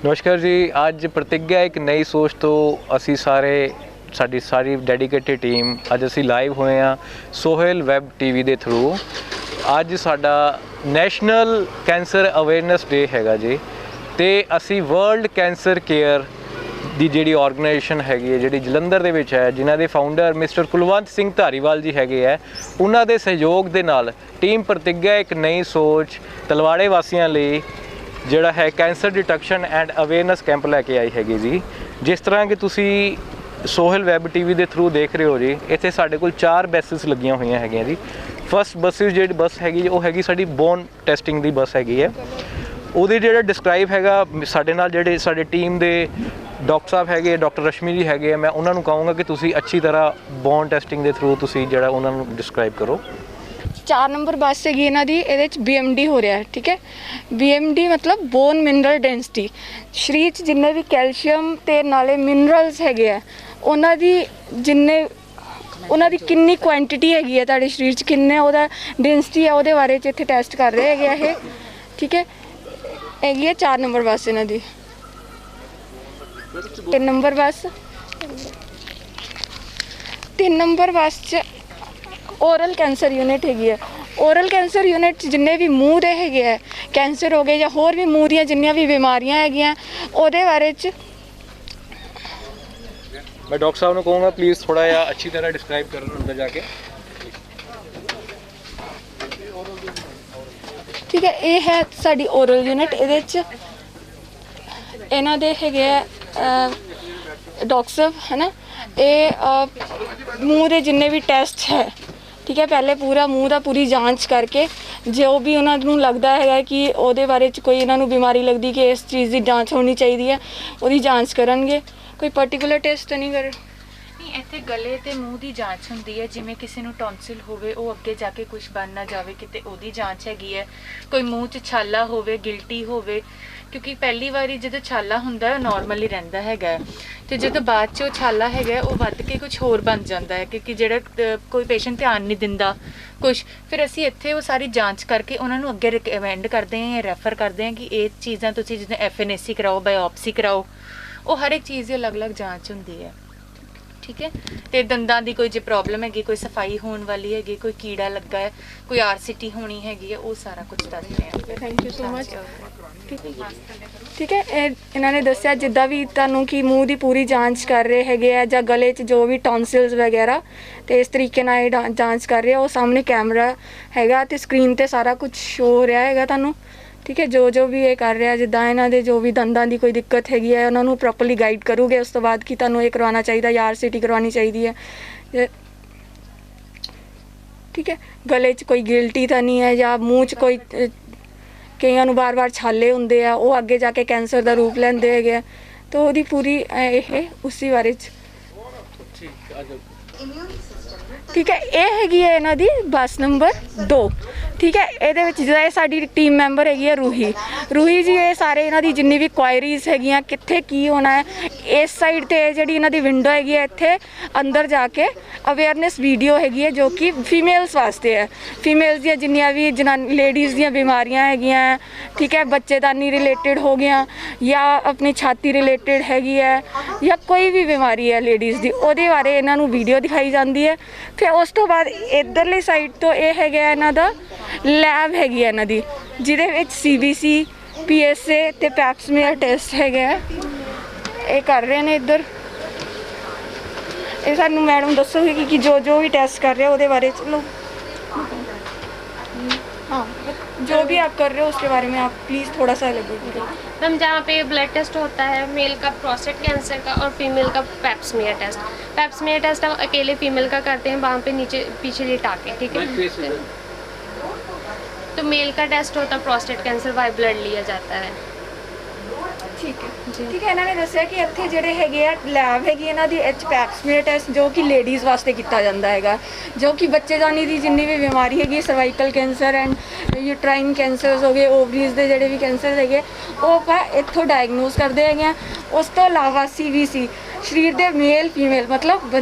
नमस्कार जी। ਅੱਜ प्रतिज्ञा एक नई सोच तो ਅਸੀਂ ਸਾਰੀ ਡੈਡੀਕੇਟਿਡ ਟੀਮ ਅੱਜ ਅਸੀਂ ਲਾਈਵ ਹੋਏ ਹਾਂ ਸੋਹਲ ਵੈਬ ਟੀਵੀ ਦੇ ਥਰੂ। ਅੱਜ ਸਾਡਾ ਨੈਸ਼ਨਲ ਕੈਂਸਰ ਅਵੇਅਰਨੈਸ ਡੇ ਹੈਗਾ ਜੀ, ਤੇ ਅਸੀਂ ਵਰਲਡ ਕੈਂਸਰ ਕੇਅਰ ਦੀ ਜਿਹੜੀ ਆਰਗੇਨਾਈਜੇਸ਼ਨ ਹੈਗੀ ਹੈ, ਜਿਹੜੀ ਜਲੰਧਰ ਦੇ ਵਿੱਚ ਹੈ, ਜਿਨ੍ਹਾਂ ਦੇ ਫਾਊਂਡਰ ਮਿਸਟਰ ਕੁਲਵੰਤ ਸਿੰਘ ਧਾਰੀਵਾਲ ਜੀ ਹੈਗੇ ਹੈ, ਉਹਨਾਂ ਦੇ ਸਹਿਯੋਗ ਦੇ ਨਾਲ ਟੀਮ प्रतिज्ञा एक नई सोच ਤਲਵਾੜੇ ਵਾਸੀਆਂ ਲਈ ਜਿਹੜਾ ਹੈ cancer detection and awareness camp ਲੈ ਕੇ ਆਈ ਹੈਗੀ ਜੀ। ਜਿਸ ਤਰ੍ਹਾਂ ਕਿ ਤੁਸੀਂ ਸੋਹਲ ਵੈਬ ਟੀਵੀ ਦੇ ਥਰੂ ਦੇਖ ਰਹੇ ਹੋ ਜੀ, ਇੱਥੇ ਸਾਡੇ ਕੋਲ 4 ਬੱਸਿਸ ਲੱਗੀਆਂ ਹੋਈਆਂ ਹੈਗੀਆਂ ਜੀ। ਫਸਟ ਜਿਹੜੀ ਬੱਸ ਹੈਗੀ ਉਹ ਹੈਗੀ ਸਾਡੀ ਬੋਨ ਟੈਸਟਿੰਗ ਦੀ ਬੱਸ ਹੈਗੀ ਹੈ। ਉਹਦੇ ਜਿਹੜਾ ਡਿਸਕ੍ਰਾਈਬ ਹੈਗਾ ਸਾਡੇ ਨਾਲ ਜਿਹੜੇ ਸਾਡੇ ਟੀਮ ਦੇ ਡਾਕਟਰ ਸਾਹਿਬ ਹੈਗੇ, ਡਾਕਟਰ ਰਸ਼ਮੀ ਜੀ ਹੈਗੇ, ਮੈਂ ਉਹਨਾਂ ਨੂੰ ਕਹਾਂਗਾ ਕਿ ਤੁਸੀਂ ਅੱਛੀ ਤਰ੍ਹਾਂ ਬੋਨ ਟੈਸਟਿੰਗ ਦੇ ਥਰੂ ਤੁਸੀਂ ਜਿਹੜਾ ਉਹਨਾਂ ਨੂੰ ਡਿਸਕ੍ਰਾਈਬ ਕਰੋ। 4 ਨੰਬਰ ਬੱਸ ਹੈਗੀ ਇਹਨਾਂ ਦੀ, ਇਹਦੇ ਚ BMD ਹੋ ਰਿਹਾ ਹੈ। ਠੀਕ ਹੈ, BMD ਮਤਲਬ ਬੋਨ ਮਿਨਰਲ ਡੈਂਸਿਟੀ। ਸਰੀਰ 'ਚ ਜਿੰਨੇ ਵੀ ਕੈਲਸ਼ੀਅਮ ਤੇ ਨਾਲੇ ਮਿਨਰਲਸ ਹੈਗੇ ਆ, ਉਹਨਾਂ ਦੀ ਕਿੰਨੀ ਕੁਆਂਟੀਟੀ ਹੈਗੀ ਹੈ ਤੁਹਾਡੇ ਸਰੀਰ 'ਚ, ਕਿੰਨੇ ਉਹਦਾ ਡੈਂਸਿਟੀ ਹੈ, ਉਹਦੇ ਬਾਰੇ 'ਚ ਇੱਥੇ ਟੈਸਟ ਕਰ ਰਹੇ ਹੈਗੇ ਆ ਇਹ। ਠੀਕ ਹੈ, ਹੈਗੀ ਹੈ 4 ਨੰਬਰ ਬੱਸ ਇਹਨਾਂ ਦੀ। 3 ਨੰਬਰ ਬੱਸ 3 ਨੰਬਰ ਬੱਸ 'ਚ ओरल कैंसर यूनिट हैगी है। ओरल कैंसर यूनिट जिन्ने भी मूँह दे हैगे है कैंसर हो गए या होर भी मूँह दियां जिन्नियां भी बीमारियां हैगियां ओहदे बारे च मैं डॉक्टर साहब को कहूँगा प्लीज़ थोड़ा या अच्छी तरह डिस्क्राइब कर अंदर जाके। ठीक है, ये है साडी ओरल यूनिट। इहदे च इन्हां दे हैगे डॉक्टर साहब है ना, ये मूँह दे जिन्ने भी टेस्ट है, ठीक है, पहले पूरा मूँह का पूरी जांच करके जो भी उन्होंने लगता है कि ਉਹਦੇ ਬਾਰੇ ਚ कोई इन्हों बीमारी लगती कि इस चीज़ की जांच होनी चाहिए है, ਉਹਦੀ जांच करनगे। कोई पर्टिकुलर टेस्ट तो नहीं कर नहीं। ਇੱਥੇ ਗਲੇ ਤੇ ਮੂੰਹ ਦੀ ਜਾਂਚ ਹੁੰਦੀ ਹੈ, ਜਿਵੇਂ ਕਿਸੇ ਨੂੰ ਟੌਨਸਿਲ ਹੋਵੇ, ਉਹ ਅੱਗੇ ਜਾ ਕੇ ਕੁਝ ਬਣ ਨਾ ਜਾਵੇ ਕਿਤੇ, ਉਹਦੀ ਜਾਂਚ ਹੈਗੀ ਹੈ। ਕੋਈ ਮੂੰਹ 'ਚ ਛਾਲਾ ਹੋਵੇ, ਗਿਲਟੀ ਹੋਵੇ, ਕਿਉਂਕਿ ਪਹਿਲੀ ਵਾਰੀ ਜਦੋਂ ਛਾਲਾ ਹੁੰਦਾ ਉਹ ਨਾਰਮਲੀ ਰਹਿੰਦਾ ਹੈਗਾ, ਤੇ ਜਦੋਂ ਬਾਅਦ 'ਚ ਉਹ ਛਾਲਾ ਹੈਗਾ ਉਹ ਵੱਧ ਕੇ ਕੁਝ ਹੋਰ ਬਣ ਜਾਂਦਾ ਹੈ, ਕਿਉਂਕਿ ਜਿਹੜਾ ਕੋਈ ਪੇਸ਼ੈਂਟ ਧਿਆਨ ਨਹੀਂ ਦਿੰਦਾ ਕੁਛ, ਫਿਰ ਅਸੀਂ ਇੱਥੇ ਉਹ ਸਾਰੀ ਜਾਂਚ ਕਰਕੇ ਉਹਨਾਂ ਨੂੰ ਅੱਗੇ ਰਿਕਮੈਂਡ ਕਰਦੇ ਹਾਂ ਜਾਂ ਰੈਫਰ ਕਰਦੇ ਹਾਂ ਕਿ ਇਹ ਚੀਜ਼ਾਂ ਤੁਸੀਂ ਜਿੱਦਾਂ FNAC ਕਰਾਓ, ਬਾਇਓਪਸੀ ਕਰਾਓ। ਉਹ ਹਰ ਇੱਕ ਚੀਜ਼ ਦੀ ਅਲੱਗ-ਅਲੱਗ ਜਾਂਚ ਹੁੰਦੀ ਹੈ। ठीक है, तो दंदां दी कोई जो प्रॉब्लम हैगी, कोई सफाई होने वाली हैगी, कोई कीड़ा लगा है, कोई RCT होनी हैगी है, वो सारा कुछ दसदे हैं। Thank you so much. ठीक है, इन्होंने दस्या जिद्दां भी तुहानूं कि मूँह की पूरी जांच कर रहे हैगे आ जां गले च जो भी टॉन्सिल्स वगैरह, तो इस तरीके नाल जांच कर रहे हो। सामने कैमरा हैगा ते स्क्रीन ते सारा कुछ शो हो रहा हैगा तुहानूं। ठीक है, जो भी ये कर रहा जिद्दां इन्हां दे जो भी दंदां दी कोई दिक्कत हैगी है उन्होंने प्रॉपरली गाइड करोगे उस तो बाद कि तुहानूं ये करवाना चाहिए या RCT करवानी चाहिए है। ठीक है, गले च कोई गिल्टी तो नहीं है या मूँह च कोई कईयां नूं बार-बार छाले हुंदे आ, वो आगे जाके कैंसर का रूप लैंदे हैगे, तो ਉਹਦੀ पूरी ये उसी बारे च। ठीक है, ये हैगी है इन्हां दी बस नंबर 2। ठीक है, ਇਹਦੇ ਵਿੱਚ ਜਿਹੜਾ ਸਾਡੀ ਟੀਮ ਮੈਂਬਰ ਹੈਗੀ ਹੈ ਰੂਹੀ ਜੀ, ਇਹ ਸਾਰੇ ਇਹਨਾਂ ਦੀ ਜਿੰਨੀ ਵੀ ਕੁਆਇਰੀਜ਼ ਹੈਗੀਆਂ ਕਿੱਥੇ ਕੀ ਹੋਣਾ ਹੈ, ਇਸ ਸਾਈਡ ਤੇ ਜਿਹੜੀ ਇਹਨਾਂ ਦੀ ਵਿੰਡੋ ਹੈਗੀ ਹੈ ਇੱਥੇ ਅੰਦਰ ਜਾ ਕੇ ਅਵੇਅਰਨੈਸ ਵੀਡੀਓ ਹੈਗੀ ਹੈ ਜੋ ਕਿ ਫੀਮੇਲਸ ਵਾਸਤੇ ਹੈ। ਫੀਮੇਲਸ ਦੀਆਂ ਜਿੰਨੀਆਂ ਵੀ ਲੇਡੀਜ਼ ਦੀਆਂ ਬਿਮਾਰੀਆਂ ਹੈਗੀਆਂ, ਠੀਕ ਹੈ, ਬੱਚੇਦਾਨੀ ਰਿਲੇਟਡ ਹੋ ਗਿਆ ਜਾਂ ਆਪਣੀ ਛਾਤੀ ਰਿਲੇਟਡ ਹੈਗੀ ਹੈ ਜਾਂ ਕੋਈ ਵੀ ਬਿਮਾਰੀ ਹੈ ਲੇਡੀਜ਼ ਦੀ, ਉਹਦੇ ਬਾਰੇ ਇਹਨਾਂ ਨੂੰ ਵੀਡੀਓ ਦਿਖਾਈ ਜਾਂਦੀ ਹੈ। ਫਿਰ ਉਸ ਤੋਂ ਬਾਅਦ ਇੱਧਰਲੀ ਸਾਈਡ ਤੋਂ ਇਹ ਹੈਗਾ ਇਹਨਾਂ ਦਾ ਲੈਬ ਹੈਗੀ ਹੈ ਇਹਨਾਂ ਦੀ, ਜਿਹਦੇ ਵਿੱਚ CBC PSA ਤੇ ਪੈਪਸਮੀਅਰ ਟੈਸਟ ਹੈਗਾ, ਇਹ ਕਰ ਰਹੇ ਨੇ ਇੱਧਰ। ਇਹ ਸਾਨੂੰ ਮੈਡਮ ਦੱਸੋਗੇ ਕਿ ਜੋ ਵੀ ਟੈਸਟ कर रहे हो ਉਹਦੇ ਬਾਰੇ। चलो हाँ, जो भी आप कर रहे हो उसके बारे में आप प्लीज़ थोड़ा सा एलेबोरेट करें। मैम, जहाँ पे ब्लड टेस्ट होता है मेल का प्रोस्टेट कैंसर का और फीमेल का पैप्समियर टेस्ट। पैप्समियर टेस्ट हम अकेले फीमेल का करते हैं वहाँ पे नीचे पीछे लिटा के। ठीक है, तो मेल का टेस्ट होता है प्रोस्टेट कैंसर, वाई ब्लड लिया जाता है। ठीक है जी। ठीक है, इन्होंने दस्या कि ਇੱਥੇ ਜਿਹੜੇ ਹੈਗੇ ਆ ਲੈਬ ਹੈਗੀ ਇਹਨਾਂ ਦੀ ਪੈਪਸਮੀਅਰ ਟੈਸਟ ਜੋ ਕਿ ਲੇਡੀਜ਼ ਵਾਸਤੇ ਕੀਤਾ ਜਾਂਦਾ ਹੈਗਾ, ਜੋ ਕਿ ਬੱਚੇਦਾਨੀ ਦੀ ਜਿੰਨੀ ਵੀ ਬਿਮਾਰੀ ਹੈਗੀ, ਸਰਵਾਈਕਲ ਕੈਂਸਰ ਐਂਡ ਯੂਟਰਾਈਨ ਕੈਂਸਰਸ ਹੋ ਗਏ, ਓਵਰੀਜ਼ ਦੇ ਜਿਹੜੇ ਵੀ ਕੈਂਸਰ ਹੈਗੇ ਉਹ ਆਪਾਂ ਇੱਥੋਂ ਡਾਇਗਨੋਸ ਕਰਦੇ ਹੈਗੇ ਆ। ਉਸ ਤੋਂ ਇਲਾਵਾ CBC ਸਰੀਰ ਦੇ ਮੇਲ ਫੀਮੇਲ ਮਤਲਬ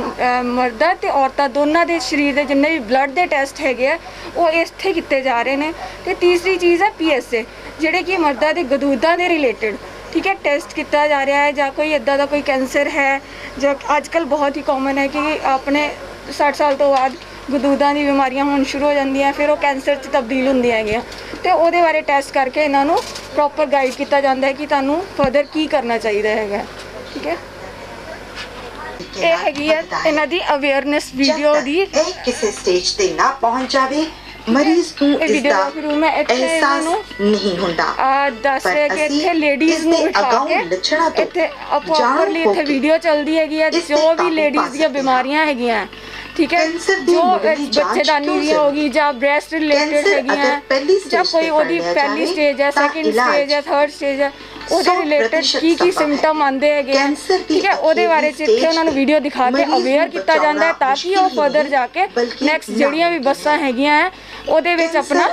ਮਰਦਾਂ ਤੇ ਔਰਤਾਂ ਦੋਨਾਂ ਦੇ ਸਰੀਰ ਦੇ ਜਿੰਨੇ ਵੀ ਬਲੱਡ ਦੇ ਟੈਸਟ ਹੈਗੇ ਆ ਉਹ ਇੱਥੇ ਕੀਤੇ ਜਾ ਰਹੇ ਨੇ। ਤੇ ਤੀਸਰੀ ਚੀਜ਼ ਹੈ PSA ਜਿਹੜੇ ਕਿ ਮਰਦਾਂ ਦੇ ਗਦੂਦਾਂ ਦੇ ਰਿਲੇਟਡ ਠੀਕ ਹੈ ਟੈਸਟ ਕੀਤਾ ਜਾ ਰਿਹਾ ਹੈ, ਜਾਂ ਕੋਈ ਇੱਦਾਂ ਦਾ ਕੋਈ ਕੈਂਸਰ ਹੈ ਜੋ ਅੱਜ ਕੱਲ੍ਹ ਬਹੁਤ ਹੀ ਕਾਮਨ ਹੈ ਕਿ ਆਪਣੇ 60 ਸਾਲ ਤੋਂ ਬਾਅਦ ਗਦੂਦਾਂ ਦੀ ਬਿਮਾਰੀਆਂ ਹੋਣ ਸ਼ੁਰੂ ਹੋ ਜਾਂਦੀਆਂ, ਫਿਰ ਉਹ ਕੈਂਸਰ 'ਚ ਤਬਦੀਲ ਹੁੰਦੀਆਂ ਹੈਗੀਆਂ, ਤੇ ਉਹਦੇ ਬਾਰੇ ਟੈਸਟ ਕਰਕੇ ਇਹਨਾਂ ਨੂੰ ਪ੍ਰੋਪਰ ਗਾਈਡ ਕੀਤਾ ਜਾਂਦਾ ਹੈ ਕਿ ਤੁਹਾਨੂੰ ਫਰਦਰ ਕੀ ਕਰਨਾ ਚਾਹੀਦਾ ਹੈਗਾ। ਠੀਕ ਹੈ, ਇਹ ਹੈਗੀ ਹੈ ਇਹਨਾਂ ਦੀ ਅਵੇਅਰਨੈਸ ਵੀਡੀਓ ਦੀ। ਇਹ ਕਿਸੇ ਸਟੇਜ ਤੇ ਨਾ ਪਹੁੰਚ ਜਾਵੇ, ਮਰੀਜ਼ ਨੂੰ ਇਸ ਦਾ ਅਹਿਸਾਸ ਨਹੀਂ ਹੁੰਦਾ। ਦੱਸ ਰਿਹਾ ਕਿ ਇੱਥੇ ਲੇਡੀਜ਼ ਨੂੰ ਬਿਠਾ ਕੇ ਇੱਥੇ ਪ੍ਰੋਪਰਲੀ ਇੱਥੇ ਵੀਡੀਓ ਚੱਲਦੀ ਹੈਗੀ ਹੈ, ਜੋ ਵੀ ਲੇਡੀਜ਼ ਦੀਆਂ ਬਿਮਾਰੀਆਂ ਹੈਗੀਆਂ, ਠੀਕ ਹੈ, ਜੋ ਬੱਚੇਦਾਨੀ ਦੀ ਹੋਗੀ ਜਾਂ ਬ੍ਰੈਸਟ ਰਿਲੇਟਡ ਹੈਗੀਆਂ, ਜਾਂ ਕੋਈ ਉਹਦੀ ਪਹਿਲੀ ਸਟੇਜ ਹੈ, ਸੈਕਿੰਡ ਸਟੇਜ ਹੈ, ਥਰਡ ਸਟੇਜ ਹੈ, ਉਹਦੇ ਰਿਲੇਟਡ ਕੀ ਸਿੰਪਟਮ ਆਉਂਦੇ ਹੈਗੇ ਆ, ਠੀਕ ਹੈ, ਉਹਦੇ ਬਾਰੇ 'ਚ ਇੱਥੇ ਉਹਨਾਂ ਨੂੰ ਵੀਡੀਓ ਦਿਖਾ ਕੇ ਅਵੇਅਰ ਕੀਤਾ ਜਾਂਦਾ ਹੈ, ਤਾਂ ਕਿ ਉਹ ਫਰਦਰ ਜਾ ਕੇ ਨੈਕਸਟ ਜਿਹੜੀਆਂ ਵੀ ਬੱਸਾਂ ਹੈਗੀਆਂ ਹੈ ਉਹਦੇ ਵਿੱਚ ਆਪਣਾ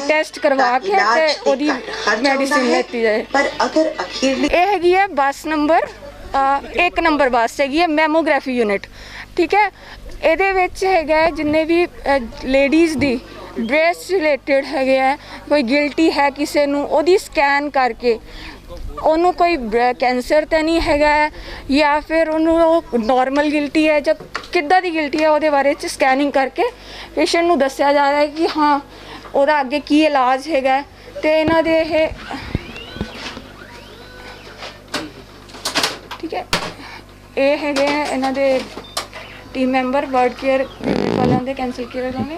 ਟੈਸਟ ਕਰਵਾ ਕੇ ਤੇ ਉਹਦੀ ਮੈਡੀਸਿਨ ਲੈਤੀ ਜਾਏ। ਪਰ ਅਗਰ ਅਖੀਰਲੀ ਇਹ ਹੈਗੀ ਹੈ ਬੱਸ ਨੰਬਰ 1 ਨੰਬਰ ਬੱਸ ਹੈਗੀ ਹੈ ਮੈਮੋਗ੍ਰਾਫੀ ਯੂਨਿਟ। ਠੀਕ ਹੈ, ਇਹਦੇ ਵਿੱਚ ਹੈਗਾ ਜਿੰਨੇ ਵੀ ਲੇਡੀਜ਼ ਦੀ ਬ੍ਰੈਸਟ ਰਿਲੇਟਡ ਹੈਗੇ ਆ, ਕੋਈ ਗਿਲਟੀ ਹੈ ਕਿਸੇ ਨੂੰ, ਉਹਦੀ ਸਕੈਨ ਕਰਕੇ ਉਹਨੂੰ ਕੋਈ ਕੈਂਸਰ ਤਾਂ ਨਹੀਂ ਹੈਗਾ ਜਾਂ ਫਿਰ ਉਹਨੂੰ ਉਹ ਨਾਰਮਲ ਗਿਲਟੀ ਹੈ ਜਾਂ ਕਿੱਦਾਂ ਦੀ ਗਿਲਟੀ ਹੈ, ਉਹਦੇ ਬਾਰੇ 'ਚ ਸਕੈਨਿੰਗ ਕਰਕੇ ਪੇਸ਼ੈਂਟ ਨੂੰ ਦੱਸਿਆ ਜਾ ਰਿਹਾ ਹੈ ਕਿ ਹਾਂ ਉਹਦਾ ਅੱਗੇ ਕੀ ਇਲਾਜ ਹੈਗਾ। ਤੇ ਇਹਨਾਂ ਦੇ ਇਹ ਠੀਕ ਹੈ, ਇਹ ਹੈਗੇ ਆ ਇਹਨਾਂ ਦੇ टीम मेंबर वर्ड केयर वालों के कैंसर केयर वाले।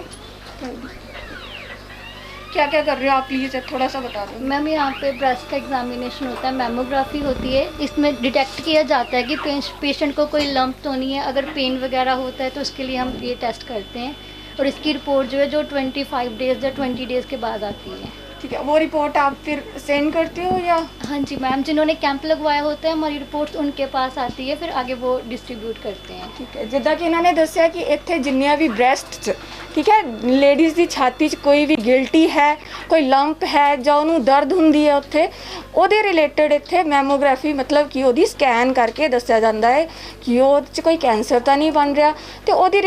क्या क्या कर रहे हो आप, प्लीज़ थोड़ा सा बता दो। मैम यहाँ पे ब्रेस्ट का एग्जामिनेशन होता है, मैमोग्राफी होती है, इसमें डिटेक्ट किया जाता है कि पेशेंट को कोई लंप तो नहीं है। अगर पेन वगैरह होता है तो उसके लिए हम ये टेस्ट करते हैं, और इसकी रिपोर्ट जो है जो 25 डेज़ या 20 डेज़ के बाद आती है। ठीक है, वो रिपोर्ट आप फिर सेंड करते हो या? हाँ जी मैम, जिन्होंने कैंप लगवाया होता है हमारी रिपोर्ट उनके पास आती है, फिर आगे वो डिस्ट्रीब्यूट करते हैं। ठीक है, जिदा कि इन्होंने दसिया कि इत्थे जिन्नियां भी ब्रैस्ट च ठीक है लेडीज़ की छाती च कोई भी गिल्टी है, कोई लंप है ਜਾਂ ਉਹਨੂੰ ਦਰਦ ਹੁੰਦੀ ਹੈ ਉੱਥੇ, ਉਹਦੇ ਰਿਲੇਟਡ ਇੱਥੇ ਮੈਮੋਗ੍ਰਾਫੀ ਮਤਲਬ ਕਿ ਉਹਦੀ ਸਕੈਨ ਕਰਕੇ ਦੱਸਿਆ ਜਾਂਦਾ ਹੈ ਕਿ ਉਹ 'ਚ ਕੋਈ ਕੈਂਸਰ ਤਾਂ ਨਹੀਂ ਬਣ ਰਿਹਾ, ਤੇ ਉਹਦੀ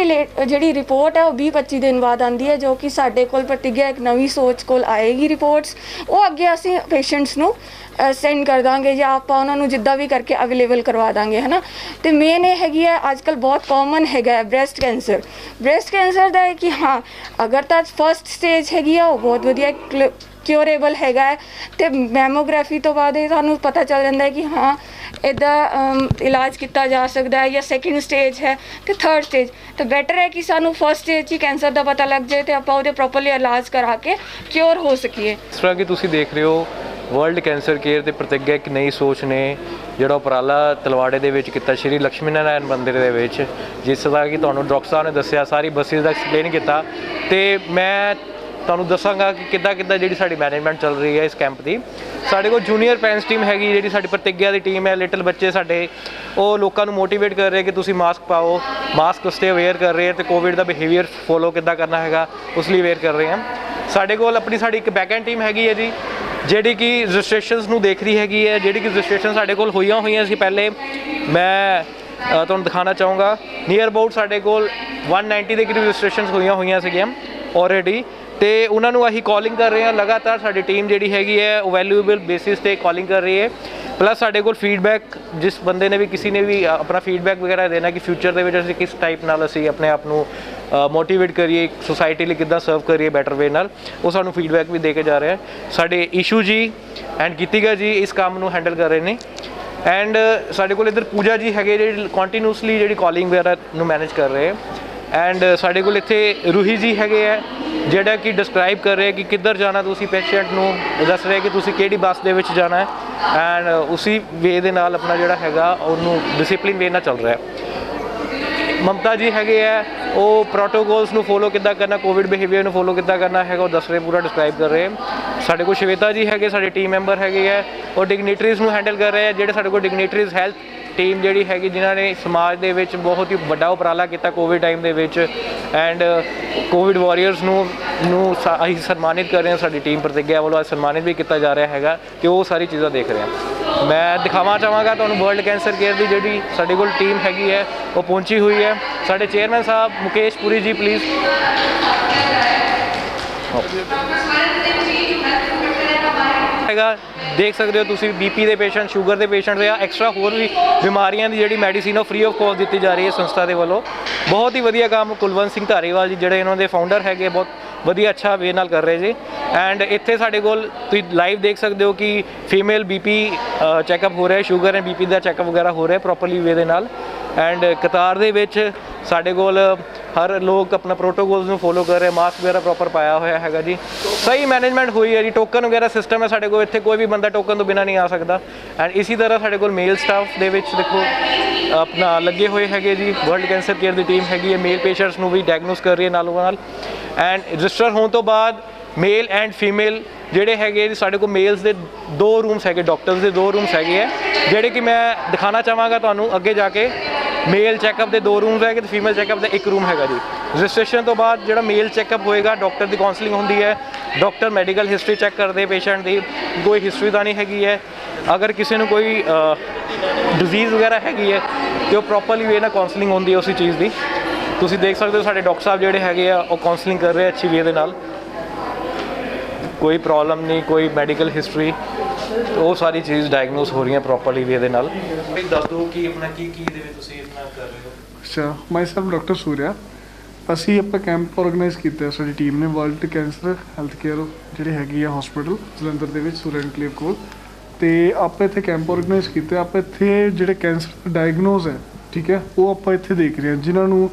ਜਿਹੜੀ ਰਿਪੋਰਟ ਹੈ ਉਹ 20-25 ਦਿਨ ਬਾਅਦ ਆਉਂਦੀ ਹੈ, ਜੋ ਕਿ ਸਾਡੇ ਕੋਲ ਪ੍ਰਤੀਗਿਆ ਇੱਕ ਨਵੀਂ ਸੋਚ ਕੋਲ ਆਏਗੀ ਰਿਪੋਰਟਸ, ਉਹ ਅੱਗੇ ਅਸੀਂ ਪੇਸ਼ੈਂਟਸ ਨੂੰ ਸੈਂਡ ਕਰ ਦਾਂਗੇ ਜਾਂ ਆਪਾਂ ਉਹਨਾਂ ਨੂੰ ਜਿੱਦਾਂ ਵੀ ਕਰਕੇ ਅਵੇਲੇਬਲ ਕਰਵਾ ਦਾਂਗੇ, ਹੈ ਨਾ। ਤੇ ਮੇਨ ਇਹ ਹੈਗੀ ਹੈ ਅੱਜ ਕੱਲ੍ਹ ਬਹੁਤ ਕਾਮਨ ਹੈਗਾ ਹੈ ਬ੍ਰੈਸਟ ਕੈਂਸਰ ਦਾ ਹੈ ਕਿ ਹਾਂ ਅਗਰ ਤਾਂ ਫਸਟ ਸਟੇਜ ਹੈਗੀ ਆ ਉਹ ਬਹੁਤ ਵਧੀਆ ਕਿਉਰੇਬਲ ਹੈਗਾ ਹੈ, ਤੇ ਮੈਮੋਗ੍ਰਾਫੀ ਤੋਂ ਬਾਅਦ ਇਹ ਤੁਹਾਨੂੰ ਪਤਾ ਚੱਲ ਜਾਂਦਾ ਹੈ ਕਿ ਹਾਂ ਇੱਦਾਂ ਇਲਾਜ ਕੀਤਾ ਜਾ ਸਕਦਾ ਹੈ, ਜਾਂ ਸੈਕਿੰਡ ਸਟੇਜ ਹੈ ਤੇ ਥਰਡ ਸਟੇਜ, ਤਾਂ ਬੈਟਰ ਹੈ ਕਿ ਸਾਨੂੰ ਫਸਟ ਸਟੇਜ 'ਚ ਹੀ ਕੈਂਸਰ ਦਾ ਪਤਾ ਲੱਗ ਜਾਏ ਤੇ ਆਪਾਂ ਉਹਦੇ ਪ੍ਰੋਪਰਲੀ ਇਲਾਜ ਕਰਾ ਕੇ ਕਿਉਰ ਹੋ ਸਕੀਏ। ਇਸ ਤਰ੍ਹਾਂ ਕਿ ਤੁਸੀਂ ਦੇਖ ਰਹੇ ਹੋ ਵਰਲਡ ਕੈਂਸਰ ਕੇਅਰ ਤੇ ਪ੍ਰਤੀਗਿਆ ਇੱਕ ਨਈ ਸੋਚ ਨੇ ਜਿਹੜਾ ਉਪਰਾਲਾ ਤਲਵਾੜੇ ਦੇ ਵਿੱਚ ਕੀਤਾ ਸ਼੍ਰੀ ਲక్ష్ਮੀ ਨਾਰਾਇਣ ਮੰਦਿਰ ਦੇ ਵਿੱਚ, ਜਿਸ ਤਰ੍ਹਾਂ ਕਿ ਤੁਹਾਨੂੰ ਡਾਕਟਰ ਸਾਹਿਬ ਨੇ ਦੱਸਿਆ, ਸਾਰੀ ਬੱਸਿਸ ਦਾ ਐਕਸਪਲੇਨ ਕੀਤਾ, ਤੇ ਮੈਂ ਤੁਹਾਨੂੰ ਦੱਸਾਂਗਾ ਕਿ ਕਿੱਦਾਂ ਜਿਹੜੀ ਸਾਡੀ ਮੈਨੇਜਮੈਂਟ ਚੱਲ ਰਹੀ ਹੈ ਇਸ ਕੈਂਪ ਦੀ। ਸਾਡੇ ਕੋਲ ਜੂਨੀਅਰ ਪੈਰੈਂਟਸ ਟੀਮ ਹੈਗੀ, ਜਿਹੜੀ ਸਾਡੀ ਪ੍ਰਤੀਗਿਆ ਦੀ ਟੀਮ ਹੈ, ਲਿਟਲ ਬੱਚੇ ਸਾਡੇ, ਉਹ ਲੋਕਾਂ ਨੂੰ ਮੋਟੀਵੇਟ ਕਰ ਰਹੇ ਕਿ ਤੁਸੀਂ ਮਾਸਕ ਪਾਓ, ਮਾਸਕ ਉਸਤੇ ਅਵੇਅਰ ਕਰ ਰਹੇ ਤੇ ਕੋਵਿਡ ਦਾ ਬਿਹੇਵੀਅਰ ਫੋਲੋ ਕਿੱਦਾਂ ਕਰਨਾ ਹੈਗਾ ਉਸ ਲਈ ਅਵੇਅਰ ਕਰ ਰਹੇ ਹਾਂ। ਸਾਡੇ ਕੋਲ ਸਾਡੀ ਇੱਕ ਬੈਕਐਂਡ ਟੀਮ ਹੈਗੀ ਹੈ ਜੀ, ਜਿਹੜੀ ਕਿ ਰਜਿਸਟ੍ਰੇਸ਼ਨਸ ਨੂੰ ਦੇਖ ਰਹੀ ਹੈਗੀ ਹੈ, ਜਿਹੜੀ ਕਿ ਰਜਿਸਟ੍ਰੇਸ਼ਨ ਸਾਡੇ ਕੋਲ ਹੋਈਆਂ ਸੀ ਪਹਿਲੇ। ਮੈਂ ਤੁਹਾਨੂੰ ਦਿਖਾਉਣਾ ਚਾਹੂੰਗਾ, ਨੀਅਰ ਅਬਾਊਟ ਸਾਡੇ ਕੋਲ 190 ਦੇ ਕਰੀਬ ਰਜਿਸਟ੍ਰੇਸ਼ਨਸ ਹੋਈਆਂ ਸੀਗੀਆਂ ਆਲਰੇਡੀ, ਤੇ ਉਹਨਾਂ ਨੂੰ ਅਸੀਂ ਕਾਲਿੰਗ ਕਰ ਰਹੇ ਹਾਂ ਲਗਾਤਾਰ। ਸਾਡੀ ਟੀਮ ਜਿਹੜੀ ਹੈਗੀ ਹੈ ਉਹ ਵੈਲਿਊਏਬਲ ਬੇਸਿਸ ਤੇ ਕਾਲਿੰਗ ਕਰ ਰਹੀ ਹੈ। ਪਲੱਸ ਸਾਡੇ ਕੋਲ ਫੀਡਬੈਕ, ਜਿਸ ਬੰਦੇ ਨੇ ਵੀ ਕਿਸੇ ਨੇ ਵੀ ਆਪਣਾ ਫੀਡਬੈਕ ਵਗੈਰਾ ਦੇਣਾ ਕਿ ਫਿਊਚਰ ਦੇ ਵਿੱਚ ਅਸੀਂ ਕਿਸ ਟਾਈਪ ਨਾਲ ਅਸੀਂ ਆਪਣੇ ਆਪ ਨੂੰ ਮੋਟੀਵੇਟ ਕਰੀਏ, ਸੋਸਾਇਟੀ ਲਈ ਕਿੱਦਾਂ ਸਰਵ ਕਰੀਏ ਬੈਟਰ ਵੇ ਨਾਲ, ਉਹ ਸਾਨੂੰ ਫੀਡਬੈਕ ਵੀ ਦੇ ਕੇ ਜਾ ਰਹੇ ਆ। ਸਾਡੇ ਈਸ਼ੂ ਜੀ ਐਂਡ ਗੀਤਿਕਾ ਜੀ ਇਸ ਕੰਮ ਨੂੰ ਹੈਂਡਲ ਕਰ ਰਹੇ ਨੇ, ਐਂਡ ਸਾਡੇ ਕੋਲ ਇੱਧਰ ਪੂਜਾ ਜੀ ਹੈਗੇ ਜਿਹੜੇ ਕੰਟੀਨਿਊਸਲੀ ਜਿਹੜੀ ਕਾਲਿੰਗ ਵਗੈਰਾ ਨੂੰ ਮੈਨੇਜ ਕਰ ਰਹੇ, ਐਂਡ ਸਾਡੇ ਕੋਲ ਇੱਥੇ ਰੂਹੀ ਜੀ ਹੈਗੇ ਆ ਜਿਹੜਾ ਕਿ ਡਿਸਕ੍ਰਾਈਬ ਕਰ ਰਹੇ ਕਿ ਕਿੱਧਰ ਜਾਣਾ, ਤੁਸੀਂ ਪੇਸ਼ੈਂਟ ਨੂੰ ਦੱਸ ਰਹੇ ਕਿ ਤੁਸੀਂ ਕਿਹੜੀ ਬੱਸ ਦੇ ਵਿੱਚ ਜਾਣਾ ਹੈ, ਐਂਡ ਉਸੀ ਵੇ ਦੇ ਨਾਲ ਆਪਣਾ ਜਿਹੜਾ ਹੈਗਾ ਉਹਨੂੰ ਡਿਸਿਪਲਿਨ ਵੇ ਨਾਲ ਚੱਲ ਰਿਹਾ। ਮਮਤਾ ਜੀ ਹੈਗੇ ਆ, ਉਹ ਪ੍ਰੋਟੋਕੋਲਸ ਨੂੰ ਫੋਲੋ ਕਿੱਦਾਂ ਕਰਨਾ, ਕੋਵਿਡ ਬਿਹੇਵੀਅਰ ਨੂੰ ਫੋਲੋ ਕਿੱਦਾਂ ਕਰਨਾ ਹੈਗਾ ਉਹ ਦੱਸ ਰਹੇ, ਪੂਰਾ ਡਿਸਕ੍ਰਾਈਬ ਕਰ ਰਹੇ। ਸਾਡੇ ਕੋਲ ਸ਼ਵੇਤਾ ਜੀ ਹੈਗੇ, ਸਾਡੇ ਟੀਮ ਮੈਂਬਰ ਹੈਗੇ ਆ, ਉਹ ਡਿਗਨੀਟਰੀਜ਼ ਨੂੰ ਹੈਂਡਲ ਕਰ ਰਹੇ ਆ, ਜਿਹੜੇ ਸਾਡੇ ਕੋਲ ਡਿਗਨੀਟਰੀਜ਼ ਹੈਲਥ ਟੀਮ ਜਿਹੜੀ ਹੈਗੀ ਜਿਨ੍ਹਾਂ ਨੇ ਸਮਾਜ ਦੇ ਵਿੱਚ ਬਹੁਤ ਹੀ ਵੱਡਾ ਉਪਰਾਲਾ ਕੀਤਾ ਕੋਵਿਡ ਟਾਈਮ ਦੇ ਵਿੱਚ, ਐਂਡ ਕੋਵਿਡ ਵਾਰੀਅਰਸ ਨੂੰ ਅਸੀਂ ਸਨਮਾਨਿਤ ਕਰ ਰਹੇ ਹਾਂ। ਸਾਡੀ ਟੀਮ ਪ੍ਰਤੀਗਿਆ ਵੱਲੋਂ ਅੱਜ ਸਨਮਾਨਿਤ ਵੀ ਕੀਤਾ ਜਾ ਰਿਹਾ ਹੈਗਾ, ਤੇ ਉਹ ਸਾਰੀ ਚੀਜ਼ਾਂ ਦੇਖ ਰਹੇ ਹਾਂ। ਮੈਂ ਦਿਖਾਉਣਾ ਚਾਹਾਂਗਾ ਤੁਹਾਨੂੰ ਵਰਲਡ ਕੈਂਸਰ ਕੇਅਰ ਦੀ ਜਿਹੜੀ ਸਾਡੇ ਕੋਲ ਟੀਮ ਹੈਗੀ ਹੈ ਉਹ ਪਹੁੰਚੀ ਹੋਈ ਹੈ। ਸਾਡੇ ਚੇਅਰਮੈਨ ਸਾਹਿਬ ਮੁਕੇਸ਼ ਪੁਰੀ ਜੀ ਪਲੀਜ਼। ਹੈਗਾ ਦੇਖ ਸਕਦੇ ਹੋ ਤੁਸੀਂ, BP ਦੇ ਪੇਸ਼ੈਂਟ, ਸ਼ੂਗਰ ਦੇ ਪੇਸ਼ੈਂਟ ਜਾਂ ਐਕਸਟਰਾ ਹੋਰ ਵੀ ਬਿਮਾਰੀਆਂ ਦੀ ਜਿਹੜੀ ਮੈਡੀਸਿਨ ਉਹ ਫ੍ਰੀ ਆਫ ਕੋਸਟ ਦਿੱਤੀ ਜਾ ਰਹੀ ਹੈ ਸੰਸਥਾ ਦੇ ਵੱਲੋਂ। ਬਹੁਤ ਹੀ ਵਧੀਆ ਕੰਮ ਕੁਲਵੰਤ ਸਿੰਘ ਧਾਰੀਵਾਲ ਜੀ ਜਿਹੜੇ ਇਹਨਾਂ ਦੇ ਫਾਊਂਡਰ ਹੈਗੇ ਬਹੁਤ ਵਧੀਆ ਅੱਛਾ ਵੇ ਨਾਲ ਕਰ ਰਹੇ ਜੀ। ਐਂਡ ਇੱਥੇ ਸਾਡੇ ਕੋਲ ਤੁਸੀਂ ਲਾਈਵ ਦੇਖ ਸਕਦੇ ਹੋ ਕਿ ਫੀਮੇਲ BP ਚੈੱਕਅਪ ਹੋ ਰਿਹਾ, sugar and BP the checkup ਵਗੈਰਾ ਹੋ ਰਿਹਾ ਪ੍ਰੋਪਰਲੀ ਵੇ ਦੇ ਨਾਲ। ਐਂਡ ਕਤਾਰ ਦੇ ਵਿੱਚ ਸਾਡੇ ਕੋਲ ਹਰ ਲੋਕ ਆਪਣਾ ਪ੍ਰੋਟੋਕੋਲਸ ਨੂੰ ਫੋਲੋ ਕਰ ਰਹੇ, ਮਾਸਕ ਵਗੈਰਾ ਪ੍ਰੋਪਰ ਪਾਇਆ ਹੋਇਆ ਹੈਗਾ ਜੀ। ਸਹੀ ਮੈਨੇਜਮੈਂਟ ਹੋਈ ਹੈ ਜੀ। ਟੋਕਨ ਵਗੈਰਾ ਸਿਸਟਮ ਹੈ ਸਾਡੇ ਕੋਲ, ਇੱਥੇ ਕੋਈ ਵੀ ਬੰਦਾ ਟੋਕਨ ਤੋਂ ਬਿਨਾਂ ਨਹੀਂ ਆ ਸਕਦਾ। ਐਂਡ ਇਸੀ ਤਰ੍ਹਾਂ ਸਾਡੇ ਕੋਲ ਮੇਲ ਸਟਾਫ ਦੇ ਵਿੱਚ ਦੇਖੋ ਆਪਣਾ ਲੱਗੇ ਹੋਏ ਹੈਗੇ ਜੀ। ਵਰਲਡ ਕੈਂਸਰ ਕੇਅਰ ਦੀ ਟੀਮ ਹੈਗੀ ਹੈ, ਮੇਲ ਪੇਸ਼ੈਂਟਸ ਨੂੰ ਵੀ ਡਾਇਗਨੋਸ ਕਰ ਰਹੀ ਹੈ ਨਾਲੋਂ ਨਾਲ। ਐਂਡ ਰਜਿਸਟਰ ਹੋਣ ਤੋਂ ਬਾਅਦ ਮੇਲ ਐਂਡ ਫੀਮੇਲ ਜਿਹੜੇ ਹੈਗੇ ਜੀ ਸਾਡੇ ਕੋਲ ਮੇਲਸ ਦੇ 2 ਰੂਮਸ ਹੈਗੇ, ਡਾਕਟਰਸ ਦੇ 2 ਰੂਮਸ ਹੈਗੇ ਹੈ ਜਿਹੜੇ ਕਿ ਮੈਂ ਦਿਖਾਣਾ ਚਾਹਾਂਗਾ ਤੁਹਾਨੂੰ ਅੱਗੇ ਜਾ ਕੇ। ਮੇਲ ਚੈੱਕਅਪ ਦੇ 2 ਰੂਮਸ ਹੈਗੇ ਤੇ ਫੀਮੇਲ ਚੈੱਕਅਪ ਦਾ 1 ਰੂਮ ਹੈਗਾ ਜੀ। ਰਜਿਸਟ੍ਰੇਸ਼ਨ ਤੋਂ ਬਾਅਦ ਜਿਹੜਾ ਮੇਲ ਚੈੱਕਅਪ ਹੋਏਗਾ, ਡਾਕਟਰ ਦੀ ਕਾਉਂਸਲਿੰਗ ਹੁੰਦੀ ਹੈ, ਡਾਕਟਰ ਮੈਡੀਕਲ ਹਿਸਟਰੀ ਚੈੱਕ ਕਰਦੇ ਪੇਸ਼ੈਂਟ ਦੀ, ਕੋਈ ਹਿਸਟਰੀ ਤਾਂ ਨਹੀਂ ਹੈਗੀ ਹੈ। ਅਗਰ ਕਿਸੇ ਨੂੰ ਕੋਈ ਡਿਜ਼ੀਜ਼ ਵਗੈਰਾ ਹੈਗੀ ਹੈ ਤੇ ਉਹ ਪ੍ਰੋਪਰਲੀ ਵੇ ਨਾਲ ਕਾਉਂਸਲਿੰਗ ਹੁੰਦੀ ਹੈ ਉਸੇ ਚੀਜ਼ ਦੀ। ਤੁਸੀਂ ਦੇਖ ਸਕਦੇ ਹੋ ਸਾਡੇ ਡਾਕਟਰ ਸਾਹਿਬ ਜਿਹੜੇ ਹੈਗੇ ਆ ਉਹ ਕਾਉਂਸਲਿੰਗ ਕਰ ਰਹੇ ਅੱਛੀ ਵੇ ਦੇ ਨਾਲ, ਕੋਈ ਪ੍ਰੋਬਲਮ ਨਹੀਂ, ਕੋਈ ਮੈਡੀਕਲ ਹਿਸਟਰੀ, ਉਹ ਸਾਰੀ ਚੀਜ਼ ਡਾਇਗਨੋਸ ਹੋ ਰਹੀਆਂ ਪ੍ਰੋਪਰਲੀ ਵੇ ਦੇ ਨਾਲ। ਦੱਸ ਦਿਓ ਕਿ ਆਪਣਾ ਕੀ ਦੇ ਵਿੱਚ ਤੁਸੀਂ ਆਪਣਾ ਕਰ ਰਹੇ ਹੋ। ਅੱਛਾ, ਮਾਈ ਸੈਲਫ ਡਾਕਟਰ ਸੂਰਿਆ। ਅਸੀਂ ਆਪਾਂ ਕੈਂਪ ਆਰਗੇਨਾਈਜ਼ ਕੀਤਾ ਸਾਡੀ ਟੀਮ ਨੇ, ਵਰਲਡ ਕੈਂਸਰ ਹੈਲਥ ਕੇਅਰ ਜਿਹੜੀ ਹੈਗੀ ਆ ਹਸਪੀਟਲ ਜਲੰਧਰ ਦੇ ਵਿੱਚ ਸੂਰਿਆ ਐਨਕਲੇਵ ਕੋਲ। ਅਤੇ ਆਪਾਂ ਇੱਥੇ ਕੈਂਪ ਆਰਗੇਨਾਈਜ਼ ਕੀਤੇ। ਆਪਾਂ ਇੱਥੇ ਜਿਹੜੇ ਕੈਂਸਰ ਡਾਇਗਨੋਸ ਹੈ, ਠੀਕ ਹੈ, ਉਹ ਆਪਾਂ ਇੱਥੇ ਦੇਖ ਰਹੇ ਹਾਂ ਜਿਨ੍ਹਾਂ ਨੂੰ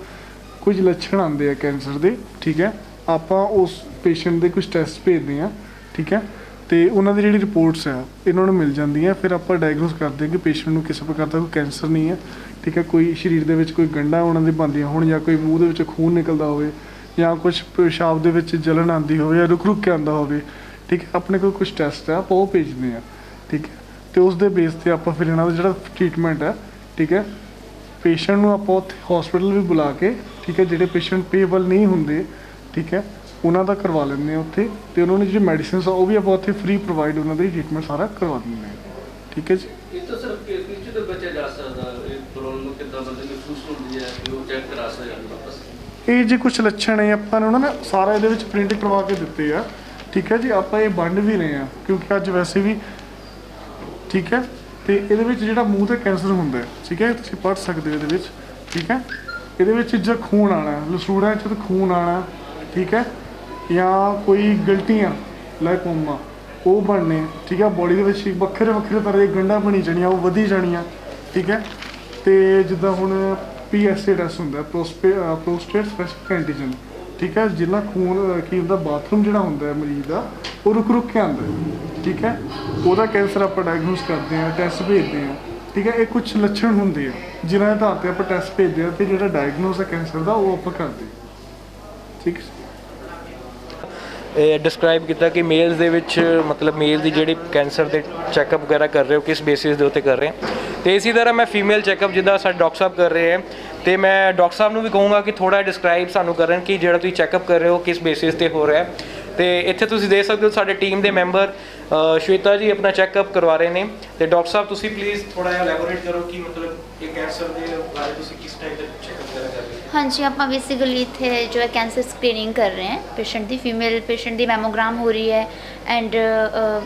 ਕੁਝ ਲੱਛਣ ਆਉਂਦੇ ਆ ਕੈਂਸਰ ਦੇ, ਠੀਕ ਹੈ। ਆਪਾਂ ਉਸ ਪੇਸ਼ੈਂਟ ਦੇ ਕੁਝ ਟੈਸਟ ਭੇਜਦੇ ਹਾਂ, ਠੀਕ ਹੈ, ਅਤੇ ਉਹਨਾਂ ਦੀ ਜਿਹੜੀ ਰਿਪੋਰਟਸ ਹੈ ਇਹਨਾਂ ਨੂੰ ਮਿਲ ਜਾਂਦੀਆਂ। ਫਿਰ ਆਪਾਂ ਡਾਇਗਨੋਸ ਕਰਦੇ ਹਾਂ ਕਿ ਪੇਸ਼ੈਂਟ ਨੂੰ ਕਿਸੇ ਪ੍ਰਕਾਰ ਦਾ ਕੋਈ ਕੈਂਸਰ ਨਹੀਂ ਹੈ, ਠੀਕ ਹੈ। ਕੋਈ ਸਰੀਰ ਦੇ ਵਿੱਚ ਕੋਈ ਗੰਢਾਂ ਉਹਨਾਂ ਦੀ ਬਣਦੀਆਂ ਹੋਣ, ਜਾਂ ਕੋਈ ਮੂੰਹ ਦੇ ਵਿੱਚ ਖੂਨ ਨਿਕਲਦਾ ਹੋਵੇ, ਜਾਂ ਕੁਛ ਪਿਸ਼ਾਬ ਦੇ ਵਿੱਚ ਜਲਨ ਆਉਂਦੀ ਹੋਵੇ, ਜਾਂ ਰੁਕ ਕੇ ਆਉਂਦਾ ਹੋਵੇ, ਠੀਕ ਹੈ। ਆਪਣੇ ਕੋਲ ਕੁਛ ਟੈਸਟ ਆ ਆਪਾਂ ਉਹ ਭੇਜਦੇ ਹਾਂ, ਠੀਕ ਹੈ। ਅਤੇ ਉਸ ਦੇ ਬੇਸ 'ਤੇ ਆਪਾਂ ਫਿਰ ਇਹਨਾਂ ਦਾ ਜਿਹੜਾ ਟਰੀਟਮੈਂਟ ਹੈ, ਠੀਕ ਹੈ, ਪੇਸ਼ੈਂਟ ਨੂੰ ਆਪਾਂ ਉੱਥੇ ਹਸਪੀਟਲ ਵੀ ਬੁਲਾ ਕੇ, ਠੀਕ ਹੈ, ਜਿਹੜੇ ਪੇਸ਼ੈਂਟ ਪੇਬਲ ਨਹੀਂ ਹੁੰਦੇ, ਠੀਕ ਹੈ, ਉਹਨਾਂ ਦਾ ਕਰਵਾ ਲੈਂਦੇ ਹਾਂ ਉੱਥੇ। ਅਤੇ ਉਹਨਾਂ ਨੂੰ ਜਿਹੜੀ ਮੈਡੀਸਿਨਸ ਆ ਉਹ ਵੀ ਆਪਾਂ ਉੱਥੇ ਫ੍ਰੀ ਪ੍ਰੋਵਾਈਡ ਉਹਨਾਂ ਦੀ ਟਰੀਟਮੈਂਟ ਸਾਰਾ ਕਰਵਾ ਦਿੰਦੇ ਹਾਂ, ਠੀਕ ਹੈ ਜੀ। ਇਹ ਤਾਂ ਸਿਰਫ ਕਿਸ ਤੋਂ ਬਚਿਆ ਜਾ ਸਕਦਾ, ਇਹ ਪ੍ਰੋਬਲਮ ਨੂੰ ਕਿੱਦਾਂ ਬੰਦੇ ਨੂੰ ਮਹਿਸੂਸ ਹੁੰਦੀ ਹੈ ਕਿ ਉਹ ਚੈੱਕ ਕਰਾ ਸਕਦਾ ਵਾਪਸ। ਇਹ ਜੇ ਕੁਛ ਲੱਛਣ ਹੈ ਆਪਾਂ ਨੇ ਉਹਨਾਂ ਨੇ ਸਾਰਾ ਇਹਦੇ ਵਿੱਚ ਪ੍ਰਿੰਟ ਕਰਵਾ ਕੇ ਦਿੱਤੇ ਆ, ਠੀਕ ਹੈ ਜੀ। ਆਪਾਂ ਇਹ ਵੰਡ ਵੀ ਰਹੇ ਹਾਂ ਕਿਉਂਕਿ ਅੱਜ ਵੈਸੇ ਵੀ, ਠੀਕ ਹੈ। ਅਤੇ ਇਹਦੇ ਵਿੱਚ ਜਿਹੜਾ ਮੂੰਹ 'ਤੇ ਕੈਂਸਰ ਹੁੰਦਾ, ਠੀਕ ਹੈ, ਤੁਸੀਂ ਪੜ੍ਹ ਸਕਦੇ ਹੋ ਇਹਦੇ ਵਿੱਚ, ਠੀਕ ਹੈ। ਇਹਦੇ ਵਿੱਚ ਜੇ ਖੂਨ ਆਉਣਾ, ਲਸੂੜਾਂ 'ਚ ਖੂਨ ਆਉਣਾ, ਠੀਕ ਹੈ, ਜਾਂ ਕੋਈ ਗਲਟੀਆਂ ਲਾਈਕੋਮਾ ਉਹ ਬਣਨੇ, ਠੀਕ ਹੈ। ਬੋਡੀ ਦੇ ਵਿੱਚ ਵੱਖਰੇ ਵੱਖਰੇ ਤਰ੍ਹਾਂ ਦੀਆਂ ਗੰਢਾਂ ਬਣੀ ਜਾਣੀਆਂ, ਉਹ ਵਧੀ ਜਾਣੀਆਂ, ਠੀਕ ਹੈ। ਅਤੇ ਜਿੱਦਾਂ ਹੁਣ PSA ਟੈਸਟ ਹੁੰਦਾ, ਪ੍ਰੋਸਟੇਟ ਸਪੈਸੀਫਿਕ ਐਂਟੀਜਨ, ਠੀਕ ਹੈ, ਜਿੰਨਾ ਖੂਨ ਕੀ ਹੁੰਦਾ, ਬਾਥਰੂਮ ਜਿਹੜਾ ਹੁੰਦਾ ਮਰੀਜ਼ ਦਾ ਉਹ ਰੁਕ ਕੇ ਆਉਂਦਾ, ਠੀਕ ਹੈ। ਉਹਦਾ ਕੈਂਸਰ ਆਪਾਂ ਡਾਇਗਨੋਸ ਕਰਦੇ ਹਾਂ, ਟੈਸਟ ਭੇਜਦੇ ਹਾਂ, ਠੀਕ ਹੈ। ਇਹ ਕੁਛ ਲੱਛਣ ਹੁੰਦੇ ਆ ਜਿਨ੍ਹਾਂ ਦੇ ਆਧਾਰ 'ਤੇ ਆਪਾਂ ਟੈਸਟ ਭੇਜਦੇ ਹਾਂ ਅਤੇ ਜਿਹੜਾ ਡਾਇਗਨੋਸ ਹੈ ਕੈਂਸਰ ਦਾ ਉਹ ਆਪਾਂ ਕਰਦੇ ਹਾਂ, ਠੀਕ ਹੈ। ਡਿਸਕ੍ਰਾਈਬ ਕੀਤਾ ਕਿ ਮੇਲਸ ਦੇ ਵਿੱਚ ਮਤਲਬ ਮੇਲ ਦੀ ਜਿਹੜੀ ਕੈਂਸਰ ਦੇ ਚੈੱਕਅਪ ਵਗੈਰਾ ਕਰ ਰਹੇ ਹੋ ਕਿਸ ਬੇਸਿਸ ਦੇ ਉੱਤੇ ਕਰ ਰਹੇ ਅਤੇ ਇਸੇ ਤਰ੍ਹਾਂ ਮੈਂ ਫੀਮੇਲ ਚੈੱਕਅਪ ਜਿੱਦਾਂ ਸਾਡੇ ਡਾਕਟਰ ਸਾਹਿਬ ਕਰ ਰਹੇ ਹੈ ਅਤੇ ਮੈਂ ਡਾਕਟਰ ਸਾਹਿਬ ਨੂੰ ਵੀ ਕਹੂੰਗਾ ਕਿ ਥੋੜ੍ਹਾ ਡਿਸਕ੍ਰਾਈਬ ਸਾਨੂੰ ਕਰਨ ਕਿ ਜਿਹੜਾ ਤੁਸੀਂ ਚੈੱਕਅਪ ਕਰ ਰਹੇ ਹੋ ਕਿਸ ਬੇਸਿਸ 'ਤੇ ਹੋ ਰਿਹਾ। ਅਤੇ ਇੱਥੇ ਤੁਸੀਂ ਦੇਖ ਸਕਦੇ ਹੋ ਸਾਡੇ ਟੀਮ ਦੇ ਮੈਂਬਰ ਸ਼ਵੇਤਾ ਜੀ ਆਪਣਾ ਚੈੱਕਅਪ ਕਰਵਾ ਰਹੇ ਨੇ। ਅਤੇ ਡਾਕਟਰ ਸਾਹਿਬ ਤੁਸੀਂ ਪਲੀਜ਼ ਥੋੜ੍ਹਾ ਜਿਹਾ ਐਲੈਬੋਰੇਟ ਕਰੋ ਕਿ ਮਤਲਬ ਇਹ ਕੈਂਸਰ ਦੇ ਬਾਰੇ ਤੁਸੀਂ ਕਿਸ ਟਾਈਪ ਦਾ ਚੈੱਕਅਪ ਵਗੈਰਾ ਕਰ ਰਹੇ ਹੋ। हाँ जी, आप बेसिकली इतने जो है कैंसर स्क्रीनिंग कर रहे हैं पेशेंट की, फीमेल पेशेंट की मैमोग्राम हो रही है एंड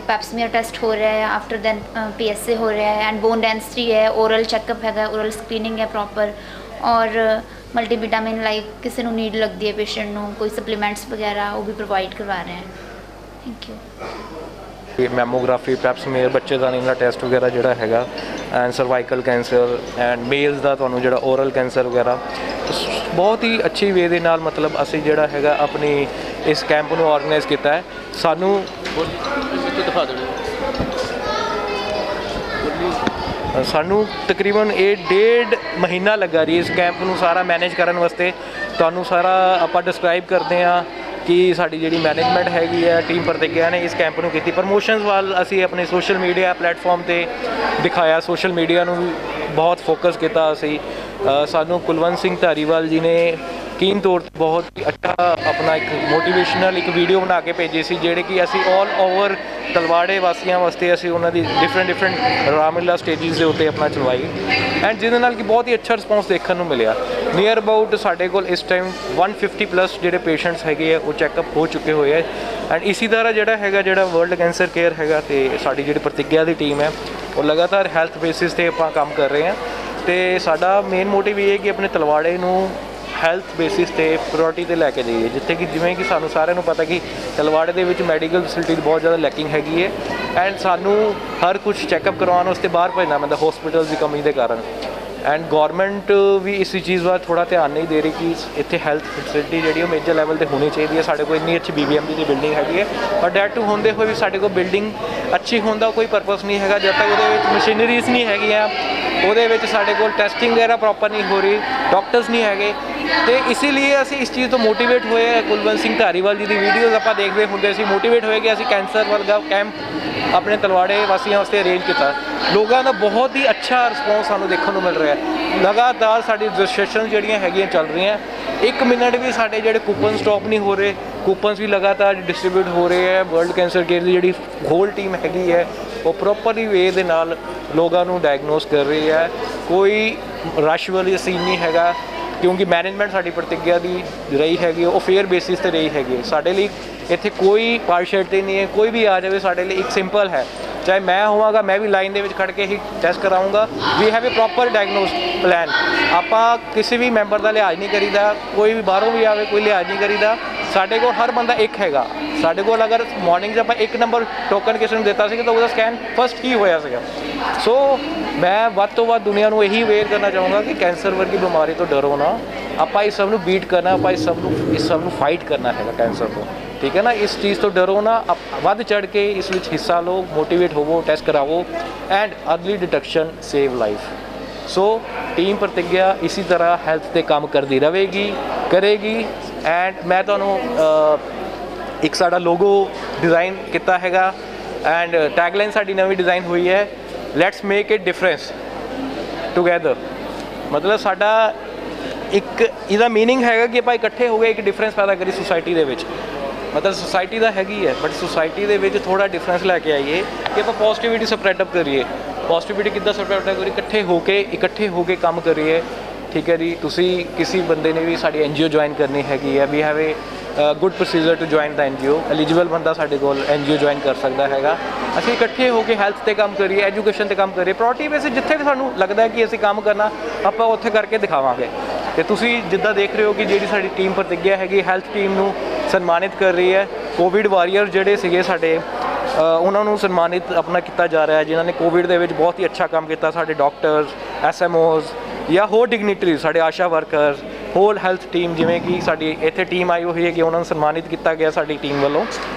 पैप्समीयर टेस्ट हो रहा है, आफ्टर दैन PSA हो रहा है एंड बोन डेंसिटी है, ओरल चैकअप है, ओरल स्क्रीनिंग है प्रॉपर, और मल्टीविटामिन लाइक किसी को नीड लगती है पेशेंट को, कोई सप्लीमेंट्स वगैरह वो भी प्रोवाइड करवा रहे हैं। Thank you. ਮੈਮੋਗ੍ਰਾਫੀ, ਪੈਪਸਮੀਅਰ, ਬੱਚੇਦਾਨੀ ਦਾ ਟੈਸਟ ਵਗੈਰਾ ਜਿਹੜਾ ਹੈਗਾ, and cervical cancer and males ਦਾ ਤੁਹਾਨੂੰ ਜਿਹੜਾ ਓਰਲ ਕੈਂਸਰ ਵਗੈਰਾ ਬਹੁਤ ਹੀ ਅੱਛੀ ਵੇ ਦੇ ਨਾਲ ਮਤਲਬ ਅਸੀਂ ਜਿਹੜਾ ਹੈਗਾ ਆਪਣੀ ਇਸ ਕੈਂਪ ਨੂੰ ਆਰਗੇਨਾਈਜ਼ ਕੀਤਾ ਹੈ। ਸਾਨੂੰ ਦਿਖਾ ਦੇਣਾ, ਸਾਨੂੰ ਤਕਰੀਬਨ ਇਹ 1.5 ਮਹੀਨਾ ਲੱਗਾ ਜੀ ਇਸ ਕੈਂਪ ਨੂੰ ਸਾਰਾ ਮੈਨੇਜ ਕਰਨ ਵਾਸਤੇ। ਤੁਹਾਨੂੰ ਸਾਰਾ ਆਪਾਂ ਡਿਸਕ੍ਰਾਈਬ ਕਰਦੇ ਹਾਂ ਕਿ ਸਾਡੀ ਜਿਹੜੀ ਮੈਨੇਜਮੈਂਟ ਹੈਗੀ ਹੈ ਟੀਮ ਪ੍ਰਤਿਗਿਆ ਨੇ ਇਸ ਕੈਂਪ ਨੂੰ ਕੀਤੀ। ਪ੍ਰਮੋਸ਼ਨਸ ਵੱਲ ਅਸੀਂ ਆਪਣੇ ਸੋਸ਼ਲ ਮੀਡੀਆ ਪਲੇਟਫਾਰਮ 'ਤੇ ਦਿਖਾਇਆ, ਸੋਸ਼ਲ ਮੀਡੀਆ ਨੂੰ ਵੀ ਬਹੁਤ ਫੋਕਸ ਕੀਤਾ ਅਸੀਂ। ਸਾਨੂੰ ਕੁਲਵੰਤ ਸਿੰਘ ਧਾਰੀਵਾਲ ਜੀ ਨੇ कीन तौर पर बहुत ही अच्छा अपना एक मोटिवेशनल एक वीडियो बना के भेजी सी, ਜਿਹੜੇ कि ਅਸੀਂ ऑल ओवर तलवाड़े वासियों वास्ते ਅਸੀਂ ਉਹਨਾਂ ਦੀ डिफरेंट रामलीला स्टेजिस ਦੇ ਉੱਤੇ ਆਪਣਾ ਚਲਵਾਈ ਐਂਡ ਜਿਹਦੇ ਨਾਲ ਕਿ ਬਹੁਤ ਹੀ ਅੱਛਾ ਰਿਸਪੌਂਸ ਦੇਖਣ ਨੂੰ ਮਿਲਿਆ। ਨੀਅਰ ਅਬਾਊਟ ਸਾਡੇ ਕੋਲ ਇਸ ਟਾਈਮ 150 ਪਲੱਸ ਜਿਹੜੇ ਪੇਸ਼ੈਂਟਸ ਹੈਗੇ ਆ ਉਹ ਚੈੱਕਅਪ ਹੋ ਚੁੱਕੇ ਹੋਏ ਆ ਐਂਡ ਇसी ਤਰ੍ਹਾਂ ਜਿਹੜਾ ਵਰਲਡ ਕੈਂਸਰ ਕੇਅਰ ਹੈਗਾ ਤੇ ਸਾਡੀ ਜਿਹੜੀ ਪ੍ਰਤਿਗਿਆ ਦੀ ਟੀਮ ਹੈ ਉਹ ਲਗਾਤਾਰ ਹੈਲਥ ਬੇਸਿਸ ਤੇ ਆਪਾਂ ਕੰਮ ਕਰ ਰਹੇ ਹਾਂ ਤੇ ਸਾਡਾ ਮੇਨ ਮੋਟਿਵ ਇਹ ਹੈ ਕਿ ਆਪਣੇ ਤਲਵਾੜੇ ਨੂੰ ਹੈਲਥ ਬੇਸਿਸ ਤੇ ਪ੍ਰਾਇੋਰਟੀ ਤੇ ਲੈ ਕੇ ਜਾਈਏ, ਜਿੱਥੇ ਕਿ ਜਿਵੇਂ ਕਿ ਸਾਨੂੰ ਸਾਰਿਆਂ ਨੂੰ ਪਤਾ ਕਿ ਤਲਵਾੜੇ ਦੇ ਵਿੱਚ ਮੈਡੀਕਲ ਫੈਸਿਲਿਟੀ ਬਹੁਤ ਜ਼ਿਆਦਾ ਲੈਕਿੰਗ ਹੈਗੀ ਹੈ ਐਂਡ ਸਾਨੂੰ ਹਰ ਕੁਝ ਚੈੱਕਅਪ ਕਰਵਾਉਣ ਵਾਸਤੇ ਬਾਹਰ ਭੇਜਣਾ ਪੈਂਦਾ ਹਸਪੀਟਲ ਦੀ ਕਮੀ ਦੇ ਕਾਰਨ ਐਂਡ ਗੌਰਮੈਂਟ ਵੀ ਇਸ ਚੀਜ਼ ਵੱਲ ਥੋੜ੍ਹਾ ਧਿਆਨ ਨਹੀਂ ਦੇ ਰਹੀ ਕਿ ਇੱਥੇ ਹੈਲਥ ਫੈਸਿਲਿਟੀ ਜਿਹੜੀ ਉਹ ਮੇਜਰ ਲੈਵਲ ਤੇ ਹੋਣੀ ਚਾਹੀਦੀ ਹੈ। ਸਾਡੇ ਕੋਲ ਇੰਨੀ ਅੱਛੀ BBMP ਦੀ ਬਿਲਡਿੰਗ ਹੈਗੀ ਹੈ ਪਰ ਡੈਟ ਟੂ ਹੁੰਦੇ ਹੋਏ ਵੀ ਸਾਡੇ ਕੋਲ ਬਿਲਡਿੰਗ ਅੱਛੀ ਹੋਣ ਦਾ ਕੋਈ ਪਰਪਸ ਨਹੀਂ ਹੈਗਾ ਜਦ ਤੱਕ ਉਹਦੇ ਵਿੱਚ ਮਸ਼ੀਨਰੀਜ਼ ਨਹੀਂ ਹੈਗੀਆਂ, ਉਹਦੇ ਵਿੱਚ ਸਾਡੇ ਕੋਲ ਟੈਸਟਿੰਗ ਵਗੈਰਾ ਪ੍ਰੋਪਰ ਨਹੀਂ ਹੋ ਰਹੀ, ਡਾਕਟਰਸ ਨਹੀਂ ਹੈਗੇ ਤੇ ਇਸੇ ਲਈ ਅਸੀਂ ਇਸ ਚੀਜ਼ ਤੋਂ ਮੋਟੀਵੇਟ ਹੋਏ। ਕੁਲਵੰਤ ਸਿੰਘ ਧਾਰੀਵਾਲ ਜੀ ਦੀ ਵੀਡੀਓਜ਼ ਆਪਾਂ ਦੇਖਦੇ ਹੁੰਦੇ ਸੀ, ਮੋਟੀਵੇਟ ਹੋਏ ਕਿ ਅਸੀਂ ਕੈਂਸਰ ਵਰਗਾ ਕੈਂਪ ਆਪਣੇ ਤਲਵਾੜੇ ਵਾਸੀਆਂ ਵਾਸਤੇ ਅਰੇਂਜ ਕੀਤਾ। ਲੋਕਾਂ ਦਾ ਬਹੁਤ ਹੀ ਅੱਛਾ ਰਿਸਪੌਂਸ ਸਾਨੂੰ ਦੇਖਣ ਨੂੰ ਮਿਲ ਰਿਹਾ ਹੈ। ਲਗਾਤਾਰ ਸਾਡੀ ਰਜਿਸਟ੍ਰੇਸ਼ਨ ਜਿਹੜੀਆਂ ਹੈਗੀਆਂ ਚੱਲ ਰਹੀਆਂ, 1 ਮਿੰਟ ਵੀ ਸਾਡੇ ਜਿਹੜੇ ਕੂਪਨ ਸਟਾਪ ਨਹੀਂ ਹੋ ਰਹੇ, ਕੂਪਨਸ ਵੀ ਲਗਾਤਾਰ ਡਿਸਟ੍ਰੀਬਿਊਟ ਹੋ ਰਹੇ ਹੈ। ਵਰਲਡ ਕੈਂਸਰ ਕੇਅਰ ਦੀ ਜਿਹੜੀ ਹੋਲ ਟੀਮ ਹੈਗੀ ਹੈ ਉਹ ਪ੍ਰੋਪਰਲੀ ਵੇ ਦੇ ਨਾਲ ਲੋਕਾਂ ਨੂੰ ਡਾਇਗਨੋਸ ਕਰ ਰਹੀ ਹੈ। ਕੋਈ ਰਸ਼ ਵਾਲੀ ਸੀਨ ਨਹੀਂ ਹੈਗਾ ਕਿਉਂਕਿ ਮੈਨੇਜਮੈਂਟ ਸਾਡੀ ਪ੍ਰਤਿਗਿਆ ਦੀ ਰਹੀ ਹੈਗੀ ਉਹ ਫੇਅਰ ਬੇਸਿਸ ਤੇ ਰਹੀ ਹੈਗੀ। ਸਾਡੇ ਲਈ ਇੱਥੇ ਕੋਈ ਪਾਰਸ਼ੈਲਿਟੀ ਨਹੀਂ ਹੈ, ਕੋਈ ਵੀ ਆ ਜਾਵੇ ਸਾਡੇ ਲਈ ਇੱਕ ਸਿੰਪਲ ਹੈ, ਚਾਹੇ ਮੈਂ ਹੋਵਾਂਗਾ ਮੈਂ ਵੀ ਲਾਈਨ ਦੇ ਵਿੱਚ ਖੜ ਕੇ ਹੀ ਟੈਸਟ ਕਰਾਊਂਗਾ। We have a proper diagnosis plan. ਆਪਾਂ ਕਿਸੇ ਵੀ ਮੈਂਬਰ ਦਾ ਲਿਹਾਜ਼ ਨਹੀਂ ਕਰੀਦਾ, ਕੋਈ ਵੀ ਬਾਹਰੋਂ ਵੀ ਆਵੇ ਕੋਈ ਲਿਹਾਜ਼ ਨਹੀਂ ਕਰੀਦਾ। ਸਾਡੇ ਕੋਲ ਹਰ ਬੰਦਾ ਇੱਕ ਹੈਗਾ। ਸਾਡੇ ਕੋਲ ਅਗਰ ਮਾਰਨਿੰਗ 'ਚ ਆਪਾਂ 1 ਨੰਬਰ ਟੋਕਨ ਕਿਸੇ ਨੂੰ ਦਿੱਤਾ ਸੀਗਾ ਤਾਂ ਉਹਦਾ ਸਕੈਨ ਫਸਟ ਹੀ ਹੋਇਆ ਸੀਗਾ। ਸੋ ਮੈਂ ਵੱਧ ਤੋਂ ਵੱਧ ਦੁਨੀਆ ਨੂੰ ਇਹੀ ਅਵੇਅਰ ਕਰਨਾ ਚਾਹੂੰਗਾ ਕਿ ਕੈਂਸਰ ਵਰਗੀ ਬਿਮਾਰੀ ਤੋਂ ਡਰੋ ਨਾ, ਆਪਾਂ ਇਸ ਸਭ ਨੂੰ ਬੀਟ ਕਰਨਾ, ਆਪਾਂ ਇਸ ਸਭ ਨੂੰ ਫਾਈਟ ਕਰਨਾ ਹੈਗਾ ਕੈਂਸਰ ਤੋਂ, ਠੀਕ ਹੈ ਨਾ। ਇਸ ਚੀਜ਼ ਤੋਂ ਡਰੋ ਨਾ, ਵੱਧ ਚੜ੍ਹ ਕੇ ਇਸ ਵਿੱਚ ਹਿੱਸਾ ਲਓ, ਮੋਟੀਵੇਟ ਹੋਵੋ, ਟੈਸਟ ਕਰਾਵੋ and early detection save life. So team Pratigya ਇਸੇ ਤਰ੍ਹਾਂ ਹੈਲਥ 'ਤੇ ਕੰਮ ਕਰਦੀ ਕਰੇਗੀ ਐਂਡ ਮੈਂ ਤੁਹਾਨੂੰ ਇੱਕ ਸਾਡਾ ਲੋਗੋ ਡਿਜ਼ਾਈਨ ਕੀਤਾ ਹੈਗਾ ਐਂਡ ਟੈਗਲਾਈਨ ਸਾਡੀ ਨਵੀਂ ਡਿਜ਼ਾਈਨ ਹੋਈ ਹੈ, let's make it difference together. ਮਤਲਬ ਸਾਡਾ ਇੱਕ ਇਹਦਾ ਮੀਨਿੰਗ ਹੈਗਾ ਕਿ ਆਪਾਂ ਇਕੱਠੇ ਹੋ ਕੇ ਇੱਕ ਡਿਫਰੈਂਸ ਪੈਦਾ ਕਰੀ ਸੁਸਾਇਟੀ ਦੇ ਵਿੱਚ। ਮਤਲਬ ਸੁਸਾਇਟੀ ਦਾ ਹੈਗੀ ਹੈ ਬਟ ਸੁਸਾਇਟੀ ਦੇ ਵਿੱਚ ਥੋੜ੍ਹਾ ਡਿਫਰੈਂਸ ਲੈ ਕੇ ਆਈਏ ਕਿ ਆਪਾਂ ਪੋਜ਼ਿਟਿਵਿਟੀ ਸਪਰੈਡ ਅਪ ਕਰੀਏ। ਪੋਜ਼ਿਟਿਵਿਟੀ ਕਿੱਦਾਂ ਸਪਰੈਡ ਅਪ ਕਰੀਏ? ਇਕੱਠੇ ਹੋ ਕੇ ਕੰਮ ਕਰੀਏ, ਠੀਕ ਹੈ ਜੀ। ਤੁਸੀਂ ਕਿਸੇ ਬੰਦੇ ਨੇ ਵੀ ਸਾਡੀ NGO ਜੁਆਇਨ ਕਰਨੀ ਹੈਗੀ ਹੈ, we have a good procedure to join the NGO, eligible ਬੰਦਾ ਸਾਡੇ ਕੋਲ NGO ਜੁਆਇਨ ਕਰ ਸਕਦਾ ਹੈਗਾ। ਅਸੀਂ ਇਕੱਠੇ ਹੋ ਕੇ ਹੈਲਥ 'ਤੇ ਕੰਮ ਕਰੀਏ, ਐਜੂਕੇਸ਼ਨ 'ਤੇ ਕੰਮ ਕਰੀਏ, ਪ੍ਰਾਇੋਰਟੀ ਬੇਸਿਸ ਜਿੱਥੇ ਵੀ ਸਾਨੂੰ ਲੱਗਦਾ ਕਿ ਅਸੀਂ ਕੰਮ ਕਰਨਾ ਆਪਾਂ ਉੱਥੇ ਕਰਕੇ ਦਿਖਾਵਾਂਗੇ। ਤੇ ਤੁਸੀਂ ਜਿੱਦਾਂ ਦੇਖ ਰਹੇ ਹੋ ਕਿ ਜਿਹੜੀ ਸਾਡੀ ਟੀਮ ਪ੍ਰਤਿਗਿਆ ਹੈਗੀ ਹੈਲਥ ਟੀਮ ਨੂੰ ਸਨਮਾਨਿਤ ਕਰ ਰਹੀ ਹੈ। ਕੋਵਿਡ ਵਾਰੀਅਰ ਜਿਹੜੇ ਸੀਗੇ ਸਾਡੇ ਉਹਨਾਂ ਨੂੰ ਸਨਮਾਨਿਤ ਆਪਣਾ ਕੀਤਾ ਜਾ ਰਿਹਾ ਹੈ, ਜਿਨ੍ਹਾਂ ਨੇ ਕੋਵਿਡ ਦੇ ਵਿੱਚ ਬਹੁਤ ਹੀ ਅੱਛਾ ਕੰਮ ਕੀਤਾ। ਸਾਡੇ ਡਾਕਟਰਸ, SMOs ਜਾਂ ਹੋਰ ਡਿਗਨੀਟਰੀਜ਼, ਸਾਡੇ ਆਸ਼ਾ ਵਰਕਰਸ, ਹੋਲ ਹੈਲਥ ਟੀਮ ਜਿਵੇਂ ਕਿ ਸਾਡੀ ਇੱਥੇ ਟੀਮ ਆਈ ਹੋਈ ਹੈ ਕਿ ਉਹਨਾਂ ਨੂੰ ਸਨਮਾਨਿਤ ਕੀਤਾ ਗਿਆ ਸਾਡੀ ਟੀਮ ਵੱਲੋਂ।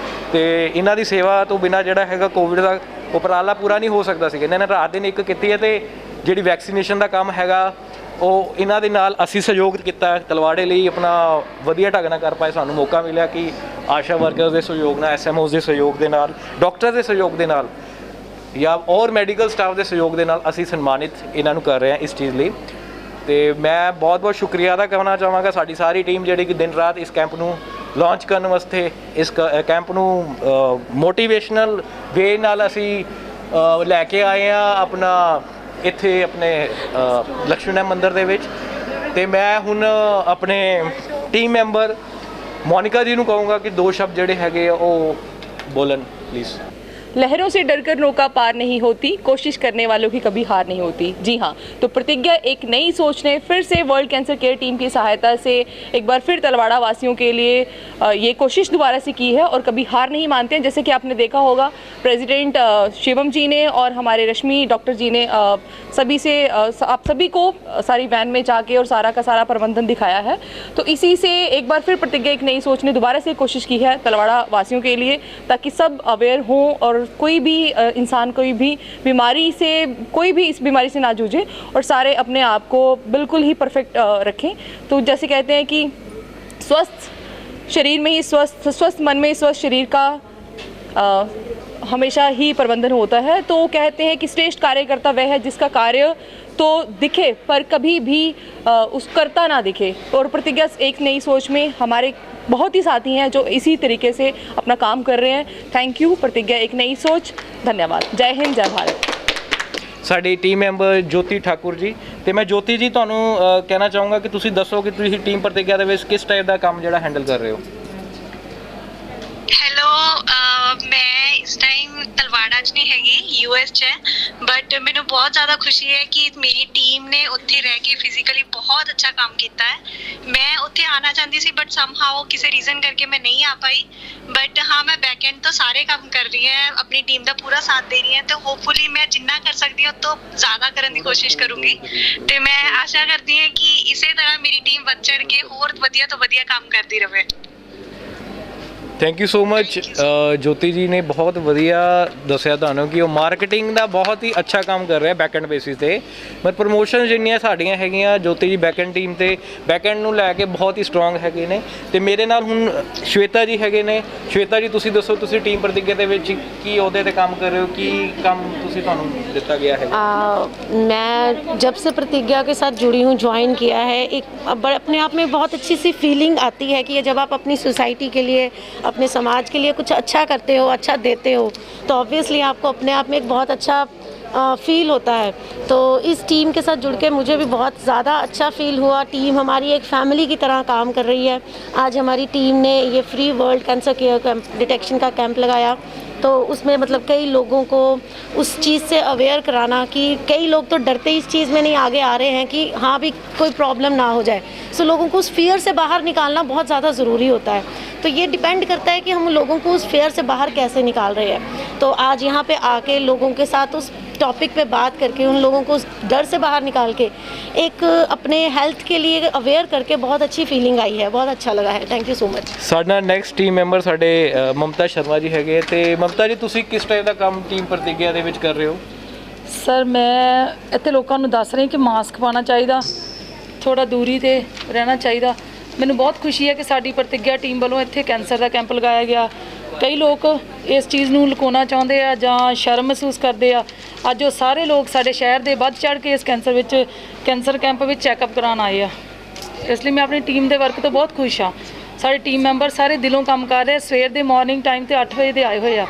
ਤੇ ਇਹਨਾਂ ਦੀ ਸੇਵਾ ਤੋਂ ਬਿਨਾਂ ਜਿਹੜਾ ਹੈਗਾ ਕੋਵਿਡ ਦਾ ਉਪਰਾਲਾ ਪੂਰਾ ਨਹੀਂ ਹੋ ਸਕਦਾ ਸੀਗਾ। ਇਹਨਾਂ ਨੇ ਰਾਤ ਦਿਨ ਇੱਕ ਕੀਤੀ ਹੈ ਤੇ ਜਿਹੜੀ ਵੈਕਸੀਨੇਸ਼ਨ ਦਾ ਕੰਮ ਹੈਗਾ ਉਹ ਇਹਨਾਂ ਦੇ ਨਾਲ ਅਸੀਂ ਸਹਿਯੋਗ ਕੀਤਾ ਤਲਵਾੜੇ ਲਈ ਆਪਣਾ ਵਧੀਆ ਢੰਗ ਨਾਲ ਕਰ ਪਾਏ। ਸਾਨੂੰ ਮੌਕਾ ਮਿਲਿਆ ਕਿ ਆਸ਼ਾ ਵਰਕਰਸ ਦੇ ਸਹਿਯੋਗ ਨਾਲ, SMOs ਦੇ ਸਹਿਯੋਗ ਦੇ ਨਾਲ, ਡਾਕਟਰ ਦੇ ਸਹਿਯੋਗ ਦੇ ਨਾਲ ਜਾਂ ਔਰ ਮੈਡੀਕਲ ਸਟਾਫ ਦੇ ਸਹਿਯੋਗ ਦੇ ਨਾਲ ਅਸੀਂ ਸਨਮਾਨਿਤ ਇਹਨਾਂ ਨੂੰ ਕਰ ਰਹੇ ਹਾਂ ਇਸ ਚੀਜ਼ ਲਈ। ਤੇ ਮੈਂ ਬਹੁਤ ਸ਼ੁਕਰੀਆ ਅਦਾ ਕਰਨਾ ਚਾਹਾਂਗਾ ਸਾਡੀ ਸਾਰੀ ਟੀਮ ਜਿਹੜੀ ਕਿ ਦਿਨ ਰਾਤ ਇਸ ਕੈਂਪ ਨੂੰ ਲਾਂਚ ਕਰਨ ਵਾਸਤੇ, ਇਸ ਕੈਂਪ ਨੂੰ ਮੋਟੀਵੇਸ਼ਨਲ ਵੇ ਨਾਲ ਅਸੀਂ ਲੈ ਕੇ ਆਏ ਹਾਂ ਆਪਣਾ ਇੱਥੇ ਆਪਣੇ ਲਕਸ਼ਮੀ ਮੰਦਿਰ ਦੇ ਵਿੱਚ। ਤੇ ਮੈਂ ਹੁਣ ਆਪਣੇ ਟੀਮ ਮੈਂਬਰ ਮੋਨਿਕਾ ਜੀ ਨੂੰ ਕਹੂੰਗਾ ਕਿ 2 ਸ਼ਬਦ ਜਿਹੜੇ ਹੈਗੇ ਉਹ ਬੋਲਣ ਪਲੀਜ਼। लहरों से डरकर नौका पार नहीं होती, कोशिश करने वालों की कभी हार नहीं होती। जी हाँ, तो प्रतिज्ञा एक नई सोच ने फिर से वर्ल्ड कैंसर केयर टीम की सहायता से एक बार फिर तलवाड़ा वासियों के लिए ये कोशिश दोबारा से की है और कभी हार नहीं मानते हैं। जैसे कि आपने देखा होगा प्रेसिडेंट शिवम जी ने और हमारे रश्मि डॉक्टर जी ने सभी से आप सभी को सारी वैन में जाके और सारा का सारा प्रबंधन दिखाया है। तो इसी से एक बार फिर प्रतिज्ञा एक नई सोच ने दोबारा से कोशिश की है तलवाड़ा वासियों के लिए, ताकि सब अवेयर हों और कोई भी इंसान कोई भी बीमारी से कोई भी इस बीमारी से ना जूझे और सारे अपने आप को बिल्कुल ही परफेक्ट रखें। तो जैसे कहते हैं कि स्वस्थ शरीर में ही स्वस्थ मन में ही स्वस्थ शरीर का हमेशा ही प्रबंधन होता है। तो कहते हैं कि श्रेष्ठ कार्यकर्ता वह है जिसका कार्य तो दिखे पर कभी भी उस करता ना दिखे। और प्रतिज्ञा एक नई सोच में हमारे बहुत ही साथी हैं जो इसी तरीके से अपना काम कर रहे हैं। थैंक यू प्रतिज्ञा एक नई सोच। धन्यवाद। जय हिंद, जय भारत। ਸਾਡੀ ਟੀਮ ਮੈਂਬਰ ਜੋਤੀ ਠਾਕੁਰ ਜੀ, ਤੇ ਮੈਂ ਜੋਤੀ ਜੀ ਤੁਹਾਨੂੰ ਕਹਿਣਾ ਚਾਹੂੰਗਾ ਕਿ ਤੁਸੀਂ ਦੱਸੋ ਕਿ ਤੁਸੀਂ ਟੀਮ ਪ੍ਰਤਿਗਿਆ ਦੇ ਵਿੱਚ ਕਿਸ ਟਾਈਪ ਦਾ ਕੰਮ ਜਿਹੜਾ ਹੈਂਡਲ ਕਰ ਰਹੇ ਹੋ। ਹੈਲੋ, ਮੈਂ ਇਸ ਟਾਈਮ ਤਲਵਾੜਾ 'ਚ ਨਹੀਂ ਹੈਗੀ, US 'ਚ ਹੈ, ਬਟ ਮੈਨੂੰ ਬਹੁਤ ਜ਼ਿਆਦਾ ਖੁਸ਼ੀ ਹੈ ਕਿ ਮੇਰੀ ਟੀਮ ਨੇ ਉੱਥੇ ਰਹਿ ਕੇ ਫਿਜ਼ੀਕਲੀ ਬਹੁਤ ਅੱਛਾ ਕੰਮ ਕੀਤਾ ਹੈ। ਮੈਂ ਉੱਥੇ ਆਉਣਾ ਚਾਹੁੰਦੀ ਸੀ ਬਟ ਸਮਹਾਓ ਕਿਸੇ ਰੀਜ਼ਨ ਕਰਕੇ ਮੈਂ ਨਹੀਂ ਆ ਪਾਈ, ਬਟ ਹਾਂ ਮੈਂ ਬੈਕ ਐਂਡ ਤੋਂ ਸਾਰੇ ਕੰਮ ਕਰ ਰਹੀ ਹਾਂ, ਆਪਣੀ ਟੀਮ ਦਾ ਪੂਰਾ ਸਾਥ ਦੇ ਰਹੀ ਹਾਂ, ਤੇ ਹੋਪਫੁਲੀ ਮੈਂ ਜਿੰਨਾ ਕਰ ਸਕਦੀ ਹਾਂ ਉਹ ਤੋਂ ਜ਼ਿਆਦਾ ਕਰਨ ਦੀ ਕੋਸ਼ਿਸ਼ ਕਰੂੰਗੀ। ਤੇ ਮੈਂ ਆਸ਼ਾ ਕਰਦੀ ਹਾਂ ਕਿ ਇਸੇ ਤਰ੍ਹਾਂ ਮੇਰੀ ਟੀਮ ਵੱਧ ਚੜ੍ਹ ਕੇ ਹੋਰ ਵਧੀਆ ਤੋਂ ਵਧੀਆ ਕੰਮ ਕਰਦੀ ਰਹੇ। Thank you so much. Jyoti ji ਨੇ ਬਹੁਤ ਵਧੀਆ ਦੱਸਿਆ ਤੁਹਾਨੂੰ ਕਿ ਉਹ ਮਾਰਕੀਟਿੰਗ ਦਾ ਬਹੁਤ ਹੀ ਅੱਛਾ ਕੰਮ ਕਰ ਰਿਹਾ ਬੈਕ ਐਂਡ ਬੇਸਿਸ ਤੇ। ਪਰ ਪ੍ਰਮੋਸ਼ਨ ਜਿੰਨੀਆਂ ਸਾਡੀਆਂ ਹੈਗੀਆਂ, ਜੋਤੀ ਜੀ ਬੈਕ ਐਂਡ ਟੀਮ ਤੇ ਬੈਕ ਐਂਡ ਨੂੰ ਲੈ ਕੇ ਬਹੁਤ ਹੀ ਸਟਰੋਂਗ ਹੈਗੇ ਨੇ। ਤੇ ਮੇਰੇ ਨਾਲ ਹੁਣ ਸ਼ਵੇਤਾ ਜੀ ਹੈਗੇ ਨੇ। ਸ਼ਵੇਤਾ ਜੀ ਤੁਸੀਂ ਦੱਸੋ, ਤੁਸੀਂ ਟੀਮ ਪ੍ਰਤਿਗਿਆ ਦੇ ਵਿੱਚ ਕੀ ਅਹੁਦੇ ਤੇ ਕੰਮ ਕਰ ਰਹੇ ਹੋ, ਕੀ ਕੰਮ ਤੁਸੀਂ ਤੁਹਾਨੂੰ ਦਿੱਤਾ ਗਿਆ ਹੈ? मैं जब से प्रतिज्ञा के साथ जुड़ी हूँ, ज्वाइन किया है, एक अपने आप में बहुत अच्छी सी फीलिंग आती है कि जब आप अपनी सोसाइटी के लिए, अपने समाज के लिए कुछ अच्छा करते हो, अच्छा देते हो, तो ऑब्वियसली आपको अपने आप में एक बहुत अच्छा फ़ील होता है। तो इस टीम के साथ जुड़ के मुझे भी बहुत ज़्यादा अच्छा फ़ील हुआ। टीम हमारी एक फैमिली की तरह काम कर रही है। आज हमारी टीम ने ये free world cancer care detection का कैंप लगाया, तो उसमें मतलब कई लोगों को उस चीज़ से अवेयर कराना कि कई लोग तो डरते इस चीज़ में नहीं आगे आ रहे हैं कि हाँ भी कोई प्रॉब्लम ना हो जाए। सो लोगों को उस फियर से बाहर निकालना बहुत ज़्यादा ज़रूरी होता है। तो ये डिपेंड करता है कि हम लोगों को उस फियर से बाहर कैसे निकाल रहे हैं। तो आज यहाँ पे आके लोगों के साथ उस टॉपिक पे बात करके उन लोगों को उस डर से बाहर निकाल के एक अपने हेल्थ के लिए अवेयर करके बहुत अच्छी फीलिंग आई है, बहुत अच्छा लगा है। Thank you so much. ਸਾਡਾ ਨੈਕਸਟ ਟੀਮ ਮੈਂਬਰ ਸਾਡੇ ਮਮਤਾ ਸ਼ਰਮਾ ਜੀ ਹੈਗੇ। ਤੇ ਮਮਤਾ ਜੀ ਤੁਸੀਂ ਕਿਸ ਟਾਈਪ ਦਾ ਕੰਮ ਟੀਮ ਪ੍ਰਤਿਗਿਆ ਦੇ ਵਿੱਚ ਕਰ ਰਹੇ ਹੋ? ਸਰ ਮੈਂ ਇੱਥੇ ਲੋਕਾਂ ਨੂੰ ਦੱਸ ਰਹੀ ਕਿ ਮਾਸਕ ਪਾਉਣਾ ਚਾਹੀਦਾ, ਥੋੜਾ ਦੂਰੀ ਤੇ ਰਹਿਣਾ ਚਾਹੀਦਾ। ਮੈਨੂੰ ਬਹੁਤ ਖੁਸ਼ੀ ਹੈ ਕਿ ਸਾਡੀ ਪ੍ਰਤਿਗਿਆ ਟੀਮ ਵੱਲੋਂ ਇੱਥੇ ਕੈਂਸਰ ਦਾ ਕੈਂਪ ਲਗਾਇਆ ਗਿਆ। ਕਈ ਲੋਕ ਇਸ ਚੀਜ਼ ਨੂੰ ਲੁਕਾਉਣਾ ਚਾਹੁੰਦੇ ਆ ਜਾਂ ਸ਼ਰਮ ਮਹਿਸੂਸ ਕਰਦੇ ਆ। ਅੱਜ ਉਹ ਸਾਰੇ ਲੋਕ ਸਾਡੇ ਸ਼ਹਿਰ ਦੇ ਵੱਧ ਚੜ੍ਹ ਕੇ ਇਸ ਕੈਂਸਰ ਕੈਂਪ ਵਿੱਚ ਚੈੱਕਅਪ ਕਰਾਉਣ ਆਏ ਆ। ਇਸ ਲਈ ਮੈਂ ਆਪਣੀ ਟੀਮ ਦੇ ਵਰਕ ਤੋਂ ਬਹੁਤ ਖੁਸ਼ ਹਾਂ। ਸਾਡੇ ਟੀਮ ਮੈਂਬਰ ਸਾਰੇ ਦਿਲੋਂ ਕੰਮ ਕਰ ਰਹੇ। ਸਵੇਰ ਦੇ ਮਾਰਨਿੰਗ ਟਾਈਮ ਤੇ 8 ਵਜੇ ਦੇ ਆਏ ਹੋਏ ਆ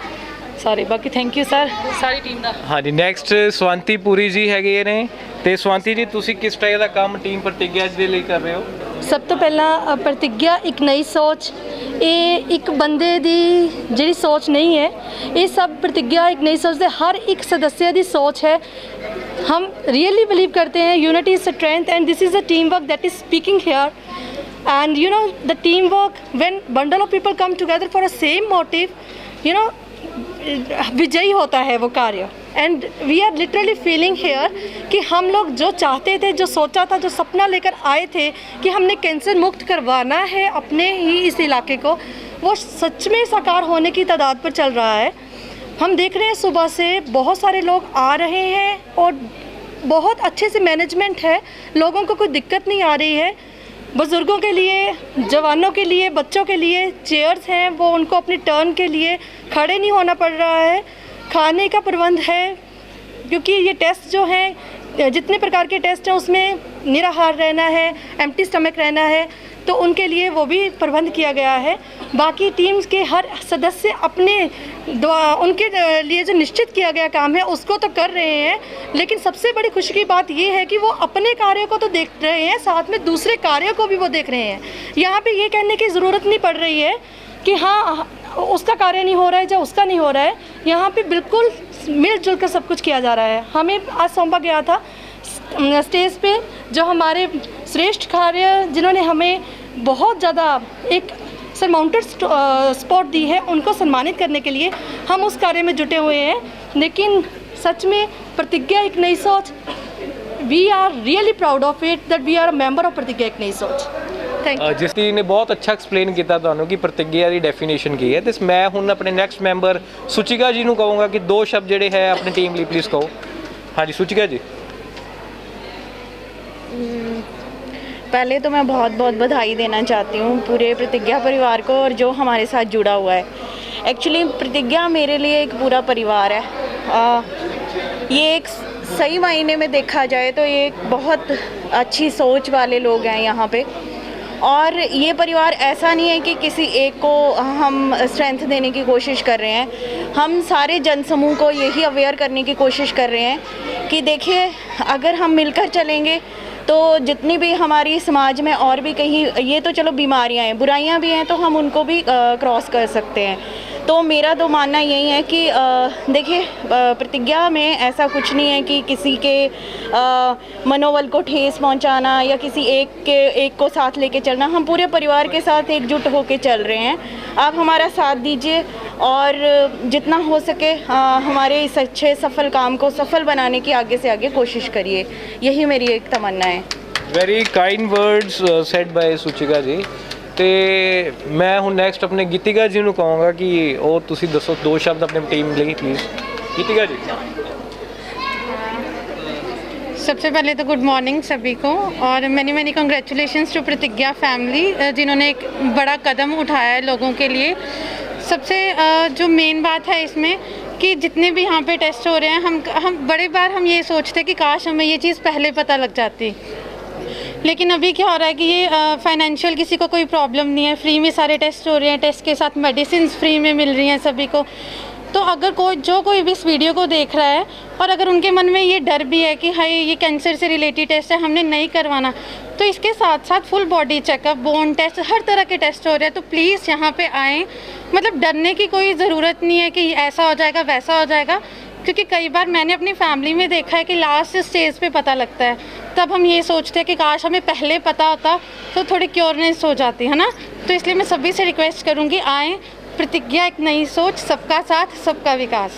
ਸਾਰੇ। ਬਾਕੀ ਥੈਂਕ ਯੂ ਸਰ ਸਾਰੀ ਟੀਮ ਦਾ। ਹਾਂਜੀ, ਨੈਕਸਟ ਸਵੰਤੀ ਪੁਰੀ ਜੀ ਹੈਗੇ ਨੇ। ਤੇ ਸਵੰਤੀ ਜੀ ਤੁਸੀਂ ਕਿਸ ਟਾਈਪ ਦਾ ਕੰਮ ਟੀਮ ਪ੍ਰਤਿਗਿਆ ਦੇ ਲਈ ਕਰ ਰਹੇ ਹੋ? ਸਭ ਤੋਂ ਪਹਿਲਾਂ ਪ੍ਰਤਿਗਿਆ ਇੱਕ ਨਈ ਸੋਚ, ਇਹ ਇੱਕ ਬੰਦੇ ਦੀ ਜਿਹੜੀ ਸੋਚ ਨਹੀਂ ਹੈ, ਇਹ ਸਭ ਪ੍ਰਤਿਗਿਆ ਇੱਕ ਨਈ ਸੋਚ ਦੇ ਹਰ ਇੱਕ ਸਦस्य ਦੀ ਸੋਚ है। हम रियली बिलीव करते हैं unity is strength and this is a teamwork that is speaking here. And you know the teamwork when bundle of people come together for a same motive, you know विजयी होता है वो कार्य। And we are literally feeling here कि हम लोग जो चाहते थे, जो सोचा था, जो सपना लेकर आए थे कि हमने कैंसर मुक्त करवाना है अपने ही इस इलाके को, वो सच में साकार होने की तादाद पर चल रहा है। हम देख रहे हैं सुबह से बहुत सारे लोग आ रहे हैं और बहुत अच्छे से मैनेजमेंट है, लोगों को कोई दिक्कत नहीं आ रही है। बुज़ुर्गों के लिए, जवानों के लिए, बच्चों के लिए चेयर्स हैं, वो उनको अपनी टर्न के लिए खड़े नहीं होना पड़ रहा है। खाने का प्रबंध है, क्योंकि ये टेस्ट जो हैं, जितने प्रकार के टेस्ट हैं उसमें निराहार रहना है, एम्प्टी स्टमक रहना है, तो उनके लिए वो भी प्रबंध किया गया है। बाकी टीम्स के हर सदस्य अपने उनके लिए जो निश्चित किया गया काम है उसको तो कर रहे हैं, लेकिन सबसे बड़ी खुशी की बात ये है कि वो अपने कार्य को तो देख रहे हैं, साथ में दूसरे कार्य को भी वो देख रहे हैं। यहाँ पे ये कहने की ज़रूरत नहीं पड़ रही है कि हाँ उसका कार्य नहीं हो रहा है या उसका नहीं हो रहा है। यहाँ पे बिल्कुल मिलजुल कर सब कुछ किया जा रहा है। हमें आज सौंपा गया था स्टेज पे जो हमारे श्रेष्ठ कार्य, जिन्होंने हमें बहुत ज़्यादा एक सरमाउंटेड स्पॉट दी है, उनको सम्मानित करने के लिए हम उस कार्य में जुटे हुए हैं। लेकिन सच में प्रतिज्ञा Ek Nai Soch, we are really proud of it that we are a member of Pratigya Ek Nai सोच। ਜਿਸ ਦੀ ਨੇ ਬਹੁਤ ਅੱਛਾ ਐਕਸਪਲੇਨ ਕੀਤਾ ਤੁਹਾਨੂੰ ਕਿ ਪ੍ਰਤਿਗਿਆ ਦੀ ਡੈਫੀਨੇਸ਼ਨ ਕੀ ਹੈ। ਤੇ ਮੈਂ ਹੁਣ ਆਪਣੇ ਨੈਕਸਟ ਮੈਂਬਰ ਸੁਚਿਕਾ ਜੀ ਨੂੰ ਕਹਾਂਗਾ ਕਿ ਦੋ ਸ਼ਬਦ ਜਿਹੜੇ ਹੈ ਆਪਣੀ ਟੀਮ ਲਈ ਪਲੀਜ਼ ਕਹੋ। ਹਾਂਜੀ ਸੁਚਿਕਾ जी। पहले तो मैं बहुत बहुत बधाई देना चाहती हूँ पूरे प्रतिज्ञा परिवार को और जो हमारे साथ जुड़ा हुआ है। एक्चुअली प्रतिज्ञा मेरे लिए एक पूरा परिवार है। ये एक सही मायने में देखा जाए तो ये एक बहुत अच्छी सोच वाले लोग हैं यहाँ पे, और ये परिवार ऐसा नहीं है कि किसी एक को हम स्ट्रेंथ देने की कोशिश कर रहे हैं। हम सारे जनसमूह को यही अवेयर करने की कोशिश कर रहे हैं कि देखिए, अगर हम मिलकर चलेंगे तो जितनी भी हमारी समाज में और भी कहीं, ये तो चलो बीमारियां हैं, बुराइयां भी हैं, तो हम उनको भी क्रॉस कर सकते हैं। तो मेरा तो मानना यही है कि देखिए, प्रतिज्ञा में ऐसा कुछ नहीं है कि किसी के मनोबल को ठेस पहुंचाना या किसी एक को साथ लेके चलना। हम पूरे परिवार के साथ एकजुट होके चल रहे हैं। आप हमारा साथ दीजिए और जितना हो सके हमारे इस अच्छे सफल काम को सफल बनाने की आगे से आगे कोशिश करिए, यही मेरी एक तमन्ना है। Very kind words said by Suchika ji. ਤੇ ਮੈਂ ਹੁਣ ਨੈਕਸਟ ਆਪਣੇ ਗੀਤਿਕਾ ਜੀ ਨੂੰ ਕਹਾਂਗਾ ਕਿ ਉਹ ਤੁਸੀਂ ਦੱਸੋ 2 ਸ਼ਬਦ ਆਪਣੀ ਟੀਮ ਲਈ ਪਲੀਜ਼। गीतिका जी। सबसे पहले तो गुड मॉर्निंग सभी को, और मैनी मैनी कंग्रेचुलेशंस टू प्रतिज्ञा फैमिली जिन्होंने एक बड़ा कदम उठाया है लोगों के लिए। सबसे जो मेन बात है इसमें कि जितने भी यहाँ पे टेस्ट हो रहे हैं, हम बड़े बार हम ये सोचते कि काश हमें ये चीज़ पहले पता लग जाती, लेकिन अभी क्या हो रहा है कि ये फाइनेंशियल किसी को कोई प्रॉब्लम नहीं है, फ्री में सारे टेस्ट हो रहे हैं, टेस्ट के साथ मेडिसिन फ्री में मिल रही हैं सभी को। तो अगर कोई भी इस वीडियो को देख रहा है और अगर उनके मन में ये डर भी है कि हाय ये कैंसर से रिलेटेड टेस्ट है, हमने नहीं करवाना, तो इसके साथ साथ full body checkup, bone test, हर तरह के टेस्ट हो रहे हैं। तो प्लीज़ यहाँ पे आएँ, मतलब डरने की कोई ज़रूरत नहीं है कि ऐसा हो जाएगा वैसा हो जाएगा, क्योंकि कई बार मैंने अपनी फैमिली में देखा है कि लास्ट स्टेज पे पता लगता है, तब हम ये सोचते हैं कि काश हमें पहले पता होता तो थोड़ी क्योरनेस हो जाती है ना। तो इसलिए मैं सभी से रिक्वेस्ट करूँगी, आएँ, प्रतिज्ञा एक नई सोच, सबका साथ सबका विकास।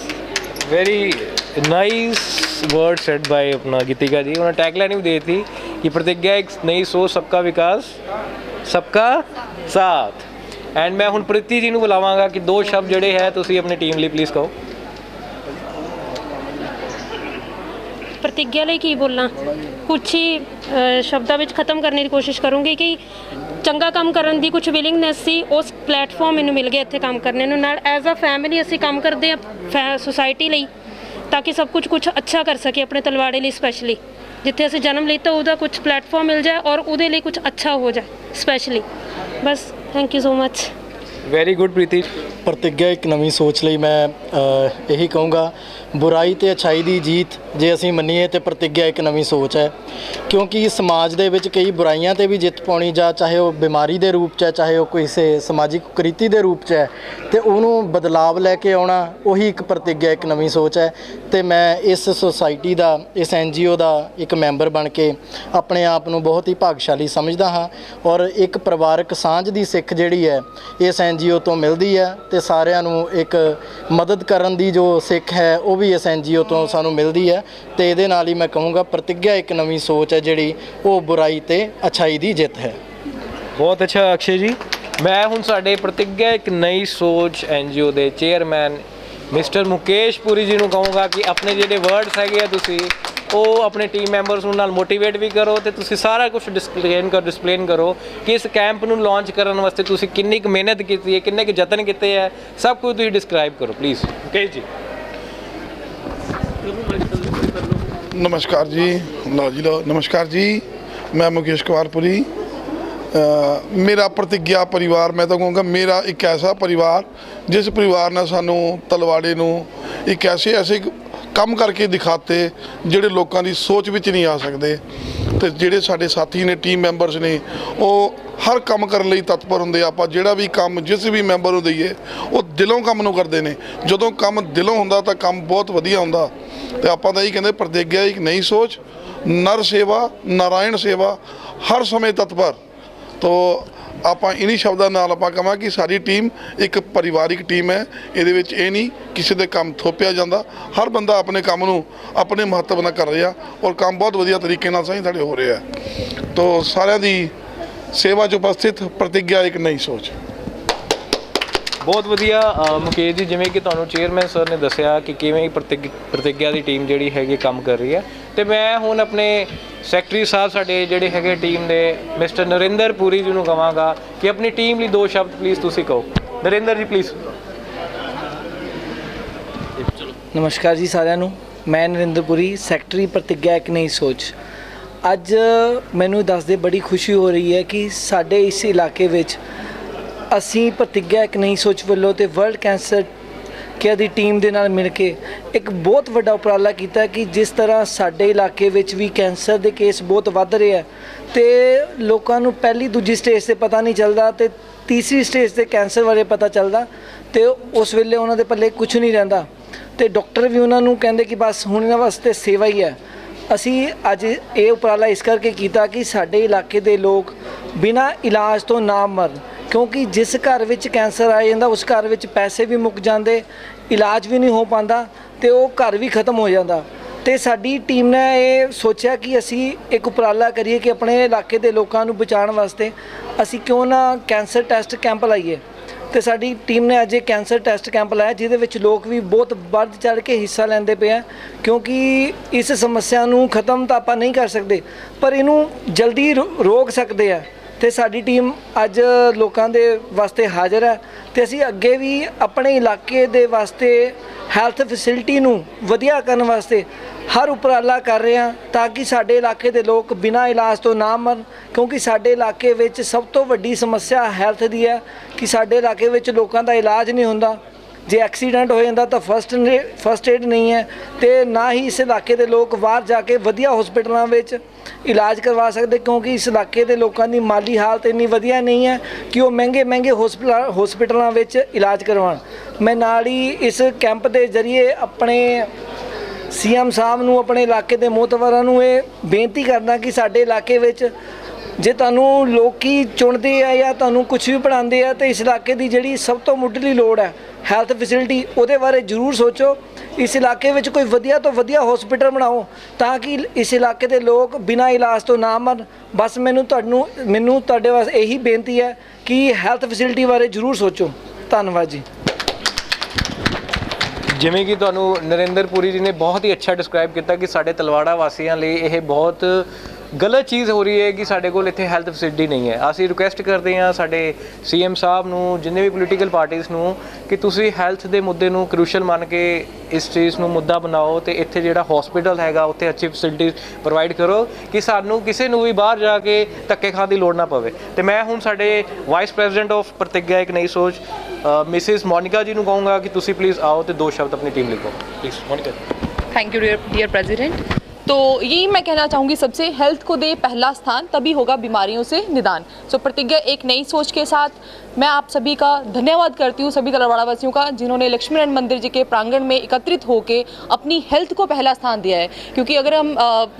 Very nice word said by अपना गीतिका जी। उन्होंने टैगलाइन भी दी थी कि प्रतिज्ञा एक नई सोच, सबका विकास, सबका साथ। एंड मैं हुण प्रीति जी ਨੂੰ ਬੁਲਾਵਾਂਗਾ कि 2 शब्द ਜਿਹੜੇ ਹੈ ਤੁਸੀਂ ਆਪਣੀ ਟੀਮ ਲਈ ਪਲੀਜ਼ ਕਹੋ। प्रतिज्ञा ਲਈ ਕੀ ਬੋਲਾਂ, ਕੁਛ ਹੀ ਸ਼ਬਦਾਂ ਵਿੱਚ ਖਤਮ ਕਰਨ ਦੀ ਕੋਸ਼ਿਸ਼ ਕਰੂੰਗੀ ਕਿ ਚੰਗਾ ਕੰਮ ਕਰਨ ਦੀ ਕੁਝ ਵਿਲਿੰਗਨੈਸ ਸੀ, ਉਸ ਪਲੇਟਫਾਰਮ ਮੈਨੂੰ ਮਿਲ ਗਿਆ ਇੱਥੇ ਕੰਮ ਕਰਨੇ ਨੂੰ। ਨਾਲ ਐਜ਼ ਅ ਫੈਮਿਲੀ ਅਸੀਂ ਕੰਮ ਕਰਦੇ ਹਾਂ ਸੁਸਾਇਟੀ ਲਈ, ਤਾਂ ਕਿ ਸਭ ਕੁਝ ਅੱਛਾ ਕਰ ਸਕੇ ਆਪਣੇ ਤਲਵਾੜੇ ਲਈ। ਸਪੈਸ਼ਲੀ ਜਿੱਥੇ ਅਸੀਂ ਜਨਮ ਲਿੱਤਾ ਉਹਦਾ ਕੁਝ ਪਲੇਟਫਾਰਮ ਮਿਲ ਜਾਏ ਔਰ ਉਹਦੇ ਲਈ ਕੁਝ ਅੱਛਾ ਹੋ ਜਾਏ specially. Bus thank you so much. Very good Preeti. प्रतिज्ञा एक नवीं सोच ਲਈ ਮੈਂ ਇਹੀ ਕਹੂੰਗਾ, बुराई ਤੇ अच्छाई ਦੀ जीत ਜੇ ਅਸੀਂ ਮੰਨੀਏ ਤੇ प्रतिज्ञा ਇੱਕ ਨਵੀਂ ਸੋਚ ਹੈ, ਕਿਉਂਕਿ ਸਮਾਜ ਦੇ ਵਿੱਚ ਕਈ ਬੁਰਾਈਆਂ ਤੇ ਵੀ ਜਿੱਤ ਪਾਉਣੀ, ਜਾਂ ਚਾਹੇ ਉਹ ਬਿਮਾਰੀ ਦੇ ਰੂਪ 'ਚ ਹੈ, ਚਾਹੇ ਉਹ ਕਿਸੇ ਸਮਾਜਿਕ ਕੁਰੀਤੀ ਦੇ ਰੂਪ 'ਚ ਹੈ, ਤੇ ਉਹਨੂੰ ਬਦਲਾਵ ਲੈ ਕੇ ਆਉਣਾ, ਉਹੀ ਇੱਕ प्रतिज्ञा ਇੱਕ ਨਵੀਂ ਸੋਚ ਹੈ। ਤੇ ਮੈਂ ਇਸ ਸੁਸਾਇਟੀ ਦਾ, ਇਸ NGO ਦਾ ਇੱਕ ਮੈਂਬਰ ਬਣ ਕੇ ਆਪਣੇ ਆਪ ਨੂੰ ਬਹੁਤ ਹੀ ਭਾਗਸ਼ਾਲੀ ਸਮਝਦਾ ਹਾਂ, ਔਰ ਇੱਕ ਪਰਿਵਾਰਕ ਸਾਂਝ ਦੀ ਸਿੱਖ ਜਿਹੜੀ ਹੈ ਇਸ NGO ਤੋਂ ਮਿਲਦੀ ਹੈ, ਤੇ ਸਾਰਿਆਂ ਨੂੰ ਇੱਕ ਮਦਦ ਕਰਨ ਦੀ ਜੋ ਸਿੱਖ ਹੈ ਉਹ ਵੀ ਇਸ NGO ਤੋਂ ਸਾਨੂੰ ਮਿਲਦੀ ਹੈ। ਤੇ ਇਹਦੇ ਨਾਲ ਹੀ ਮੈਂ ਕਹੂੰਗਾ प्रतिज्ञा ਇੱਕ ਨਵੀਂ ਸੋਚ ਹੈ ਜਿਹੜੀ ਉਹ ਬੁਰਾਈ ਤੇ ਅੱਛਾਈ ਦੀ ਜਿੱਤ ਹੈ। ਬਹੁਤ ਅੱਛਾ ਅਕਸ਼ੇ ਜੀ। ਮੈਂ ਹੁਣ ਸਾਡੇ प्रतिज्ञा ਇੱਕ ਨਈ ਸੋਚ NGO ਦੇ ਚੇਅਰਮੈਨ ਮਿਸਟਰ ਮੁਕੇਸ਼ ਪੁਰੀ ਜੀ ਨੂੰ ਕਹੂੰਗਾ ਕਿ ਆਪਣੇ ਜਿਹੜੇ ਵਰਡਸ ਹੈਗੇ ਆ ਤੁਸੀਂ ਉਹ ਆਪਣੇ ਟੀਮ ਮੈਂਬਰਸ ਨੂੰ ਨਾਲ ਮੋਟੀਵੇਟ ਵੀ ਕਰੋ, ਤੇ ਤੁਸੀਂ ਸਾਰਾ ਕੁਝ ਡਿਸਪਲੇਨ ਕਰੋ ਕਿ ਇਸ ਕੈਂਪ ਨੂੰ ਲਾਂਚ ਕਰਨ ਵਾਸਤੇ ਤੁਸੀਂ ਕਿੰਨੀ ਕੁ ਮਿਹਨਤ ਕੀਤੀ ਹੈ, ਕਿੰਨੇ ਕੁ ਯਤਨ ਕੀਤੇ ਹੈ, ਸਭ ਕੁਝ ਤੁਸੀਂ ਡਿਸਕ੍ਰਾਈਬ ਕਰੋ ਪਲੀਜ਼। ਮੁਕੇਸ਼ ਜੀ। नमस्कार जी, लो जी लो, नमस्कार जी। मैं मुकेश कुमार पुरी। मेरा प्रतिज्ञा परिवार, मैं तो कहूँगा मेरा एक ऐसा परिवार जिस परिवार ने सानू तलवाड़े नू एक ऐसे काम करके दिखाते ਜਿਹੜੇ ਲੋਕਾਂ ਦੀ ਸੋਚ ਵਿੱਚ ਨਹੀਂ ਆ ਸਕਦੇ, ਤੇ ਜਿਹੜੇ ਸਾਡੇ ਸਾਥੀ ਨੇ, ਟੀਮ ਮੈਂਬਰਸ ਨੇ, ਉਹ ਹਰ ਕੰਮ ਕਰਨ ਲਈ ਤਤਪਰ ਹੁੰਦੇ। ਆਪਾਂ ਜਿਹੜਾ ਵੀ ਕੰਮ ਜਿਸ ਵੀ ਮੈਂਬਰ ਨੂੰ ਦਈਏ ਉਹ ਦਿਲੋਂ ਕੰਮ ਨੂੰ ਕਰਦੇ ਨੇ। ਜਦੋਂ ਕੰਮ ਦਿਲੋਂ ਹੁੰਦਾ ਤਾਂ ਕੰਮ ਬਹੁਤ ਵਧੀਆ ਹੁੰਦਾ। ਤੇ ਆਪਾਂ ਤਾਂ ਇਹੀ ਕਹਿੰਦੇ प्रतिज्ञा ਇੱਕ ਨਈ ਸੋਚ, ਨਰ ਸੇਵਾ ਨਾਰਾਇਣ ਸੇਵਾ, ਹਰ ਸਮੇਂ ਤਤਪਰ। तो ਆਪਾਂ ਇਨੀ ਸ਼ਬਦਾਂ ਨਾਲ ਆਪਾਂ ਕਹਾਂ ਕਿ ਸਾਡੀ ਟੀਮ ਇੱਕ ਪਰਿਵਾਰਿਕ ਟੀਮ ਹੈ। ਇਹਦੇ ਵਿੱਚ ਇਹ ਨਹੀਂ ਕਿਸੇ ਦੇ ਕੰਮ ਥੋਪਿਆ ਜਾਂਦਾ, ਹਰ ਬੰਦਾ ਆਪਣੇ ਕੰਮ ਨੂੰ ਆਪਣੇ ਮਹੱਤਵ ਨਾਲ ਕਰ ਰਿਹਾ, ਔਰ ਕੰਮ ਬਹੁਤ ਵਧੀਆ ਤਰੀਕੇ ਨਾਲ ਸਹੀ ਸਾਡੇ ਹੋ ਰਿਹਾ। तो ਸਾਰਿਆਂ ਦੀ ਸੇਵਾ 'ਚ ਉਪਸਥਿਤ प्रतिज्ञा ਇੱਕ ਨਈ ਸੋਚ। ਬਹੁਤ ਵਧੀਆ ਮੁਕੇਸ਼ ਜੀ, ਜਿਵੇਂ ਕਿ ਤੁਹਾਨੂੰ ਚੇਅਰਮੈਨ ਸਰ ਨੇ ਦੱਸਿਆ ਕਿ ਕਿਵੇਂ प्रतिज्ञा ਦੀ ਟੀਮ ਜਿਹੜੀ ਹੈਗੀ ਕੰਮ ਕਰ ਰਹੀ ਹੈ। ਤੇ ਮੈਂ ਹੁਣ ਆਪਣੇ ਸੈਕਟਰੀ ਸਾਹਿਬ ਸਾਡੇ ਜਿਹੜੇ ਹੈਗੇ ਟੀਮ ਦੇ ਮਿਸਟਰ ਨਰਿੰਦਰ ਪੁਰੀ ਜੀ ਨੂੰ ਕਹਾਂਗਾ ਕਿ ਆਪਣੀ ਟੀਮ ਲਈ 2 ਸ਼ਬਦ ਪਲੀਜ਼ ਤੁਸੀਂ ਕਹੋ। ਨਰਿੰਦਰ ਜੀ ਪਲੀਜ਼। ਨਮਸਕਾਰ ਜੀ ਸਾਰਿਆਂ ਨੂੰ। ਮੈਂ ਨਰਿੰਦਰਪੁਰੀ, ਸੈਕਟਰੀ ਪ੍ਰਤਿਗਿਆ ਇੱਕ ਨਈ ਸੋਚ। ਅੱਜ ਮੈਨੂੰ ਦੱਸਦੇ ਬੜੀ ਖੁਸ਼ੀ ਹੋ ਰਹੀ ਹੈ ਕਿ ਸਾਡੇ ਇਸ ਇਲਾਕੇ ਵਿੱਚ ਅਸੀਂ ਪ੍ਰਤਿਗਿਆ ਇੱਕ ਨਈ ਸੋਚ ਵੱਲੋਂ ਤੇ ਵਰਲਡ ਕੈਂਸਰ ਕੇਅਰ ਦੀ ਟੀਮ ਦੇ ਨਾਲ ਮਿਲ ਕੇ ਇੱਕ ਬਹੁਤ ਵੱਡਾ ਉਪਰਾਲਾ ਕੀਤਾ ਕਿ ਜਿਸ ਤਰ੍ਹਾਂ ਸਾਡੇ ਇਲਾਕੇ ਵਿੱਚ ਵੀ ਕੈਂਸਰ ਦੇ ਕੇਸ ਬਹੁਤ ਵੱਧ ਰਹੇ ਆ ਤੇ ਲੋਕਾਂ ਨੂੰ ਪਹਿਲੀ ਦੂਜੀ ਸਟੇਜ ਤੇ ਪਤਾ ਨਹੀਂ ਚੱਲਦਾ ਤੇ ਤੀਸਰੀ ਸਟੇਜ ਤੇ ਕੈਂਸਰ ਬਾਰੇ ਪਤਾ ਚੱਲਦਾ ਤੇ ਉਸ ਵੇਲੇ ਉਹਨਾਂ ਦੇ ਪੱਲੇ ਕੁਝ ਨਹੀਂ ਰਹਿੰਦਾ ਤੇ ਡਾਕਟਰ ਵੀ ਉਹਨਾਂ ਨੂੰ ਕਹਿੰਦੇ ਕਿ ਬਸ ਹੁਣ ਇਹਨਾਂ ਵਾਸਤੇ ਸੇਵਾ ਹੀ ਹੈ। ਅਸੀਂ ਅੱਜ ਇਹ ਉਪਰਾਲਾ ਇਸ ਕਰਕੇ ਕੀਤਾ ਕਿ ਸਾਡੇ ਇਲਾਕੇ ਦੇ ਲੋਕ ਬਿਨਾਂ ਇਲਾਜ ਤੋਂ ਨਾ ਮਰਨ, ਕਿਉਂਕਿ ਜਿਸ ਘਰ ਵਿੱਚ ਕੈਂਸਰ ਆ ਜਾਂਦਾ ਉਸ ਘਰ ਵਿੱਚ ਪੈਸੇ ਵੀ ਮੁੱਕ ਜਾਂਦੇ, ਇਲਾਜ ਵੀ ਨਹੀਂ ਹੋ ਪਾਉਂਦਾ ਤੇ ਉਹ ਘਰ ਵੀ ਖਤਮ ਹੋ ਜਾਂਦਾ। ਤੇ ਸਾਡੀ ਟੀਮ ਨੇ ਇਹ ਸੋਚਿਆ ਕਿ ਅਸੀਂ ਇੱਕ ਉਪਰਾਲਾ ਕਰੀਏ ਕਿ ਆਪਣੇ ਇਲਾਕੇ ਦੇ ਲੋਕਾਂ ਨੂੰ ਬਚਾਉਣ ਵਾਸਤੇ ਅਸੀਂ ਕਿਉਂ ਨਾ ਕੈਂਸਰ ਟੈਸਟ ਕੈਂਪ ਲਾਈਏ। ਤੇ ਸਾਡੀ ਟੀਮ ਨੇ ਅੱਜ ਇਹ ਕੈਂਸਰ ਟੈਸਟ ਕੈਂਪ ਲਾਇਆ ਜਿਹਦੇ ਵਿੱਚ ਲੋਕ ਵੀ ਬਹੁਤ ਵੱਧ ਚੜ ਕੇ ਹਿੱਸਾ ਲੈਂਦੇ ਪਏ ਆ, ਕਿਉਂਕਿ ਇਸ ਸਮੱਸਿਆ ਨੂੰ ਖਤਮ ਤਾਂ ਆਪਾਂ ਨਹੀਂ ਕਰ ਸਕਦੇ ਪਰ ਇਹਨੂੰ ਜਲਦੀ ਰੋਕ ਸਕਦੇ ਆ। ਤੇ ਸਾਡੀ ਟੀਮ ਅੱਜ ਲੋਕਾਂ ਦੇ ਵਾਸਤੇ ਹਾਜ਼ਰ ਹੈ ਤੇ ਅਸੀਂ ਅੱਗੇ ਵੀ ਆਪਣੇ ਇਲਾਕੇ ਦੇ ਵਾਸਤੇ ਹੈਲਥ ਫੈਸਿਲਿਟੀ ਨੂੰ ਵਧੀਆ ਕਰਨ ਵਾਸਤੇ ਹਰ ਉਪਰਾਲਾ ਕਰ ਰਹੇ ਹਾਂ ਤਾਂ ਕਿ ਸਾਡੇ ਇਲਾਕੇ ਦੇ ਲੋਕ ਬਿਨਾਂ ਇਲਾਜ ਤੋਂ ਨਾ ਮਰਨ, ਕਿਉਂਕਿ ਸਾਡੇ ਇਲਾਕੇ ਵਿੱਚ ਸਭ ਤੋਂ ਵੱਡੀ ਸਮੱਸਿਆ ਹੈਲਥ ਦੀ ਹੈ ਕਿ ਸਾਡੇ ਇਲਾਕੇ ਵਿੱਚ ਲੋਕਾਂ ਦਾ ਇਲਾਜ ਨਹੀਂ ਹੁੰਦਾ। ਜੇ ਐਕਸੀਡੈਂਟ ਹੋ ਜਾਂਦਾ ਤਾਂ ਫਸਟ ਏਡ ਨਹੀਂ ਹੈ ਤੇ ਨਾ ਹੀ ਇਸ ਇਲਾਕੇ ਦੇ ਲੋਕ ਬਾਹਰ ਜਾ ਕੇ ਵਧੀਆ ਹਸਪੀਟਲਾਂ ਵਿੱਚ ਇਲਾਜ ਕਰਵਾ ਸਕਦੇ, ਕਿਉਂਕਿ ਇਸ ਇਲਾਕੇ ਦੇ ਲੋਕਾਂ ਦੀ ਮਾਲੀ ਹਾਲਤ ਇੰਨੀ ਵਧੀਆ ਨਹੀਂ ਹੈ ਕਿ ਉਹ ਮਹਿੰਗੇ ਹਸਪੀਟਲਾਂ ਵਿੱਚ ਇਲਾਜ ਕਰਵਾਉਣ। ਮੈਂ ਨਾਲ ਹੀ ਇਸ ਕੈਂਪ ਦੇ ਜ਼ਰੀਏ ਆਪਣੇ ਸੀਐਮ ਸਾਹਿਬ ਨੂੰ, ਆਪਣੇ ਇਲਾਕੇ ਦੇ ਮੋਹਤਵਰਾਂ ਨੂੰ ਇਹ ਬੇਨਤੀ ਕਰਦਾ ਕਿ ਸਾਡੇ ਇਲਾਕੇ ਵਿੱਚ ਜੇ ਤੁਹਾਨੂੰ ਲੋਕੀ ਚੁਣਦੇ ਆ ਜਾਂ ਤੁਹਾਨੂੰ ਕੁਝ ਵੀ ਪੜ੍ਹਾਉਂਦੇ ਆ ਤੇ ਇਸ ਇਲਾਕੇ ਦੀ ਜਿਹੜੀ ਸਭ ਤੋਂ ਮੁੱਢਲੀ ਲੋੜ ਹੈ ਹੈਲਥ ਫੈਸਿਲਿਟੀ, ਉਹਦੇ ਬਾਰੇ ਜ਼ਰੂਰ ਸੋਚੋ। ਇਸ ਇਲਾਕੇ ਵਿੱਚ ਕੋਈ ਵਧੀਆ ਤੋਂ ਵਧੀਆ ਹਸਪੀਟਲ ਬਣਾਓ ਤਾਂ ਕਿ ਇਸ ਇਲਾਕੇ ਦੇ ਲੋਕ ਬਿਨਾਂ ਇਲਾਜ ਤੋਂ ਨਾ ਮਰਨ। ਬਸ ਮੈਨੂੰ ਤੁਹਾਡੇ ਵਾਸਤੇ ਇਹੀ ਬੇਨਤੀ ਹੈ ਕਿ ਹੈਲਥ ਫੈਸਿਲਿਟੀ ਬਾਰੇ ਜ਼ਰੂਰ ਸੋਚੋ। ਧੰਨਵਾਦ ਜੀ। ਜਿਵੇਂ ਕਿ ਤੁਹਾਨੂੰ ਨਰਿੰਦਰਪੁਰੀ ਜੀ ਨੇ ਬਹੁਤ ਹੀ ਅੱਛਾ ਡਿਸਕ੍ਰਾਈਬ ਕੀਤਾ ਕਿ ਸਾਡੇ ਤਲਵਾੜਾ ਵਾਸੀਆਂ ਲਈ ਇਹ ਬਹੁਤ ਗਲਤ ਚੀਜ਼ ਹੋ ਰਹੀ ਹੈ ਕਿ ਸਾਡੇ ਕੋਲ ਇੱਥੇ ਹੈਲਥ ਫੈਸਿਲਿਟੀ ਨਹੀਂ ਹੈ। ਅਸੀਂ ਰਿਕੁਐਸਟ ਕਰਦੇ ਹਾਂ ਸਾਡੇ ਸੀਐਮ ਸਾਹਿਬ ਨੂੰ, ਜਿੰਨੇ ਵੀ ਪੋਲੀਟੀਕਲ ਪਾਰਟੀਆਂ ਨੂੰ, ਕਿ ਤੁਸੀਂ ਹੈਲਥ ਦੇ ਮੁੱਦੇ ਨੂੰ ਕ੍ਰੂਸ਼ਲ ਮੰਨ ਕੇ ਇਸ ਚੀਜ਼ ਨੂੰ ਮੁੱਦਾ ਬਣਾਓ ਤੇ ਇੱਥੇ ਜਿਹੜਾ ਹਸਪੀਟਲ ਹੈਗਾ ਉੱਥੇ ਅੱਛੀ ਫੈਸਿਲਿਟੀਜ਼ ਪ੍ਰੋਵਾਈਡ ਕਰੋ ਕਿ ਸਾਨੂੰ ਕਿਸੇ ਨੂੰ ਵੀ ਬਾਹਰ ਜਾ ਕੇ ਧੱਕੇ ਖਾਣ ਦੀ ਲੋੜ ਨਾ ਪਵੇ। ਤੇ ਮੈਂ ਹੁਣ ਸਾਡੇ ਵਾਈਸ ਪ੍ਰੈਜ਼ੀਡੈਂਟ ਆਫ ਪ੍ਰਤਿਗਿਆ ਇੱਕ ਨਈ ਸੋਚ ਮਿਸਿਸ ਮੋਨਿਕਾ ਜੀ ਨੂੰ ਕਹੂੰਗਾ ਕਿ ਤੁਸੀਂ प्लीज़ आओ तो 2 शब्द अपनी टीम लिखो please. Monika. Thank you dear president. तो यही मैं कहना चाहूँगी, सबसे हेल्थ को दे पहला स्थान, तभी होगा बीमारियों से निदान। सो प्रतिज्ञा एक नई सोच के साथ मैं आप सभी का धन्यवाद करती हूँ, सभी तलवाड़ा वासियों का जिन्होंने लक्ष्मीनारायण मंदिर जी के प्रांगण में एकत्रित होकर अपनी हेल्थ को पहला स्थान दिया है। क्योंकि अगर हम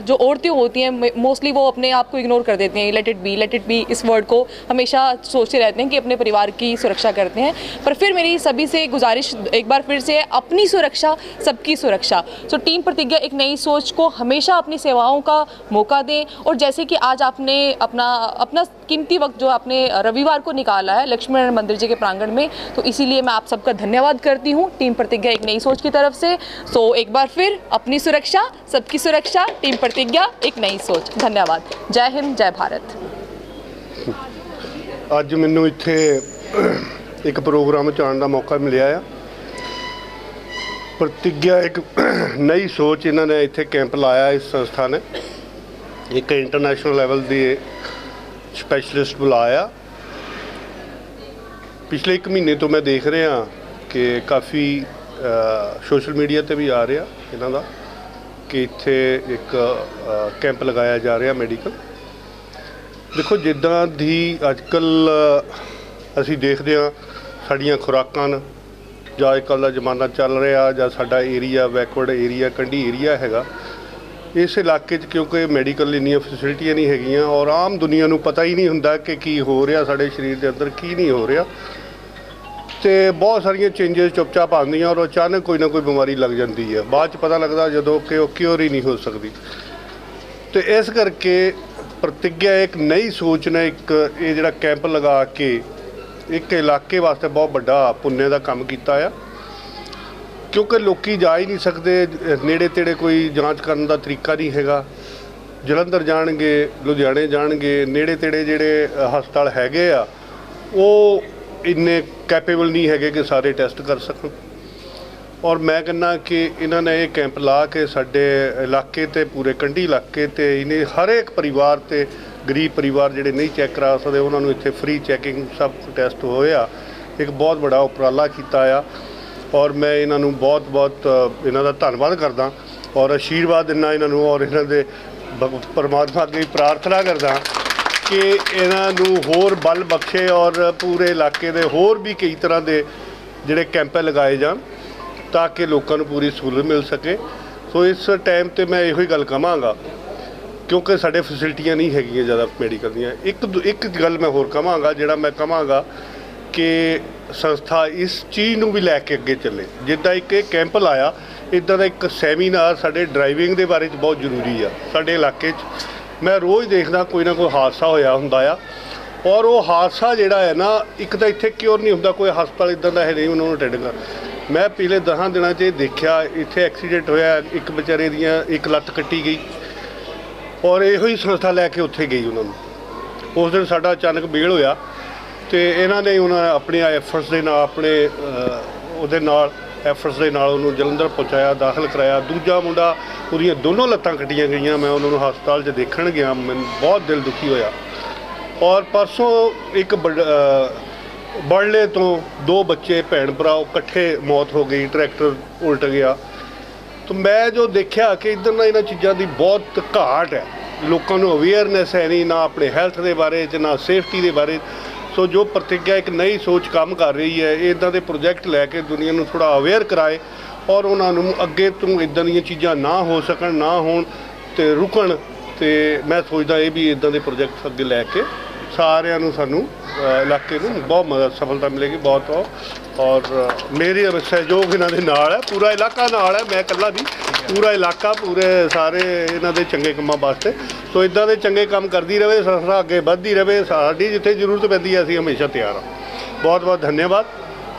जो औरतें होती हैं मोस्टली वो अपने आप को इग्नोर कर देते हैं, लेट इट बी इस वर्ड को हमेशा सोचते रहते हैं कि अपने परिवार की सुरक्षा करते हैं। पर फिर मेरी सभी से गुजारिश एक बार फिर से, अपनी सुरक्षा सबकी सुरक्षा। सो टीम प्रतिज्ञा एक नई सोच को हमेशा अपनी सेवाओं का मौका दें। और जैसे कि आज आपने अपना कीमती वक्त जो आपने रविवार को निकाला है लक्ष्मीनारायण मंदिर जी के प्रांगण में, तो इसीलिए मैं आप सबका धन्यवाद करती हूँ टीम प्रतिज्ञा एक नई सोच की तरफ से। सो एक बार फिर अपनी सुरक्षा सबकी सुरक्षा, टीम प्रतिज्ञा एक नई सोच। धन्यवाद। जय हिंद, जय भारत। ਅੱਜ ਮੈਨੂੰ ਇੱਥੇ ਇੱਕ ਪ੍ਰੋਗਰਾਮ 'ਚ ਆਉਣ ਦਾ ਮੌਕਾ ਮਿਲਿਆ ਆ। प्रतिज्ञा एक नई सोच इन्होंने इत्थे कैंप लाया इस संस्था ने, एक इंटरनेशनल लेवल की स्पैशलिस्ट बुलाया। पिछले 1 महीने तो मैं देख रहा कि काफ़ी सोशल मीडिया ते भी आ रहा इन्हों का कि इत्थे एक कैंप लगाया जा रहा मेडिकल। देखो जिद्दां दी अजकल असी देखते हैं साड़ियाँ खुराकां ਜਾਂ अजकल का जमाना चल रहा ਜਾਂ ਸਾਡਾ ਏਰੀਆ ਬੈਕਵਰਡ ਏਰੀਆ ਕੰਢੀ ਏਰੀਆ ਹੈਗਾ, ਇਸ ਇਲਾਕੇ 'ਚ ਕਿਉਂਕਿ ਮੈਡੀਕਲ ਇੰਨੀਆਂ ਫੈਸਿਲਿਟੀਆਂ ਨਹੀਂ ਹੈਗੀਆਂ ਔਰ ਆਮ ਦੁਨੀਆ ਨੂੰ ਪਤਾ ਹੀ ਨਹੀਂ ਹੁੰਦਾ ਕਿ ਕੀ ਹੋ ਰਿਹਾ ਸਾਡੇ ਸਰੀਰ ਦੇ ਅੰਦਰ, ਕੀ ਨਹੀਂ ਹੋ ਰਿਹਾ, ਤੇ ਬਹੁਤ ਸਾਰੀਆਂ ਚੇਂਜਸ ਚੁੱਪਚਾਪ ਆਉਂਦੀਆਂ ਔਰ ਅਚਾਨਕ ਕੋਈ ਨਾ ਕੋਈ ਬਿਮਾਰੀ ਲੱਗ ਜਾਂਦੀ ਹੈ। ਬਾਅਦ 'ਚ ਪਤਾ ਲੱਗਦਾ ਜਦੋਂ ਕਿ ਉਹ ਕਿਉਰ ਹੀ ਨਹੀਂ ਹੋ ਸਕਦੀ। ਤੇ ਇਸ ਕਰਕੇ ਪ੍ਰਤਿਗਿਆ ਇੱਕ ਨਈ ਸੋਚ ਨੇ ਇੱਕ ਇਹ ਜਿਹੜਾ ਕੈਂਪ ਲਗਾ ਕੇ एक इलाके वास्ते बहुत बड़ा पुण्य का काम किया है। क्योंकि लोग जा ही नहीं सकते, नेड़े तेड़े कोई जांच करने का तरीका नहीं हैगा। जलंधर जाणगे, लुधियाने जाणगे, नेड़े तेड़े जिहड़े हस्पताल हैगे आ, वो इन्ने कैपेबल नहीं हैगे कि सारे टेस्ट कर सकन। ਔਰ ਮੈਂ ਕਹਿੰਦਾ ਕਿ ਇਹਨਾਂ ਨੇ ਇਹ ਕੈਂਪ ਲਾ ਕੇ ਸਾਡੇ ਇਲਾਕੇ ਤੇ ਪੂਰੇ ਕੰਢੀ ਇਲਾਕੇ ਤੇ ਇਹਨੇ ਹਰ ਇੱਕ ਪਰਿਵਾਰ ਤੇ ਗਰੀਬ ਪਰਿਵਾਰ ਜਿਹੜੇ ਨਹੀਂ ਚੈੱਕ ਕਰਾ ਸਕਦੇ ਉਹਨਾਂ ਨੂੰ ਇੱਥੇ ਫ੍ਰੀ ਚੈਕਿੰਗ ਸਭ ਟੈਸਟ ਹੋਇਆ। ਇੱਕ ਬਹੁਤ ਵੱਡਾ ਉਪਰਾਲਾ ਕੀਤਾ ਆ ਔਰ ਮੈਂ ਇਹਨਾਂ ਨੂੰ ਬਹੁਤ ਇਹਨਾਂ ਦਾ ਧੰਨਵਾਦ ਕਰਦਾ ਔਰ ਆਸ਼ੀਰਵਾਦ ਦਿੰਦਾ ਇਹਨਾਂ ਨੂੰ ਔਰ ਇਹਨਾਂ ਦੇ ਪਰਮਾਤਮਾ ਅੱਗੇ ਪ੍ਰਾਰਥਨਾ ਕਰਦਾ ਕਿ ਇਹਨਾਂ ਨੂੰ ਹੋਰ ਬਲ ਬਖਸ਼ੇ ਔਰ ਪੂਰੇ ਇਲਾਕੇ ਦੇ ਹੋਰ ਵੀ ਕਈ ਤਰ੍ਹਾਂ ਦੇ ਜਿਹੜੇ ਕੈਂਪ ਲਗਾਏ ਜਾਣ ਤਾਂ ਕਿ ਲੋਕਾਂ ਨੂੰ ਪੂਰੀ ਸਹੂਲਤ ਮਿਲ ਸਕੇ। ਸੋ ਇਸ ਟਾਈਮ ਤੇ ਮੈਂ ਇਹੋ ਹੀ ਗੱਲ ਕਹਾਂਗਾ ਕਿਉਂਕਿ ਸਾਡੇ ਫੈਸਿਲਿਟੀਆਂ ਨਹੀਂ ਹੈਗੀਆਂ ਜ਼ਿਆਦਾ ਮੈਡੀਕਲ ਦੀਆਂ। ਇੱਕ ਗੱਲ ਮੈਂ ਹੋਰ ਕਹਾਂਗਾ, ਜਿਹੜਾ ਮੈਂ ਕਹਾਂਗਾ ਕਿ ਸੰਸਥਾ ਇਸ ਚੀਜ਼ ਨੂੰ ਵੀ ਲੈ ਕੇ ਅੱਗੇ ਚੱਲੇ। ਜਿੱਦਾਂ ਇੱਕ ਇਹ ਕੈਂਪ ਲਾਇਆ, ਇੱਦਾਂ ਦਾ ਇੱਕ ਸੈਮੀਨਾਰ ਸਾਡੇ ਡਰਾਈਵਿੰਗ ਦੇ ਬਾਰੇ 'ਚ ਬਹੁਤ ਜ਼ਰੂਰੀ ਆ। ਸਾਡੇ ਇਲਾਕੇ 'ਚ ਮੈਂ ਰੋਜ਼ ਦੇਖਦਾ ਕੋਈ ਨਾ ਕੋਈ ਹਾਦਸਾ ਹੋਇਆ ਹੁੰਦਾ ਆ ਔਰ ਉਹ ਹਾਦਸਾ ਜਿਹੜਾ ਹੈ ਨਾ, ਇੱਕ ਤਾਂ ਇੱਥੇ ਕਿਉਰ ਨਹੀਂ ਹੁੰਦਾ, ਕੋਈ ਹਸਪਤਾਲ ਇੱਦਾਂ ਦਾ ਹੈ ਨਹੀਂ ਉਹਨਾਂ ਨੂੰ ਅਟੈਂਡ ਕਰ। ਮੈਂ ਪਿਛਲੇ 10 ਦਿਨਾਂ 'ਚ ਦੇਖਿਆ ਇੱਥੇ ਐਕਸੀਡੈਂਟ ਹੋਇਆ, ਇੱਕ ਵਿਚਾਰੇ ਦੀਆਂ ਇੱਕ ਲੱਤ ਕੱਟੀ ਗਈ ਔਰ ਇਹੋ ਹੀ ਸੰਸਥਾ ਲੈ ਕੇ ਉੱਥੇ ਗਈ ਉਹਨਾਂ ਨੂੰ। ਉਸ ਦਿਨ ਸਾਡਾ ਅਚਾਨਕ ਮੇਲ ਹੋਇਆ ਤੇ ਇਹਨਾਂ ਨੇ ਆਪਣੇ ਐਫਰਟਸ ਦੇ ਨਾਲ ਐਫਰਟਸ ਦੇ ਨਾਲ ਉਹਨੂੰ ਜਲੰਧਰ ਪਹੁੰਚਾਇਆ, ਦਾਖਲ ਕਰਾਇਆ। ਦੂਜਾ ਮੁੰਡਾ ਉਹਦੀਆਂ ਦੋਨੋਂ ਲੱਤਾਂ ਕੱਟੀਆਂ ਗਈਆਂ, ਮੈਂ ਉਹਨਾਂ ਨੂੰ ਹਸਪਤਾਲ 'ਚ ਦੇਖਣ ਗਿਆ, ਮੈਨੂੰ ਬਹੁਤ ਦਿਲ ਦੁਖੀ ਹੋਇਆ। ਔਰ ਪਰਸੋਂ ਇੱਕ ਬੜਲੇ ਤੋਂ 2 ਬੱਚੇ ਭੈਣ ਭਰਾ ਇਕੱਠੇ ਮੌਤ ਹੋ ਗਈ, ਟਰੈਕਟਰ ਉਲਟ ਗਿਆ। ਤਾਂ ਮੈਂ ਜੋ ਦੇਖਿਆ ਕਿ ਇੱਧਰ ਨਾ ਇਹਨਾਂ ਚੀਜ਼ਾਂ ਦੀ ਬਹੁਤ ਘਾਟ ਹੈ, ਲੋਕਾਂ ਨੂੰ ਅਵੇਅਰਨੈਸ ਹੈ ਨਹੀਂ, ਨਾ ਆਪਣੇ ਹੈਲਥ ਦੇ ਬਾਰੇ 'ਚ ਨਾ ਸੇਫਟੀ ਦੇ ਬਾਰੇ। ਸੋ ਜੋ ਪ੍ਰਤਿਗਿਆ ਇੱਕ ਨਈ ਸੋਚ ਕੰਮ ਕਰ ਰਹੀ ਹੈ, ਇੱਦਾਂ ਦੇ ਪ੍ਰੋਜੈਕਟ ਲੈ ਕੇ ਦੁਨੀਆ ਨੂੰ ਥੋੜ੍ਹਾ ਅਵੇਅਰ ਕਰਾਏ ਔਰ ਉਹਨਾਂ ਨੂੰ ਅੱਗੇ ਤੋਂ ਇੱਦਾਂ ਦੀਆਂ ਚੀਜ਼ਾਂ ਨਾ ਹੋ ਸਕਣ, ਨਾ ਹੋਣ ਤੇ ਰੁਕਣ। ਤੇ ਮੈਂ ਸੋਚਦਾ ਇਹ ਵੀ ਇੱਦਾਂ ਦੇ ਪ੍ਰੋਜੈਕਟਸ ਅੱਗੇ ਲੈ ਕੇ ਸਾਰਿਆਂ ਨੂੰ ਸਾਨੂੰ ਇਲਾਕੇ ਨੂੰ ਬਹੁਤ ਮਦਦ ਸਫਲਤਾ ਮਿਲੇਗੀ ਬਹੁਤ। ਔਰ ਮੇਰੇ ਸਹਿਯੋਗ ਇਹਨਾਂ ਦੇ ਨਾਲ ਹੈ, ਪੂਰਾ ਇਲਾਕਾ ਨਾਲ ਹੈ, ਮੈਂ ਇਕੱਲਾ ਨਹੀਂ, ਪੂਰਾ ਇਲਾਕਾ, ਪੂਰੇ ਸਾਰੇ ਇਹਨਾਂ ਦੇ ਚੰਗੇ ਕੰਮਾਂ ਵਾਸਤੇ। ਸੋ ਇੱਦਾਂ ਦੇ ਚੰਗੇ ਕੰਮ ਕਰਦੀ ਰਹੇ, ਸੰਸਥਾ ਅੱਗੇ ਵੱਧਦੀ ਰਹੇ, ਸਾਡੀ ਜਿੱਥੇ ਜ਼ਰੂਰਤ ਪੈਂਦੀ ਹੈ ਅਸੀਂ ਹਮੇਸ਼ਾ ਤਿਆਰ ਹਾਂ। बहुत बहुत धन्यवाद,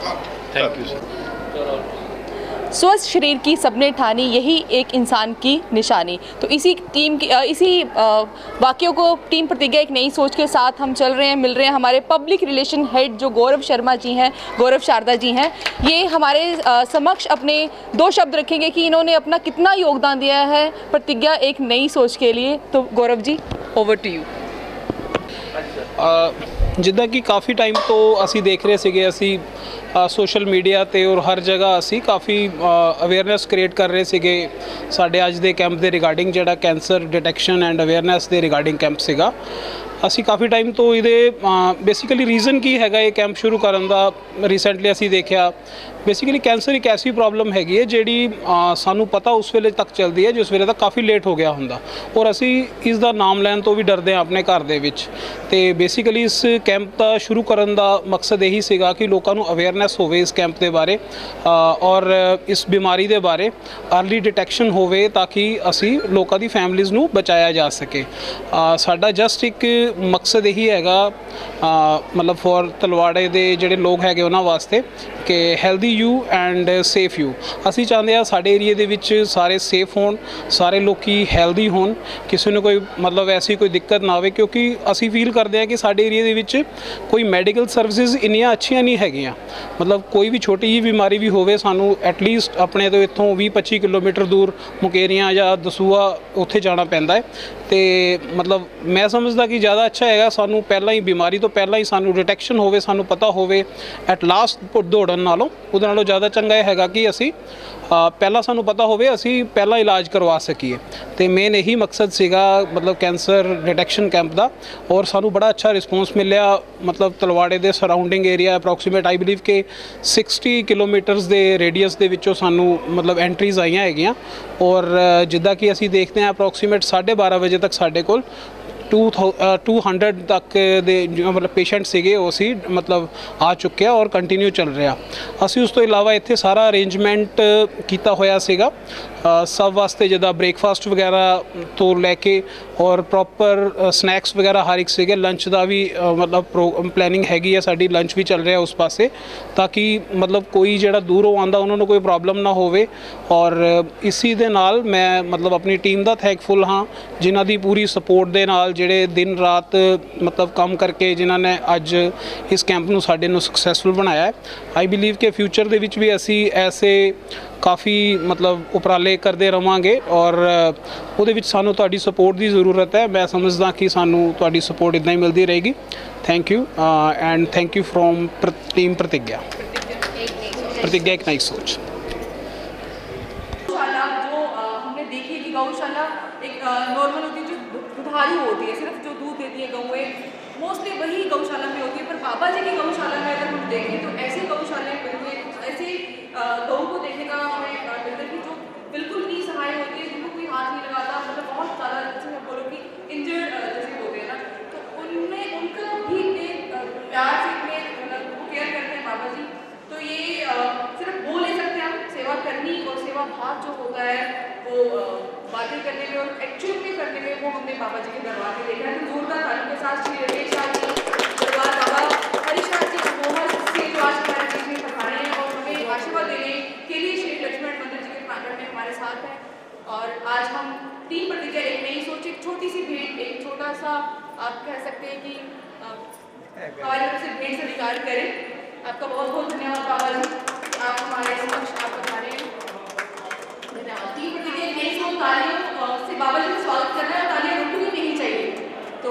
थैंक यू सर। स्वस्थ शरीर की सबने ठानी, यही एक इंसान की निशानी। तो इसी वाक्यों को टीम प्रतिज्ञा एक नई सोच के साथ हम चल रहे हैं, मिल रहे हैं हमारे पब्लिक रिलेशन हेड जो गौरव शर्मा जी हैं, गौरव शारदा जी हैं। ये हमारे समक्ष अपने 2 शब्द रखेंगे कि इन्होंने अपना कितना योगदान दिया है प्रतिज्ञा एक नई सोच के लिए। तो Gaurav ji, over to you. ਜਿੱਦਾਂ ਕਿ ਕਾਫੀ ਟਾਈਮ ਤੋਂ ਅਸੀਂ ਦੇਖ ਰਹੇ ਸੀਗੇ, ਅਸੀਂ ਸੋਸ਼ਲ ਮੀਡੀਆ ਤੇ ਔਰ ਹਰ ਜਗ੍ਹਾ ਅਸੀਂ ਕਾਫੀ ਅਵੇਅਰਨੈਸ ਕ੍ਰੀਏਟ ਕਰ ਰਹੇ ਸੀਗੇ। ਸਾਡੇ ਅੱਜ ਦੇ ਕੈਂਪ ਦੇ ਰਿਗਾਰਡਿੰਗ ਜਿਹੜਾ ਕੈਂਸਰ ਡਿਟੈਕਸ਼ਨ ਐਂਡ ਅਵੇਅਰਨੈਸ ਦੇ ਰਿਗਾਰਡਿੰਗ ਕੈਂਪ ਸੀਗਾ, ਅਸੀਂ ਕਾਫੀ ਟਾਈਮ ਤੋਂ ਇਹਦੇ ਬੇਸਿਕਲੀ ਰੀਜ਼ਨ ਕੀ ਹੈਗਾ ਇਹ ਕੈਂਪ ਸ਼ੁਰੂ ਕਰਨ ਦਾ। ਰੀਸੈਂਟਲੀ ਅਸੀਂ ਦੇਖਿਆ ਬੇਸਿਕਲੀ ਕੈਂਸਰ ਇੱਕ ਐਸੀ ਪ੍ਰੋਬਲਮ ਹੈਗੀ ਹੈ ਜਿਹੜੀ ਸਾਨੂੰ ਪਤਾ ਉਸ ਵੇਲੇ ਤੱਕ ਚੱਲਦੀ ਹੈ ਜਿਸ ਵੇਲੇ ਤੱਕ ਕਾਫੀ ਲੇਟ ਹੋ ਗਿਆ ਹੁੰਦਾ, ਔਰ ਅਸੀਂ ਇਸ ਦਾ ਨਾਮ ਲੈਣ ਤੋਂ ਵੀ ਡਰਦੇ ਹਾਂ ਆਪਣੇ ਘਰ ਦੇ ਵਿੱਚ। ਤੇ ਬੇਸਿਕਲੀ ਇਸ ਕੈਂਪ ਦਾ ਸ਼ੁਰੂ ਕਰਨ ਦਾ ਮਕਸਦ ਇਹੀ ਸੀਗਾ ਕਿ ਲੋਕਾਂ ਨੂੰ ਅਵੇਅਰਨੈਸ ਹੋਵੇ ਇਸ ਕੈਂਪ ਦੇ ਬਾਰੇ ਔਰ ਇਸ ਬਿਮਾਰੀ ਦੇ ਬਾਰੇ ਅਰਲੀ ਡਿਟੈਕਸ਼ਨ ਹੋਵੇ ਤਾਂ ਕਿ ਅਸੀਂ ਲੋਕਾਂ ਦੀ ਫੈਮਲੀਜ਼ ਨੂੰ ਬਚਾਇਆ ਜਾ ਸਕੇ। ਸਾਡਾ ਜਸਟ ਇੱਕ ਮਕਸਦ ਇਹੀ ਹੈਗਾ ਮਤਲਬ ਫੋਰ ਤਲਵਾੜੇ ਦੇ ਜਿਹੜੇ ਲੋਕ ਹੈਗੇ ਉਹਨਾਂ ਵਾਸਤੇ ਕਿ healthy you and safe you. ਅਸੀਂ ਚਾਹੁੰਦੇ ਹਾਂ ਸਾਡੇ ਏਰੀਏ ਦੇ ਵਿੱਚ ਸਾਰੇ ਸੇਫ ਹੋਣ, ਸਾਰੇ ਲੋਕੀ ਹੈਲਦੀ ਹੋਣ, ਕਿਸੇ ਨੂੰ ਕੋਈ ਮਤਲਬ ਐਸੀ ਕੋਈ ਦਿੱਕਤ ਨਾ ਆਵੇ, ਕਿਉਂਕਿ ਅਸੀਂ ਫੀਲ ਕਰਦੇ ਹਾਂ ਕਿ ਸਾਡੇ ਏਰੀਏ ਦੇ ਵਿੱਚ ਕੋਈ ਮੈਡੀਕਲ ਸਰਵਿਸਿਜ਼ ਇੰਨੀਆਂ ਅੱਛੀਆਂ ਨਹੀਂ ਹੈਗੀਆਂ। ਮਤਲਬ ਕੋਈ ਵੀ ਛੋਟੀ ਜਿਹੀ ਬਿਮਾਰੀ ਵੀ ਹੋਵੇ ਸਾਨੂੰ ਐਟਲੀਸਟ ਆਪਣੇ ਤੋਂ ਇੱਥੋਂ 20-25 ਕਿਲੋਮੀਟਰ ਦੂਰ ਮੁਕੇਰੀਆਂ ਜਾਂ ਦਸੂਆ ਉੱਥੇ ਜਾਣਾ ਪੈਂਦਾ ਹੈ। ਤੇ ਮਤਲਬ ਮੈਂ ਸਮਝਦਾ ਕਿ ਜ਼ਿਆਦਾ ਅੱਛਾ ਹੈਗਾ ਸਾਨੂੰ ਪਹਿਲਾਂ ਹੀ ਬਿਮਾਰੀ ਤੋਂ ਪਹਿਲਾਂ ਹੀ ਸਾਨੂੰ ਡਿਟੈਕਸ਼ਨ ਹੋਵੇ, ਸਾਨੂੰ ਪਤਾ ਹੋਵੇ ਐਟ ਲਾਸਟ ਦੌੜਨ ਨਾਲੋਂ, ਉਹਦੇ ਨਾਲੋਂ ਜ਼ਿਆਦਾ ਚੰਗਾ ਇਹ ਹੈਗਾ ਕਿ ਅਸੀਂ ਪਹਿਲਾਂ ਸਾਨੂੰ ਪਤਾ ਹੋਵੇ, ਅਸੀਂ ਪਹਿਲਾਂ ਇਲਾਜ ਕਰਵਾ ਸਕੀਏ। ਤੇ ਮੇਨ ਇਹੀ ਮਕਸਦ ਸੀਗਾ ਮਤਲਬ ਕੈਂਸਰ ਡਿਟੈਕਸ਼ਨ ਕੈਂਪ ਦਾ, ਔਰ ਸਾਨੂੰ ਬੜਾ ਅੱਛਾ ਰਿਸਪੌਂਸ ਮਿਲਿਆ। ਮਤਲਬ ਤਲਵਾੜੇ ਦੇ ਸਰਾਊਂਡਿੰਗ ਏਰੀਆ ਅਪਰੋਕਸੀਮੇਟ ਆਈ ਬਿਲੀਵ ਕਿ 60 ਕਿਲੋਮੀਟਰਸ ਦੇ ਰੇਡੀਅਸ ਦੇ ਵਿੱਚੋਂ ਸਾਨੂੰ ਮਤਲਬ ਐਂਟਰੀਜ਼ ਆਈਆਂ ਹੈਗੀਆਂ। ਔਰ ਜਿੱਦਾਂ ਕਿ ਅਸੀਂ ਦੇਖਦੇ ਹਾਂ ਅਪਰੋਕਸੀਮੇਟ 12:30 ਵਜੇ ਤੱਕ ਸਾਡੇ ਕੋਲ 200 ਤੱਕ ਦੇ ਮਤਲਬ ਪੇਸ਼ੈਂਟ ਸੀਗੇ ਉਹ ਅਸੀਂ ਮਤਲਬ ਆ ਚੁੱਕੇ ਆ ਔਰ ਕੰਟੀਨਿਊ ਚੱਲ ਰਿਹਾ। ਅਸੀਂ ਉਸ ਤੋਂ ਇਲਾਵਾ ਇੱਥੇ ਸਾਰਾ ਅਰੇਂਜਮੈਂਟ ਕੀਤਾ ਹੋਇਆ ਸੀਗਾ ਸਭ ਵਾਸਤੇ, ਜਿੱਦਾਂ ਬ੍ਰੇਕਫਾਸਟ ਵਗੈਰਾ ਤੋਂ ਲੈ ਕੇ ਔਰ ਪ੍ਰੋਪਰ ਸਨੈਕਸ ਵਗੈਰਾ ਹਰ ਇੱਕ ਸੀਗੇ। ਲੰਚ ਦਾ ਵੀ ਮਤਲਬ ਪਲੈਨਿੰਗ ਹੈਗੀ ਹੈ ਸਾਡੀ, ਲੰਚ ਵੀ ਚੱਲ ਰਿਹਾ ਉਸ ਪਾਸੇ ਤਾਂ ਕਿ ਮਤਲਬ ਕੋਈ ਜਿਹੜਾ ਦੂਰੋਂ ਆਉਂਦਾ ਉਹਨਾਂ ਨੂੰ ਕੋਈ ਪ੍ਰੋਬਲਮ ਨਾ ਹੋਵੇ। ਔਰ ਇਸੀ ਦੇ ਨਾਲ ਮੈਂ ਮਤਲਬ ਆਪਣੀ ਟੀਮ ਦਾ ਥੈਂਕਫੁਲ ਹਾਂ ਜਿਨ੍ਹਾਂ ਦੀ ਪੂਰੀ ਸਪੋਰਟ ਦੇ ਨਾਲ, ਜਿਹੜੇ ਦਿਨ ਰਾਤ ਮਤਲਬ ਕੰਮ ਕਰਕੇ ਜਿਨ੍ਹਾਂ ਨੇ ਅੱਜ ਇਸ ਕੈਂਪ ਨੂੰ ਸਾਡੇ ਨੂੰ ਸਕਸੈਸਫੁਲ ਬਣਾਇਆ ਹੈ। ਆਈ ਬਿਲੀਵ ਕਿ ਫਿਊਚਰ ਦੇ ਵਿੱਚ ਵੀ ਅਸੀਂ ਐਸੇ ਕਾਫੀ ਮਤਲਬ ਉਪਰਾਲੇ ਕਰਦੇ ਰਵਾਂਗੇ ਔਰ ਉਹਦੇ ਵਿੱਚ ਸਾਨੂੰ ਤੁਹਾਡੀ ਸਪੋਰਟ ਦੀ ਜ਼ਰੂਰਤ ਹੈ। ਮੈਂ ਸਮਝਦਾ ਕਿ ਸਾਨੂੰ ਤੁਹਾਡੀ ਸਪੋਰਟ ਇੱਦਾਂ ਹੀ ਮਿਲਦੀ ਰਹੇਗੀ। Thank you and thank you from team Pratigya Ek Nai सोच। गौशाला जो हमने देखी है कि गौशाला एक नॉर्मल होती है जो दुधारू होती है, सिर्फ जो दूध देती है गौएं, मोस्टली वही गौशाला में होती है। पर बाबा जी की गौशाला में अगर हम देखें तो ऐसी गौशालाएं मिलती है, ऐसी गौ को देखने का हमें मिलता है कि जो बिल्कुल निसहाय होती है, जिनको कोई हाथ नहीं लगाता, मतलब बहुत ज़्यादा जैसे हम बोलो कि इंजर्ड जैसे होते हैं ना, तो उनमें उनका भी प्यार से इतने मतलब केयर करते हैं बाबा जी। तो ये सिर्फ बोल नहीं सकते हम, सेवा करनी और सेवा भाव जो होता है वो बातें करने में और एक्चुअल में करने में वो हमने बाबा जी के दरबार में देखा है। तो जोरदार ताली के साथ श्री रमेश शाह जी दरबार बाबा हरीशाह जी अमोहर से जो आज हमारे बीच में पधारे हैं और हमें आशीर्वाद देने के लिए श्री लक्ष्मण मंदिर जी के प्रांगण में हमारे साथ हैं। और आज हम टीम प्रतिज्ञा एक नई सोच, एक छोटी सी भेंट, एक छोटा सा आप कह सकते हैं कि हमारी तरफ से भेंट स्वीकार करें। आपका बहुत बहुत धन्यवाद बाबा जी, आप हमारे समक्ष आप बता रहे हैं। धन्यवाद। टीम प्रतिज्ञा एक नई सोच तालियों से बाबा जी का स्वागत करना है, तालियां रुकनी नहीं चाहिए। तो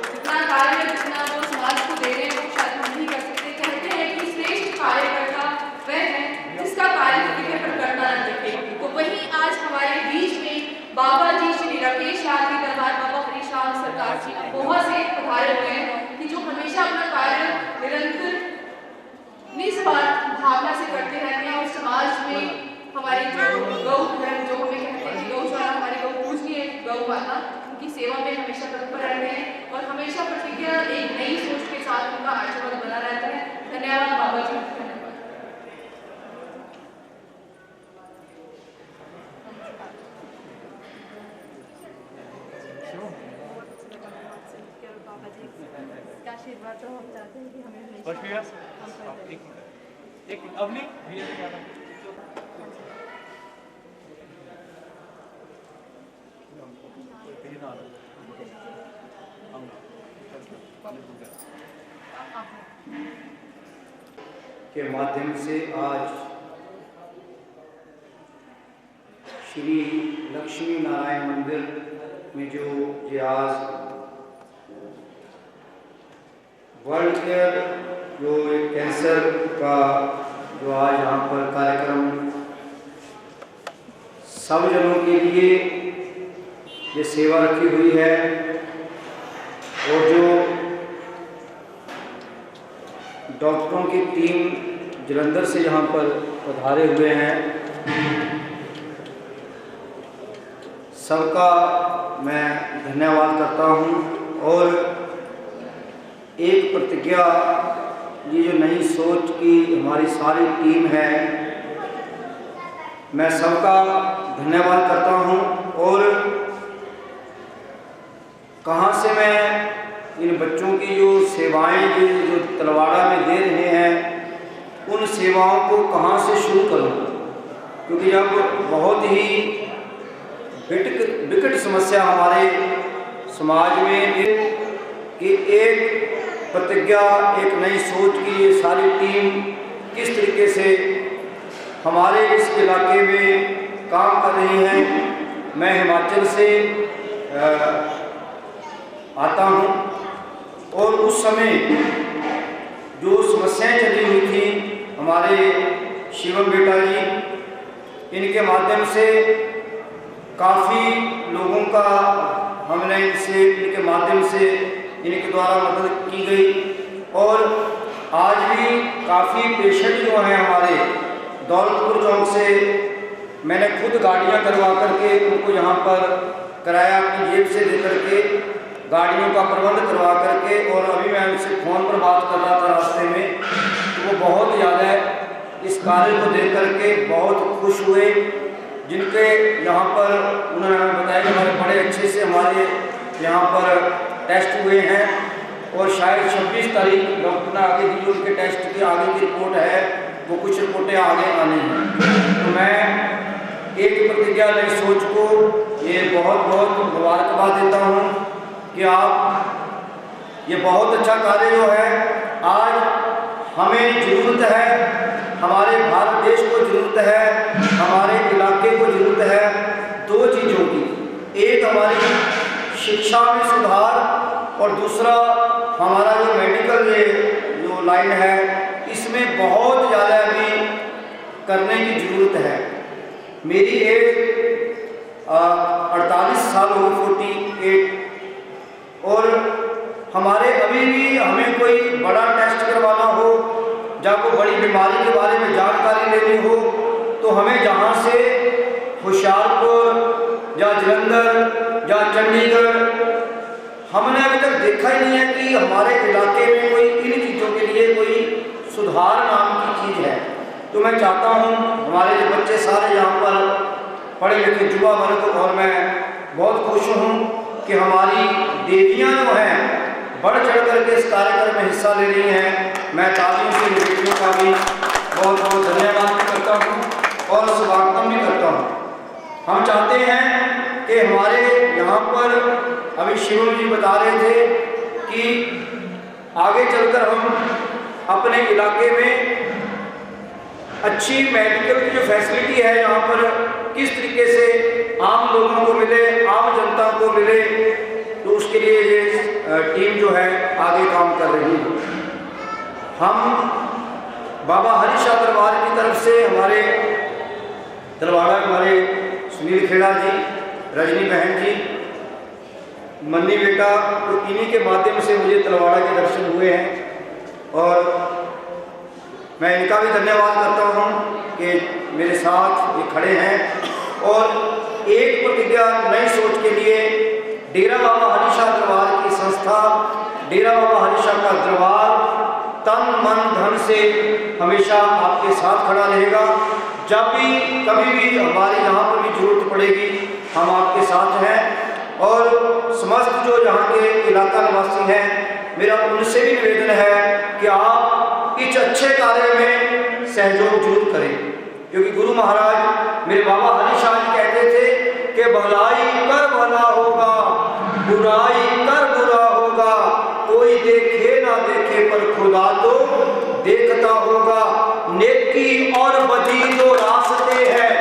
जितना कार्य है, जितना वो समाज को दे रहे हैं वो शायद हम नहीं कर सकते। कहते हैं कि श्रेष्ठ कार्यकर्ता वह है जिसका कार्य प्रतिज्ञा पर करता न दिखे। तो वही आज हमारे बीच में बाबा जी श्री राकेश शाह जी दरबार बाबा हरीशाह सरकार जी अमोहर से पधारे हुए हैं कि जो हमेशा अपना कार्य निरंतर निस्वार्थ भावना से करते रहते हैं और समाज में हमारी जो गौ धर्म जो हमें कहते हैं कि गौशाला हमारी गौ पूजनीय गौ माता, उनकी सेवा में हमेशा तत्पर रहते हैं और हमेशा प्रतिज्ञा एक नई सोच के साथ उनका आशीर्वाद बना रहता है। धन्यवाद बाबा जी। आशीर्वाद तो हम चाहते हैं कि हमें एक अवनी के माध्यम से आज श्री लक्ष्मी नारायण मंदिर में जो ये आज वर्ल्ड केयर जो एक कैंसर का जो आज यहाँ पर कार्यक्रम सब जनों के लिए ये सेवा रखी हुई है और जो डॉक्टरों की टीम जलंधर से यहाँ पर पधारे हुए हैं, सबका मैं धन्यवाद करता हूँ। और एक प्रतिज्ञा ये जो नई सोच की हमारी सारी टीम है, मैं सबका धन्यवाद करता हूँ। और कहाँ से मैं इन बच्चों की जो सेवाएं जो तलवाड़ा में दे रहे हैं उन सेवाओं को कहाँ से शुरू करूँ, क्योंकि जब बहुत ही विकट समस्या हमारे समाज में कि एक प्रतिज्ञा एक नई सोच की ये सारी टीम किस तरीके से हमारे इस इलाके में काम कर रही है। मैं हिमाचल से आता हूँ और उस समय जो समस्याएं चली हुई थी हमारे शिवम बेटा जी, इनके माध्यम से काफ़ी लोगों का हमने इनके माध्यम से इनके द्वारा मदद की गई। और आज भी काफ़ी पेशेंट जो हैं हमारे दौलतपुर चौक से मैंने खुद गाड़ियां करवा करके उनको यहाँ पर किराया अपनी जेब से दे करके गाड़ियों का प्रबंध करवा करके, और अभी मैं उनसे फ़ोन पर बात कर रहा था रास्ते में, तो वो बहुत ज़्यादा इस कार्य को देख करके बहुत खुश हुए। जिनके यहाँ पर उन्होंने हमें बताया कि हमारे बड़े अच्छे से हमारे यहाँ पर टेस्ट हुए हैं और शायद 26 तारीख डॉक्टर ने आगे दी, उनके टेस्ट की आगे की रिपोर्ट है, वो कुछ रिपोर्टें आगे आनी हैं। तो मैं एक प्रतिज्ञा नई सोच को ये बहुत बहुत मुबारकबाद देता हूँ कि आप ये बहुत अच्छा कार्य जो है आज हमें ज़रूरत है, हमारे भारत देश को ज़रूरत है, हमारे इलाके को ज़रूरत है दो चीज़ों की। एक हमारी शिक्षा में सुधार और दूसरा हमारा जो मेडिकल ये जो लाइन है इसमें बहुत ज़्यादा अभी करने की ज़रूरत है। मेरी एज 48 साल हो, 48, और हमारे अभी भी हमें कोई बड़ा टेस्ट करवाना हो या कोई बड़ी बीमारी के बारे में जानकारी लेनी हो तो हमें जहाँ से होशियारपुर या जलंधर या चंडीगढ़, हमने अभी तक देखा ही नहीं है कि हमारे इलाके में कोई इन चीज़ों के लिए कोई सुधार नाम की चीज़ है। तो मैं चाहता हूँ हमारे जो बच्चे सारे यहाँ पर पढ़े लिखे युवा वर्ग, और मैं बहुत खुश हूँ कि हमारी देवियाँ जो हैं बढ़ चढ़ करके इस कार्यक्रम में हिस्सा ले रही हैं। मैं तालियों से बेटियों का भी बहुत बहुत धन्यवाद भी करता हूँ और स्वागतम भी करता हूँ। हम चाहते हैं कि हमारे यहाँ पर अभी शिवम जी बता रहे थे कि आगे चलकर हम अपने इलाके में अच्छी मेडिकल की जो फैसिलिटी है यहाँ पर किस तरीके से आम लोगों को मिले, आम जनता को मिले, तो उसके लिए ये टीम जो है आगे काम कर रही है। हम बाबा हरीशाह दरबार की तरफ से हमारे तलवाड़ा हमारे सुनील खेड़ा जी, रजनी बहन जी, मन्नी बेटा, तो इन्हीं के माध्यम से मुझे तलवाड़ा के दर्शन हुए हैं और मैं इनका भी धन्यवाद करता हूँ कि मेरे साथ ये खड़े हैं और एक प्रतिज्ञा नई सोच के लिए डेरा बाबा हरीशाह दरबार की संस्था, डेरा बाबा हरीशाह का दरबार तन मन धन से हमेशा आपके साथ खड़ा रहेगा। जब भी कभी भी हमारी यहाँ पर भी जरूरत पड़ेगी हम आपके साथ हैं। और समस्त जो यहाँ के इलाका निवासी हैं, मेरा उनसे भी निवेदन है कि आप इस अच्छे कार्य में सहयोग जरूर करें, क्योंकि गुरु महाराज मेरे बाबा हरीशाह जी कहते थे कि भलाई कर भला होगा, बुराई कर बुरा होगा, कोई देखे ना देखे पर खुदा तो देखता होगा। नेकी और बदी दो रास्ते हैं,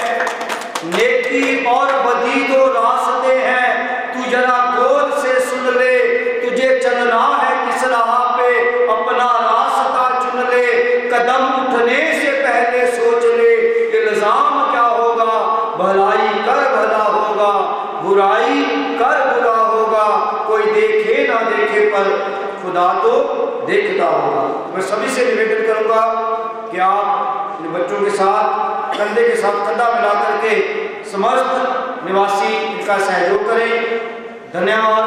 नेकी और बदी दो रास्ते हैं, तू जरा गौर से सुन ले, तुझे चलना है किस राह पे, अपना रास्ता चुन ले, कदम उठने से पहले सोच ले, इल्जाम क्या होगा, भलाई कर भला होगा, बुराई कर बुरा होगा, कोई देखे ना देखे पर खुदा तो देखता होगा। मैं सभी से निवेदन करूंगा कि आप इन बच्चों के साथ कंधे के साथ कंधा मिला करके समस्त निवासी इनका सहयोग करें। धन्यवाद।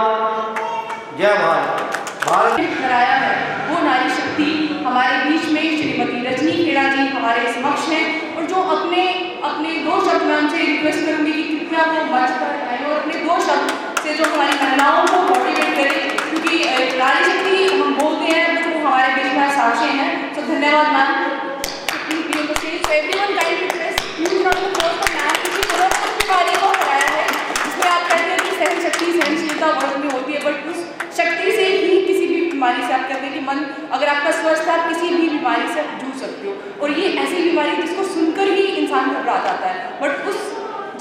जय भारत। भारत कराया है वो नारी शक्ति हमारे बीच में श्रीमती रजनी खेड़ा जी हमारे समक्ष हैं, और जो अपने अपने दो शब्द में उनसे रिक्वेस्ट करूंगी कि कृपया वो मंच पर आए और अपने दो शब्द से जो हमारी महिलाओं को मोटिवेट करें, क्योंकि नारी शक्ति हम बोलते हैं तो वो हमारे बीच में साक्षी हैं। तो धन्यवाद ma'am. Everyone kind request use not to close the ma'am, क्योंकि उन्होंने अपनी बारी को कराया है जिसमें आप कहते हैं कि सहन शक्ति सहनशीलता वर्ग में होती है, बट उस शक्ति से ही किसी भी बीमारी से आप कहते हैं कि मन अगर आपका स्वस्थ है आप किसी भी बीमारी से जूझ सकते हो, और ये ऐसी बीमारी जिसको सुनकर ही इंसान घबरा जाता है, बट उस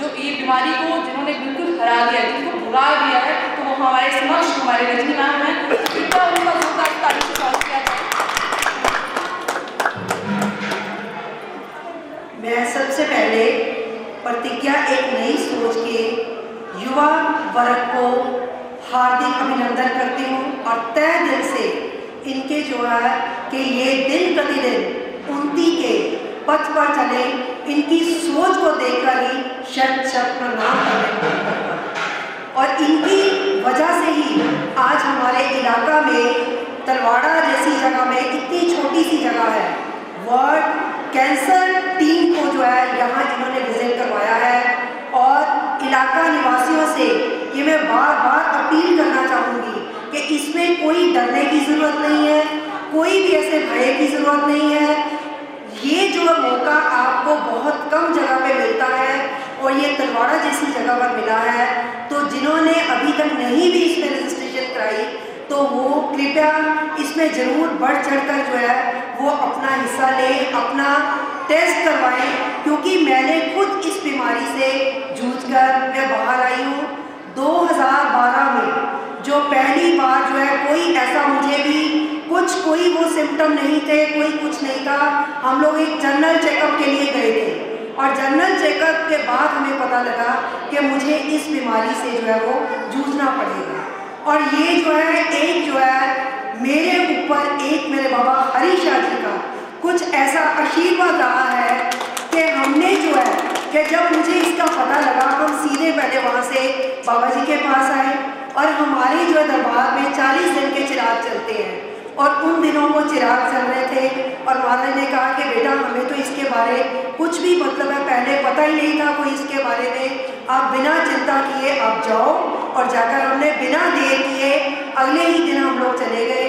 जो ये बीमारी को जिन्होंने बिल्कुल हरा दिया, जिनको भुला दिया है, तो वो हमारे समक्ष हमारे रजनी मैम हैं। कृपया उनका जोरदार ताली से स्वागत किया जाए। मैं सबसे पहले प्रतिज्ञा एक नई सोच के युवा वर्ग को हार्दिक अभिनंदन करती हूँ और तय दिल से इनके जो है कि ये दिन प्रतिदिन उन्नति के पथ पर चले, इनकी सोच को देखकर ही शत शत प्रणाम करने और इनकी वजह से ही आज हमारे इलाका में तलवाड़ा जैसी जगह में इतनी छोटी सी जगह है, वर्ल्ड कैंसर टीम को जो है यहाँ इन्होंने विजिट करवाया है। और इलाका निवासियों से ये मैं बार बार अपील करना चाहूँगी कि इसमें कोई डरने की ज़रूरत नहीं है, कोई भी ऐसे भय की ज़रूरत नहीं है। ये जो मौका आपको बहुत कम जगह पे मिलता है और ये तलवाड़ा जैसी जगह पर मिला है, तो जिन्होंने अभी तक नहीं भी इसमें रजिस्ट्रेशन लगाई, तो वो कृपया इसमें ज़रूर बढ़ चढ़कर जो है वो अपना हिस्सा लें, अपना टेस्ट करवाएं, क्योंकि मैंने खुद इस बीमारी से जूझकर मैं बाहर आई हूँ। 2012 में जो पहली बार जो है कोई ऐसा मुझे भी कोई वो सिम्टम नहीं थे, कोई कुछ नहीं था। हम लोग एक जनरल चेकअप के लिए गए थे और जनरल चेकअप के बाद हमें पता लगा कि मुझे इस बीमारी से जो है वो जूझना पड़ेगा। और ये जो है मेरे ऊपर एक मेरे बाबा हरी शाह जी का कुछ ऐसा आशीर्वाद रहा है कि हमने जो है कि जब मुझे इसका पता लगा, हम सीधे पहले वहाँ से बाबा जी के पास आए और हमारे जो दरबार में 40 दिन के चिराग चलते हैं और उन दिनों वो चिराग चल रहे थे और महाराज ने कहा कि बेटा हमें तो इसके बारे कुछ भी मतलब है पहले पता ही नहीं था कोई इसके बारे में, आप बिना चिंता किए आप जाओ। और जाकर हमने बिना देर किए अगले ही दिन हम लोग चले गए।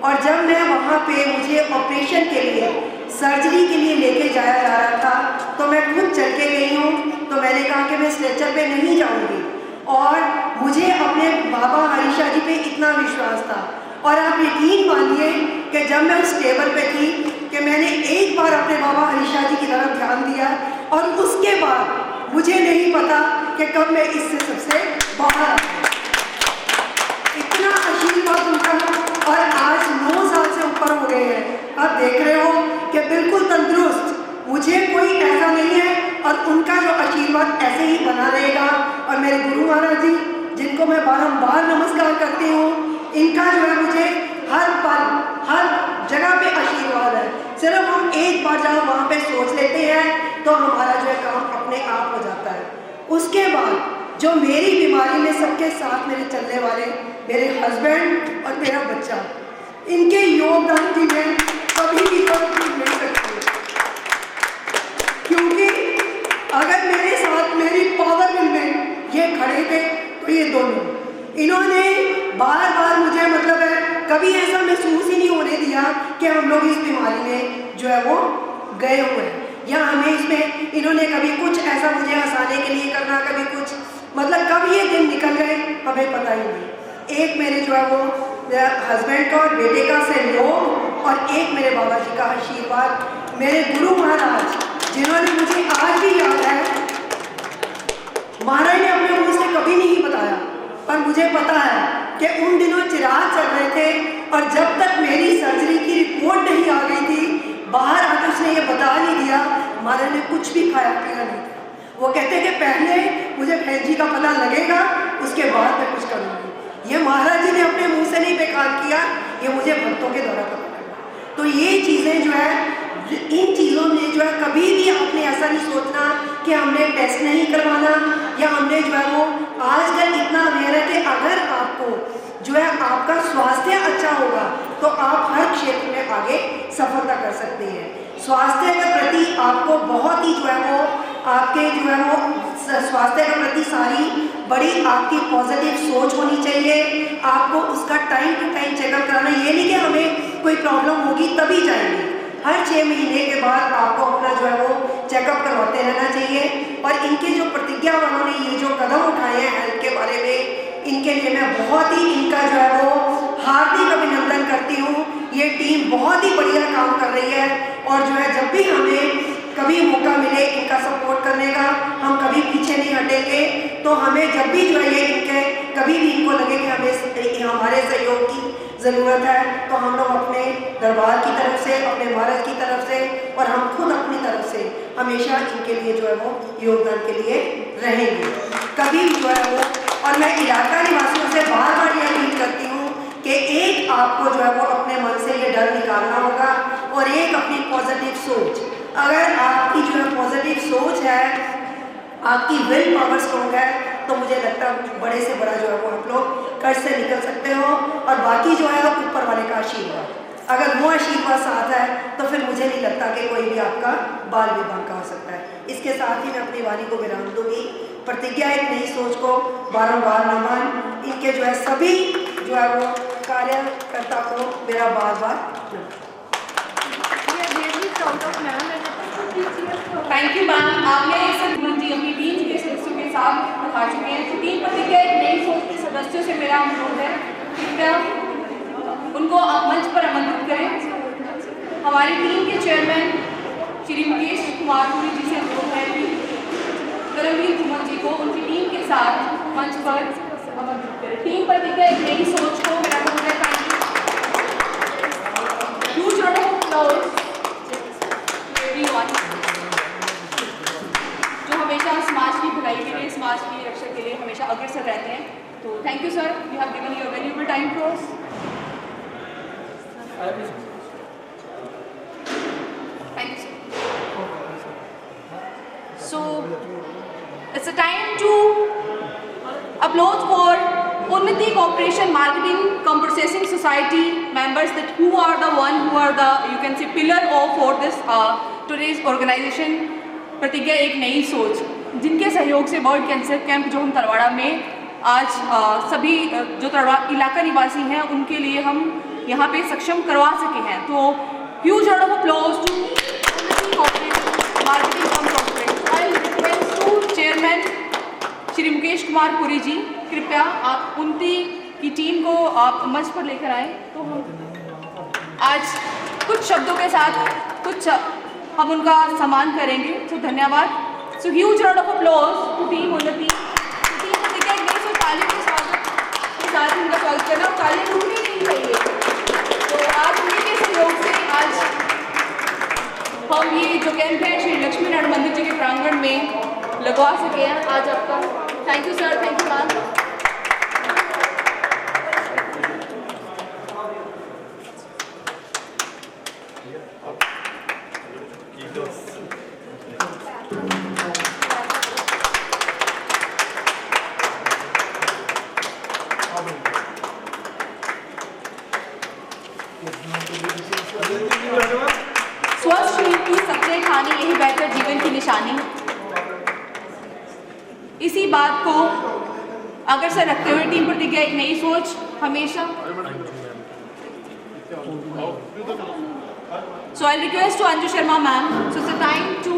और जब मैं वहाँ पे मुझे ऑपरेशन के लिए सर्जरी के लिए लेके जाया जा रहा था तो मैं खुद चल के गई हूँ। तो मैंने कहा कि मैं स्ट्रेचर पे नहीं जाऊँगी और मुझे अपने बाबा हरी शाह जी पे इतना विश्वास था। और आप यकीन मानिए कि जब मैं उस टेबल पे थी कि मैंने एक बार अपने बाबा हरी शाह जी की तरफ ध्यान दिया और उसके बाद मुझे नहीं पता कि कब मैं इससे सबसे बाहर आ गई। इतना आशीर्वाद उनका। और आज 9 साल से ऊपर हो गए हैं, आप देख रहे हो कि बिल्कुल तंदुरुस्त, मुझे कोई ऐसा नहीं है। और उनका जो आशीर्वाद ऐसे ही बना रहेगा। और मेरे गुरु महाराज जी जिनको मैं बारंबार नमस्कार करती हूँ, इनका जो है मुझे हर पल हर जगह पे आशीर्वाद है। सिर्फ हम एक बार जब वहाँ पे सोच लेते हैं तो हमारा जो है काम अपने आप हो जाता है। उसके बाद जो मेरी बीमारी में सबके साथ मेरे चलने वाले मेरे हस्बैंड और मेरा बच्चा, इनके योगदान की मैं कभी भी कभी नहीं सकती, क्योंकि अगर मेरे साथ मेरी पावर मिल में ये खड़े थे तो ये दोनों इन्होंने बार बार मुझे मतलब है कभी ऐसा महसूस ही नहीं होने दिया कि हम लोग इस बीमारी में जो है वो गए हुए हैं, या हमें इसमें इन्होंने कभी कुछ ऐसा मुझे हंसाने के लिए करना, कभी कुछ मतलब कब ये दिन निकल गए हमें पता ही नहीं। एक मेरे जो है वो हस्बैंड का और बेटे का सहयोग और एक मेरे बाबा जी का आशीर्वाद, मेरे गुरु महाराज जिन्होंने मुझे आज भी याद है, महाराज ने अपने मुँह से कभी नहीं बताया पर मुझे पता है कि उन दिनों चिराग चल रहे थे और जब तक मेरी सर्जरी की रिपोर्ट नहीं आ गई थी, बाहर आकर उसने ये बता नहीं दिया, महाराज ने कुछ भी खाया पिया नहीं था। वो कहते कि पहले मुझे बहन जी का पता लगेगा, उसके बाद मैं कुछ करूँगी। ये महाराज जी ने अपने मुंह से नहीं बेकार किया, ये मुझे भक्तों के द्वारा पता लगा। तो ये चीज़ें जो है, इन चीज़ों में जो है कभी भी आपने ऐसा नहीं सोचना कि हमने टेस्ट नहीं करवाना, या हमने जो है वो आजकल इतना अवेयर है कि अगर आपको जो है आपका स्वास्थ्य अच्छा होगा तो आप हर क्षेत्र में आगे सफलता कर सकते हैं। स्वास्थ्य के प्रति आपको बहुत ही जो है वो आपके जो है वो स्वास्थ्य के प्रति सारी बड़ी आपकी पॉजिटिव सोच होनी चाहिए। आपको उसका टाइम टू टाइम चेकअप कराना, ये नहीं कि हमें कोई प्रॉब्लम होगी तभी जाएंगे, हर 6 महीने के बाद आपको अपना जो है वो चेकअप करवाते रहना चाहिए। और इनके जो प्रतिज्ञा वालों ने ये जो कदम उठाए हैं हेल्थ के बारे में, इनके लिए मैं बहुत ही इनका जो है वो हार्दिक अभिनंदन करती हूँ। ये टीम बहुत ही बढ़िया काम कर रही है और जो है जब भी हमें कभी मौका मिले इनका सपोर्ट करने का, हम कभी पीछे नहीं हटेंगे। तो हमें जब भी जो है ये इनके कभी भी इनको लगे कि हमें हमारे सहयोग की ज़रूरत है तो हम लोग अपने दरबार की तरफ से, अपने महाराज की तरफ से और हम खुद अपनी तरफ से हमेशा इनके लिए जो है वो योगदान के लिए रहेंगे कभी भी जो है वो। और मैं इलाका निवासियों से बार बार ये अपील करती हूँ कि एक आपको जो है वो अपने मन से ये डर निकालना होगा और एक अपनी पॉजिटिव सोच, अगर आपकी जो है पॉजिटिव सोच है, आपकी विल पावर स्ट्रॉन्ग है, तो मुझे लगता है बड़े से बड़ा जो है वो आप लोग कष्ट से निकल सकते हो। और बाकी जो है ऊपर वाले का आशीर्वाद, अगर वो आशीर्वाद साथ है तो फिर मुझे नहीं लगता कि कोई भी आपका बाल भी बांका हो सकता है। इसके साथ ही मैं अपनी वाणी को विराम दूंगी। प्रतिज्ञा एक नई सोच को बारंबार नमन, इनके जो है सभी जो है वो कार्यकर्ता को मेरा बार बार थैंक यू मैम। आपने ये सब गुरुजी अपनी टीम के सदस्यों के साथ दिखा चुके हैं। तो टीम प्रतिज्ञा एक नई सोच के सदस्यों से मेरा अनुरोध है कृपया उनको मंच पर आमंत्रित करें। हमारी टीम के चेयरमैन श्री मुकेश कुमार पुरी जी से अनुरोध है कि करमवीर कुमार जी को उनकी टीम के साथ मंच पर आमंत्रित करें। टीम प्रतिज्ञा एक नई सोच को मेरा बहुत है huge round of applause everyone जो हमेशा समाज की भलाई के लिए, समाज की रक्षा के लिए हमेशा अग्रसर रहते हैं। तो thank you sir, you have given your valuable time to us. Thank you, sir. So, it's a time to applaud for Unnati Corporation Marketing Cum Processing Society members that who are the you can say pillar of for this today's organization प्रतिज्ञा एक नई सोच, जिनके सहयोग से world cancer camp जो हम तलवाड़ा में आज सभी जो तलवाड़ा इलाका निवासी हैं उनके लिए हम यहाँ पे सक्षम करवा सके हैं। तो huge round of applause to marketing cum corporate. I request to chairman Shri Mukesh Kumar Puri ji, कृपया आप उनकी की टीम को आप मंच पर लेकर आए। तो हम आज कुछ शब्दों के साथ कुछ हम उनका सम्मान करेंगे। तो धन्यवाद। So huge round of applause to team Unnati. Team Pratigya Ek Nai सोच तालियों के साथ उनका स्वागत करना, तालियां टूटनी नहीं चाहिए। तो आज उनके सहयोग से आज हम ये जो कैंप है श्री लक्ष्मी नारायण मंदिर जी के प्रांगण में लगवा सके हैं आज आपका। Thank you sir, thank you ma'am. स्वस्थ शरीर की सबसे खानी यही बेहतर जीवन की निशानी। इसी बात को अग्रसर रखते हुए टीम प्रतिज्ञा एक नई सोच हमेशा। So I'll request to Anju Sharma ma'am. So it's a time to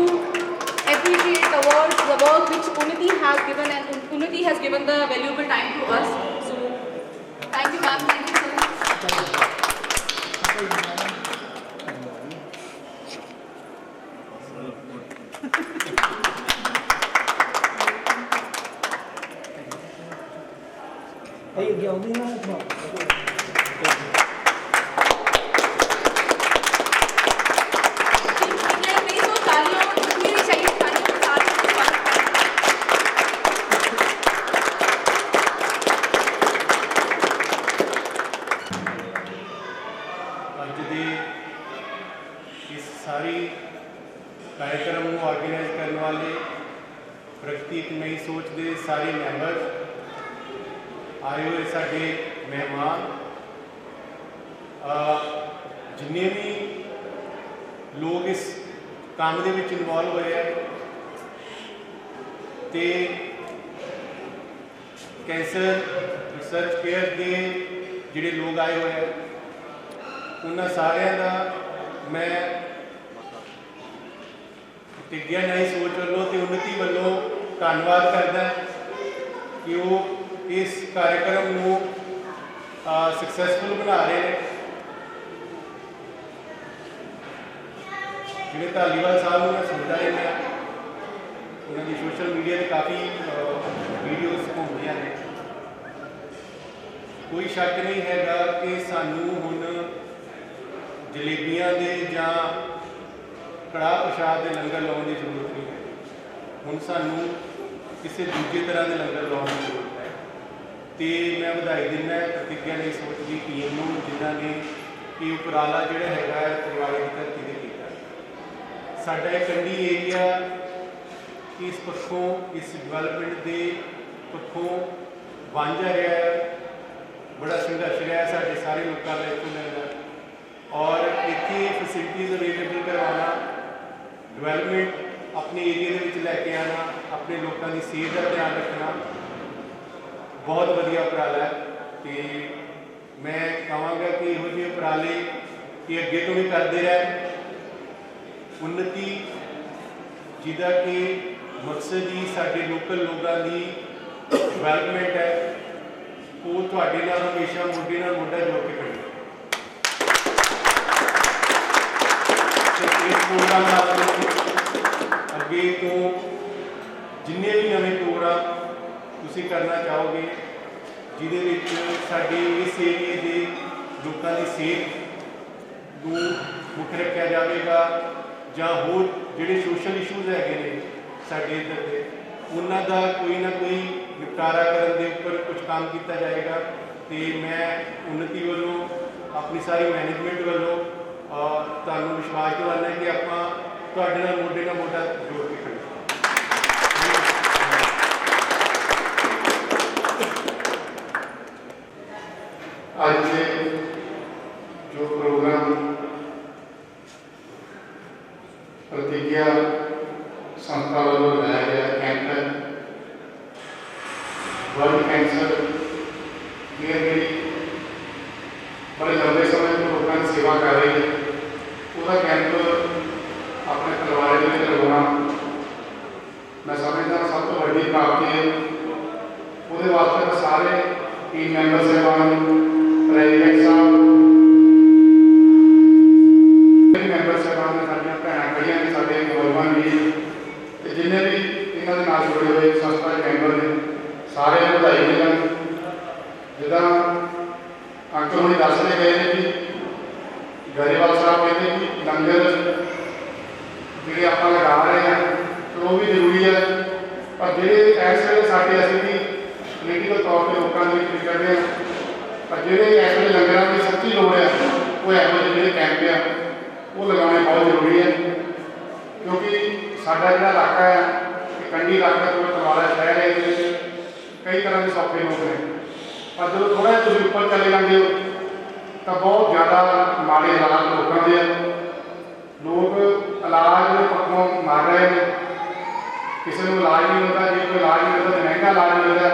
appreciate the work which Unnati has given, and Unnati has given the valuable time to us. So thank you ma'am, thank you sir. सारी कार्यक्रम को organise करने वाले प्रगति एक नई सोच के सारे member आए हुए साढ़े मेहमान जिन्ने भी लोग इस काम के इन्वॉल्व होए हैं ते कैंसर रिसर्च केयर के जिहड़े लोग आए हुए हैं उन्होंने सारिਆਂ का मैं प्रतिज्ञा नई सोच वालों तो उन्नति वालों धन्यवाद करता कि वो इस कार्यक्रम को सक्सैसफुल बना रहे हैं। जिन्हें धालीवाल साहब मैं सुनता रहा उन्होंने सोशल मीडिया पर काफ़ी वीडियोज़ घूमदियाँ ने। कोई शक नहीं हैगा कि सानू हुण जलेबियां दे जां कड़ाह प्रशाद के लंगर लाने की जरूरत नहीं है। हुण सानू किसी दूजे तरह के लंगर लाने की जरूरत है। तो मैं बधाई दिना प्रतिज्ञा नई सोच की टीम को जिन्होंने ये उपराला जोड़ा है तलवाड़े की धरती से किया। साडा कंडी एरिया इस पक्षों इस डिवेलपमेंट के पक्षों वांझा रहा है, बड़ा संघर्ष रहा है साढ़े सारे लोगों का इतों मिलना और इतनी फैसिलिटीज़ अवेलेबल करवाना, डिवेलपमेंट अपने एरिया के लैके आना, अपने लोगों की सेहत का ध्यान रखना बहुत वधिया उपराला है। तो मैं कहांगा कि इहो जिहे उपराले कि अगे तो भी करते रहे। उन्नति जिहदा कि मकसद ही साडे लोकल लोगों की डिवेलपमेंट है, वो ਉਹ ਤੁਹਾਡੇ ਨਾਲ ਹਮੇਸ਼ਾ ਮੋਢੇ ਨਾਲ ਮੋਢਾ ਜੋੜ ਕੇ ਖੜੇ। ਇਸ ਪ੍ਰੋਗਰਾਮ ਨਾਲ ਅੱਗੇ ਤੋਂ ਜਿੰਨੇ ਵੀ ਨਵੇਂ ਪ੍ਰੋਗਰਾਮ ਤੁਸੀਂ ਕਰਨਾ ਚਾਹੋਗੇ ਜਿਹਦੇ ਵਿੱਚ ਸਾਡੇ ਇਸ ਏਰੀਏ ਦੇ ਲੋਕਾਂ ਦੀ ਸਿਹਤ ਨੂੰ ਮੁੱਖ ਰੱਖਿਆ ਜਾਵੇਗਾ ਜਾਂ ਹੋਰ ਜਿਹੜੇ ਸੋਸ਼ਲ ਇਸ਼ੂਜ਼ ਹੈਗੇ ਨੇ ਸਾਡੇ ਇੱਧਰ ਦੇ ਉਹਨਾਂ ਦਾ ਕੋਈ ਨਾ ਕੋਈ ਨਿਪਟਾਰਾ ਕਰਨ ਦੇ ਉੱਪਰ ਕੁਝ ਕੰਮ ਕੀਤਾ ਜਾਏਗਾ। ਤੇ ਮੈਂ ਉન્નਤੀ ਵੱਲੋਂ ਆਪਣੀ ਸਾਰੀ ਮੈਨੇਜਮੈਂਟ ਵੱਲੋਂ ਤੁਹਾਨੂੰ ਵਿਸ਼ਵਾਸ ਦਿਵਾਉਂਦਾ ਕਿ ਆਪਾਂ ਤੁਹਾਡੇ ਨਾਲ ਮੋਢੇ ਨਾਲ ਮੋਢਾ ਜੋੜ ਕੇ ਖੜੇ। ਅੱਜ जो प्रोग्राम प्रतिज्ञा संस्था वालों लगाया गया कैंप है वर्ल्ड कैंसर केयर मेरी बड़े लंबे समय तो लोगों की सेवा कर रही है उसका कैंप अपने तलवाड़े में करवाना मैं समझदा सब तो बड़ी प्राप्ति है। वो वास्ते सारे टीम मैंबर साहबान प्रेजिडेंट साहब मैंबर साहबान ने साडियां भैणां खड़ियां ने साडे नौजवान भी ते जिन्ने भी इन्हां दे नाल जुड़े हुए संस्था के मैंबर ने सारे बधाई मिलन। जिदा अंकल ने दसते गए ने कि गरेवाल साहब कहते कि लंगर जिहड़े आपां लगा रहे हैं तो वो भी जरूरी है पर जिहड़े इस वेले साडे असीं भी पोलीटिकल तौर पर लोगों के विच कर रहे हैं पर जिहड़े इस वेले लंगरां की सच्ची लोड़ है वो इहो ਜਿਹੇ ਜਿਹੜੇ कैंप है वो लगाने बहुत जरूरी है क्योंकि साडा जिहड़ा इलाका है कंढी इलाका थोड़ा तलवाड़ा शहर है इहदे कई तरह के सौखे लोग हैं पर जो थोड़ा जिहा तुसीं उपर चले जाते हो तो बहुत ज़्यादा माड़े हालात लोगों के लोग इलाज पक्षों मर रहे हैं किसी को इलाज नहीं मिलता जो कोई इलाज नहीं मिलता तो महंगा इलाज मिलता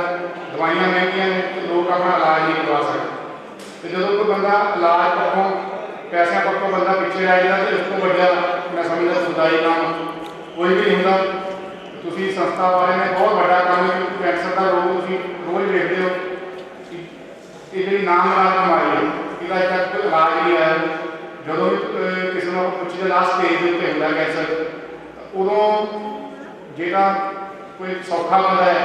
दवाइयाँ महंगियां ने तो लोग अपना इलाज नहीं करवा सकते। तो जो कोई बंदा इलाज पक्षों पैसों पक्षों बंदा पिछे रह जाता तो उसको बढ़िया मैं समझदा समुदायिक काम कोई भी नहीं होंदा। तुसीं संस्था वाले ने बहुत बड़ा काम है कैंसर का रोग तुसीं रोज़ देखते हो ये जी नाम नाल बीमारी है इसका अजे तक कोई इलाज नहीं आया। जो भी किसी को पुछते लास्ट स्टेज के उत्ते होंदा कैंसर उदों जेड़ा कोई सौखा बंदा है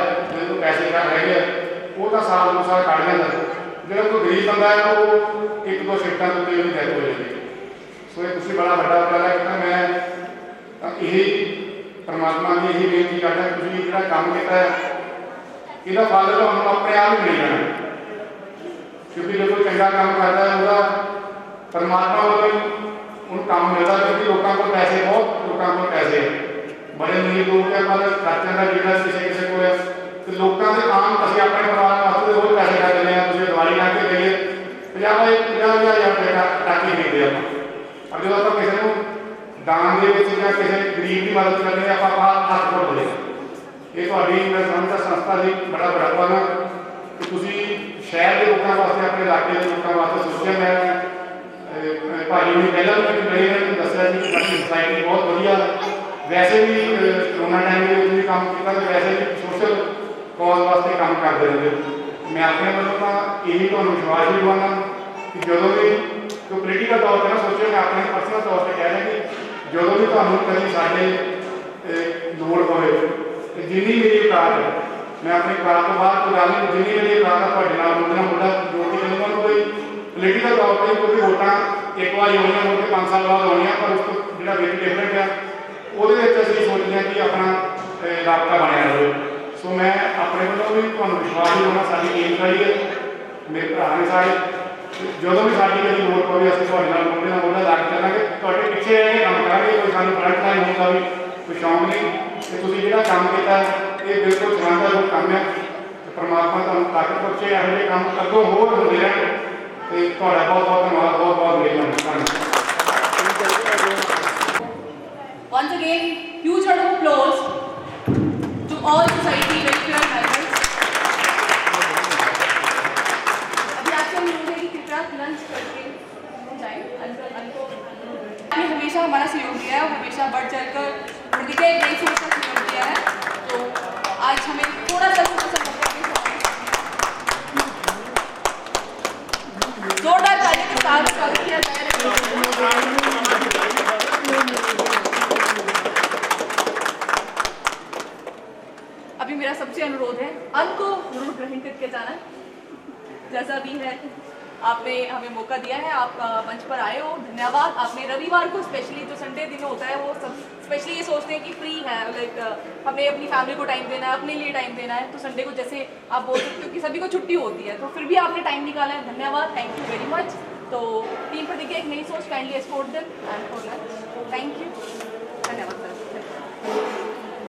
जो पैसे का रह गया वो तो साल 2 साल कट जाता जो कोई गरीब बंदा है वो 1-2 शिफ्टा के उत्ते उसकी डेथ हो जाती। सो ये तुसीं बड़ा बड़ा उपराला किया। मैं यही परमात्मा की यही बेनती करदा तुसीं जिहड़ा काम किया इसका फल तुहानूं अपने आप ही मिल जाना क्योंकि जो कोई चंगा काम करता है उसका परमात्मा वालों उन्हें काम मिलता क्योंकि लोगों को पैसे बहुत लोगों को पैसे बड़े अमीर लोग हैं पर खर्चों का जिला किसी को है तो लोगों के आम असं अपने परिवार वास्ते रोज पैसे खा देने तुम दवाई ला के गए 50,000 रुपये टाकी खरीदे आप अब जो आप किसी को दान के किसी गरीब की मदद करनी है आप हाथ जोड़ दे ये मैं समझता संस्था की बड़ा बड़ापन है कि तुम शहर के लोगों वास्ते अपने इलाके के लोगों वास्ते सोचा। मैं भाई ने पहला भी बड़े दसिया कि साडी सोसाइटी बहुत वधिया वैसे भी कोरोना टाइम में भी काम किया तो वैसे भी सोशल कॉज वास्ते काम करते रहते। मैं अपने वालों का यही तो विश्वास भी दिवाना कि जो भी तो पोलीटिकल तौर पर ना सोचो मैं अपने पर्सनल तौर पर कह रहा कि जो भी तो कभी साढ़े लोड़ पवे जिन्नी मेरी औकात है मैं अपनी औकात तो बाहर कोई गल नहीं जिन्नी मेरी औकात है तुहाडे नाल मुद्दा मुद्दा जोड़ के चलूंगा। कोई पोलीटिकल तौर पर क्योंकि वोटां एक बार होनी मुड़ के 5 साल बाद होनी पर उस जो बिल डिफरेंट है वो असीं सोचते हैं कि अपना राबता बनया रहे। सो मैं अपने वालों भी तुहानूं विश्वास ही होना साडी टीम खड़ी है मेरे भरा ने सारे जो भी साडी कभी लोड़ पवे असीं तुहाडे नाल मोढे नाल मोढा ला के चलांगे तुहाडे पिछे रह के काम करांगे कोई सानूं फ्रंट लाइन होण दा भी कोई शौक नहीं कि तुसीं जिहड़ा काम कीता ये बिल्कुल शलाघायोग काम है। परमात्मा तुहानूं ताकत बख्शे इहो जिहे काम अग्गों होर हुंदे रहण ते तुहाडा बहुत बहुत धन्नवाद बहुत बहुत मेहरबानी। Once again, huge round of applause to all society welfare members. अभी आपसे हम लोग कि कृपया लंच करके जाएं। हमेशा हमारा सहयोग दिया है और हमेशा बढ़ चढ़कर प्रतिज्ञा एक नई सोच का सहयोग दिया है तो आज हमें थोड़ा सा है, अन्न को जरूर ग्रहण करके जाना है। जैसा भी है आपने हमें मौका दिया है, आप मंच पर आए हो, धन्यवाद। आपने रविवार को स्पेशली, जो संडे दिन होता है वो सब स्पेशली ये सोचते हैं कि फ्री है, लाइक हमें अपनी फैमिली को टाइम देना है, अपने लिए टाइम देना है, तो संडे को जैसे आप बोल सकते हो कि सभी को छुट्टी होती है, तो फिर भी आपने टाइम निकाला है, धन्यवाद, थैंक यू वेरी मच। तो टीम प्रतिज्ञा एक नई सोच, kindly escort them and for lunch. Thank you, धन्यवाद सर।